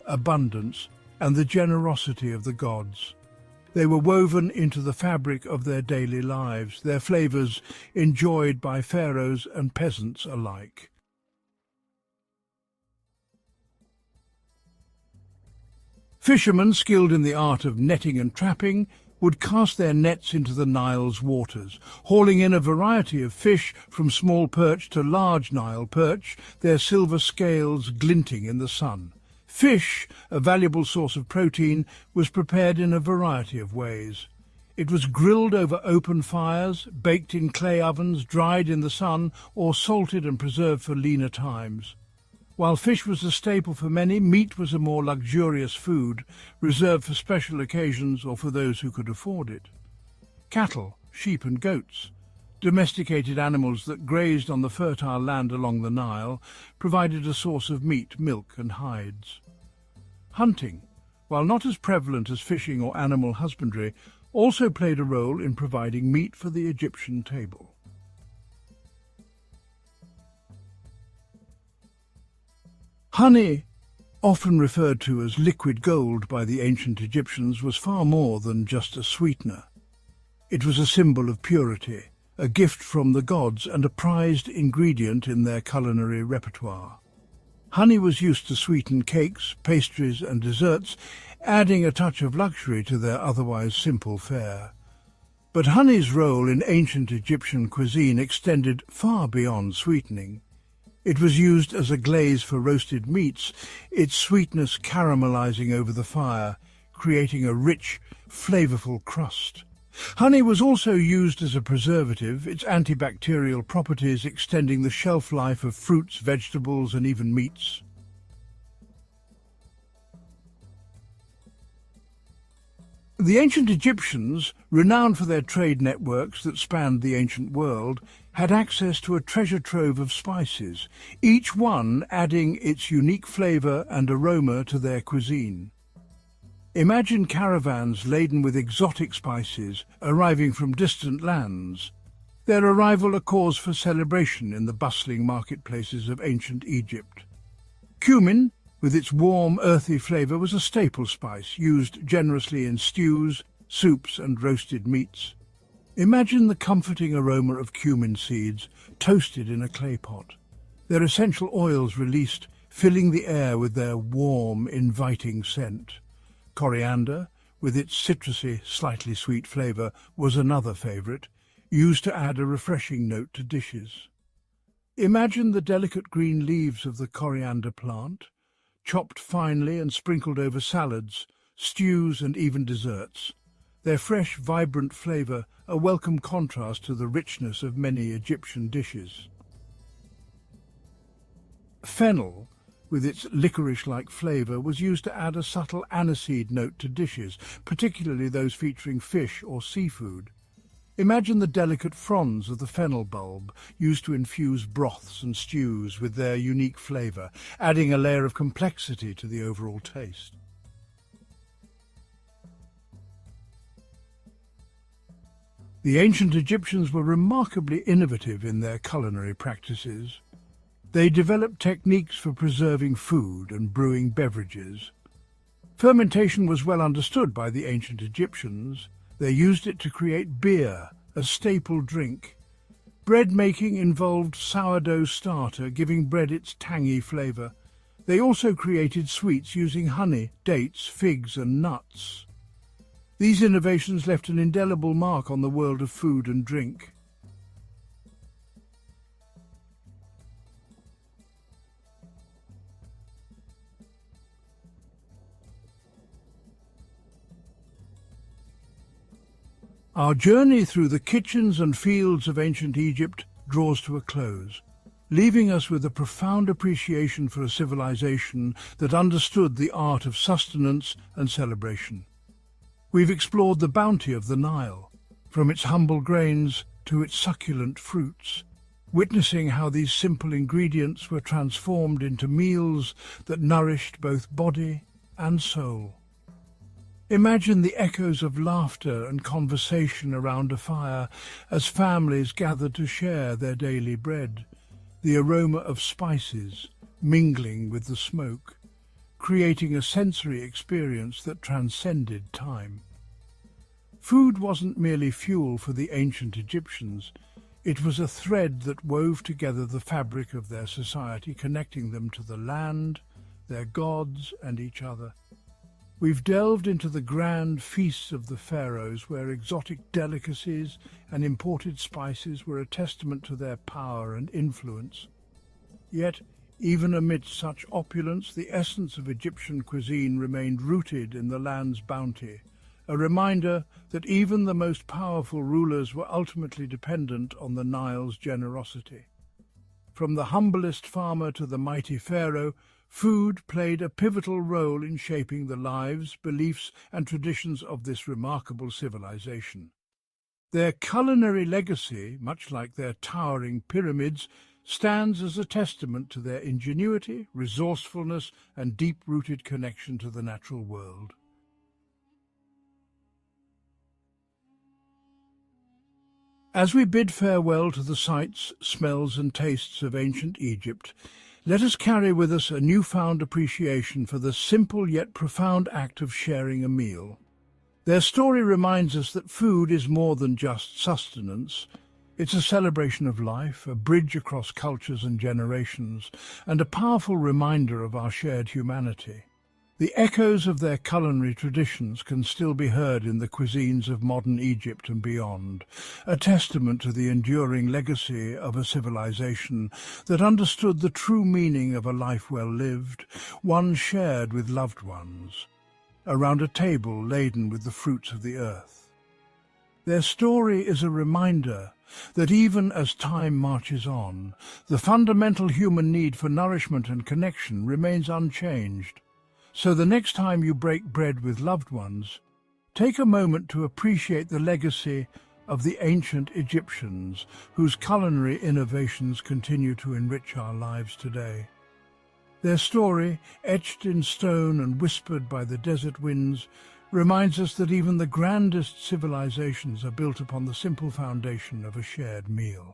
abundance, and the generosity of the gods. They were woven into the fabric of their daily lives, their flavors enjoyed by pharaohs and peasants alike. Fishermen skilled in the art of netting and trapping would cast their nets into the Nile's waters, hauling in a variety of fish from small perch to large Nile perch, their silver scales glinting in the sun. Fish, a valuable source of protein, was prepared in a variety of ways. It was grilled over open fires, baked in clay ovens, dried in the sun, or salted and preserved for leaner times. While fish was a staple for many, meat was a more luxurious food, reserved for special occasions or for those who could afford it. Cattle, sheep and goats, domesticated animals that grazed on the fertile land along the Nile, provided a source of meat, milk and hides. Hunting, while not as prevalent as fishing or animal husbandry, also played a role in providing meat for the Egyptian table. Honey, often referred to as liquid gold by the ancient Egyptians, was far more than just a sweetener. It was a symbol of purity, a gift from the gods and a prized ingredient in their culinary repertoire. Honey was used to sweeten cakes, pastries and desserts, adding a touch of luxury to their otherwise simple fare. But honey's role in ancient Egyptian cuisine extended far beyond sweetening. It was used as a glaze for roasted meats, its sweetness caramelizing over the fire, creating a rich, flavorful crust. Honey was also used as a preservative, its antibacterial properties extending the shelf life of fruits, vegetables, and even meats. The ancient Egyptians, renowned for their trade networks that spanned the ancient world, had access to a treasure trove of spices, each one adding its unique flavor and aroma to their cuisine. Imagine caravans laden with exotic spices arriving from distant lands, their arrival a cause for celebration in the bustling marketplaces of ancient Egypt. Cumin, with its warm, earthy flavor, was a staple spice used generously in stews, soups, and roasted meats. Imagine the comforting aroma of cumin seeds toasted in a clay pot, their essential oils released, filling the air with their warm, inviting scent. Coriander, with its citrusy, slightly sweet flavor, was another favorite, used to add a refreshing note to dishes. Imagine the delicate green leaves of the coriander plant, chopped finely and sprinkled over salads, stews, and even desserts. Their fresh, vibrant flavor a welcome contrast to the richness of many Egyptian dishes. Fennel, with its licorice-like flavor, was used to add a subtle aniseed note to dishes, particularly those featuring fish or seafood. Imagine the delicate fronds of the fennel bulb, used to infuse broths and stews with their unique flavor, adding a layer of complexity to the overall taste. The ancient Egyptians were remarkably innovative in their culinary practices. They developed techniques for preserving food and brewing beverages. Fermentation was well understood by the ancient Egyptians. They used it to create beer, a staple drink. Bread making involved sourdough starter, giving bread its tangy flavor. They also created sweets using honey, dates, figs, and nuts. These innovations left an indelible mark on the world of food and drink. Our journey through the kitchens and fields of ancient Egypt draws to a close, leaving us with a profound appreciation for a civilization that understood the art of sustenance and celebration. We've explored the bounty of the Nile, from its humble grains to its succulent fruits, witnessing how these simple ingredients were transformed into meals that nourished both body and soul. Imagine the echoes of laughter and conversation around a fire as families gathered to share their daily bread, the aroma of spices mingling with the smoke, creating a sensory experience that transcended time. Food wasn't merely fuel for the ancient Egyptians. It was a thread that wove together the fabric of their society, connecting them to the land, their gods, and each other. We've delved into the grand feasts of the Pharaohs, where exotic delicacies and imported spices were a testament to their power and influence. Yet, even amidst such opulence, the essence of Egyptian cuisine remained rooted in the land's bounty, a reminder that even the most powerful rulers were ultimately dependent on the Nile's generosity. From the humblest farmer to the mighty pharaoh, food played a pivotal role in shaping the lives, beliefs, and traditions of this remarkable civilization. Their culinary legacy, much like their towering pyramids, stands as a testament to their ingenuity, resourcefulness, and deep-rooted connection to the natural world. As we bid farewell to the sights, smells, and tastes of ancient Egypt, let us carry with us a newfound appreciation for the simple yet profound act of sharing a meal. Their story reminds us that food is more than just sustenance. It's a celebration of life, a bridge across cultures and generations, and a powerful reminder of our shared humanity. The echoes of their culinary traditions can still be heard in the cuisines of modern Egypt and beyond, a testament to the enduring legacy of a civilization that understood the true meaning of a life well lived, one shared with loved ones, around a table laden with the fruits of the earth. Their story is a reminder that even as time marches on, the fundamental human need for nourishment and connection remains unchanged. So the next time you break bread with loved ones, take a moment to appreciate the legacy of the ancient Egyptians whose culinary innovations continue to enrich our lives today. Their story, etched in stone and whispered by the desert winds, reminds us that even the grandest civilizations are built upon the simple foundation of a shared meal.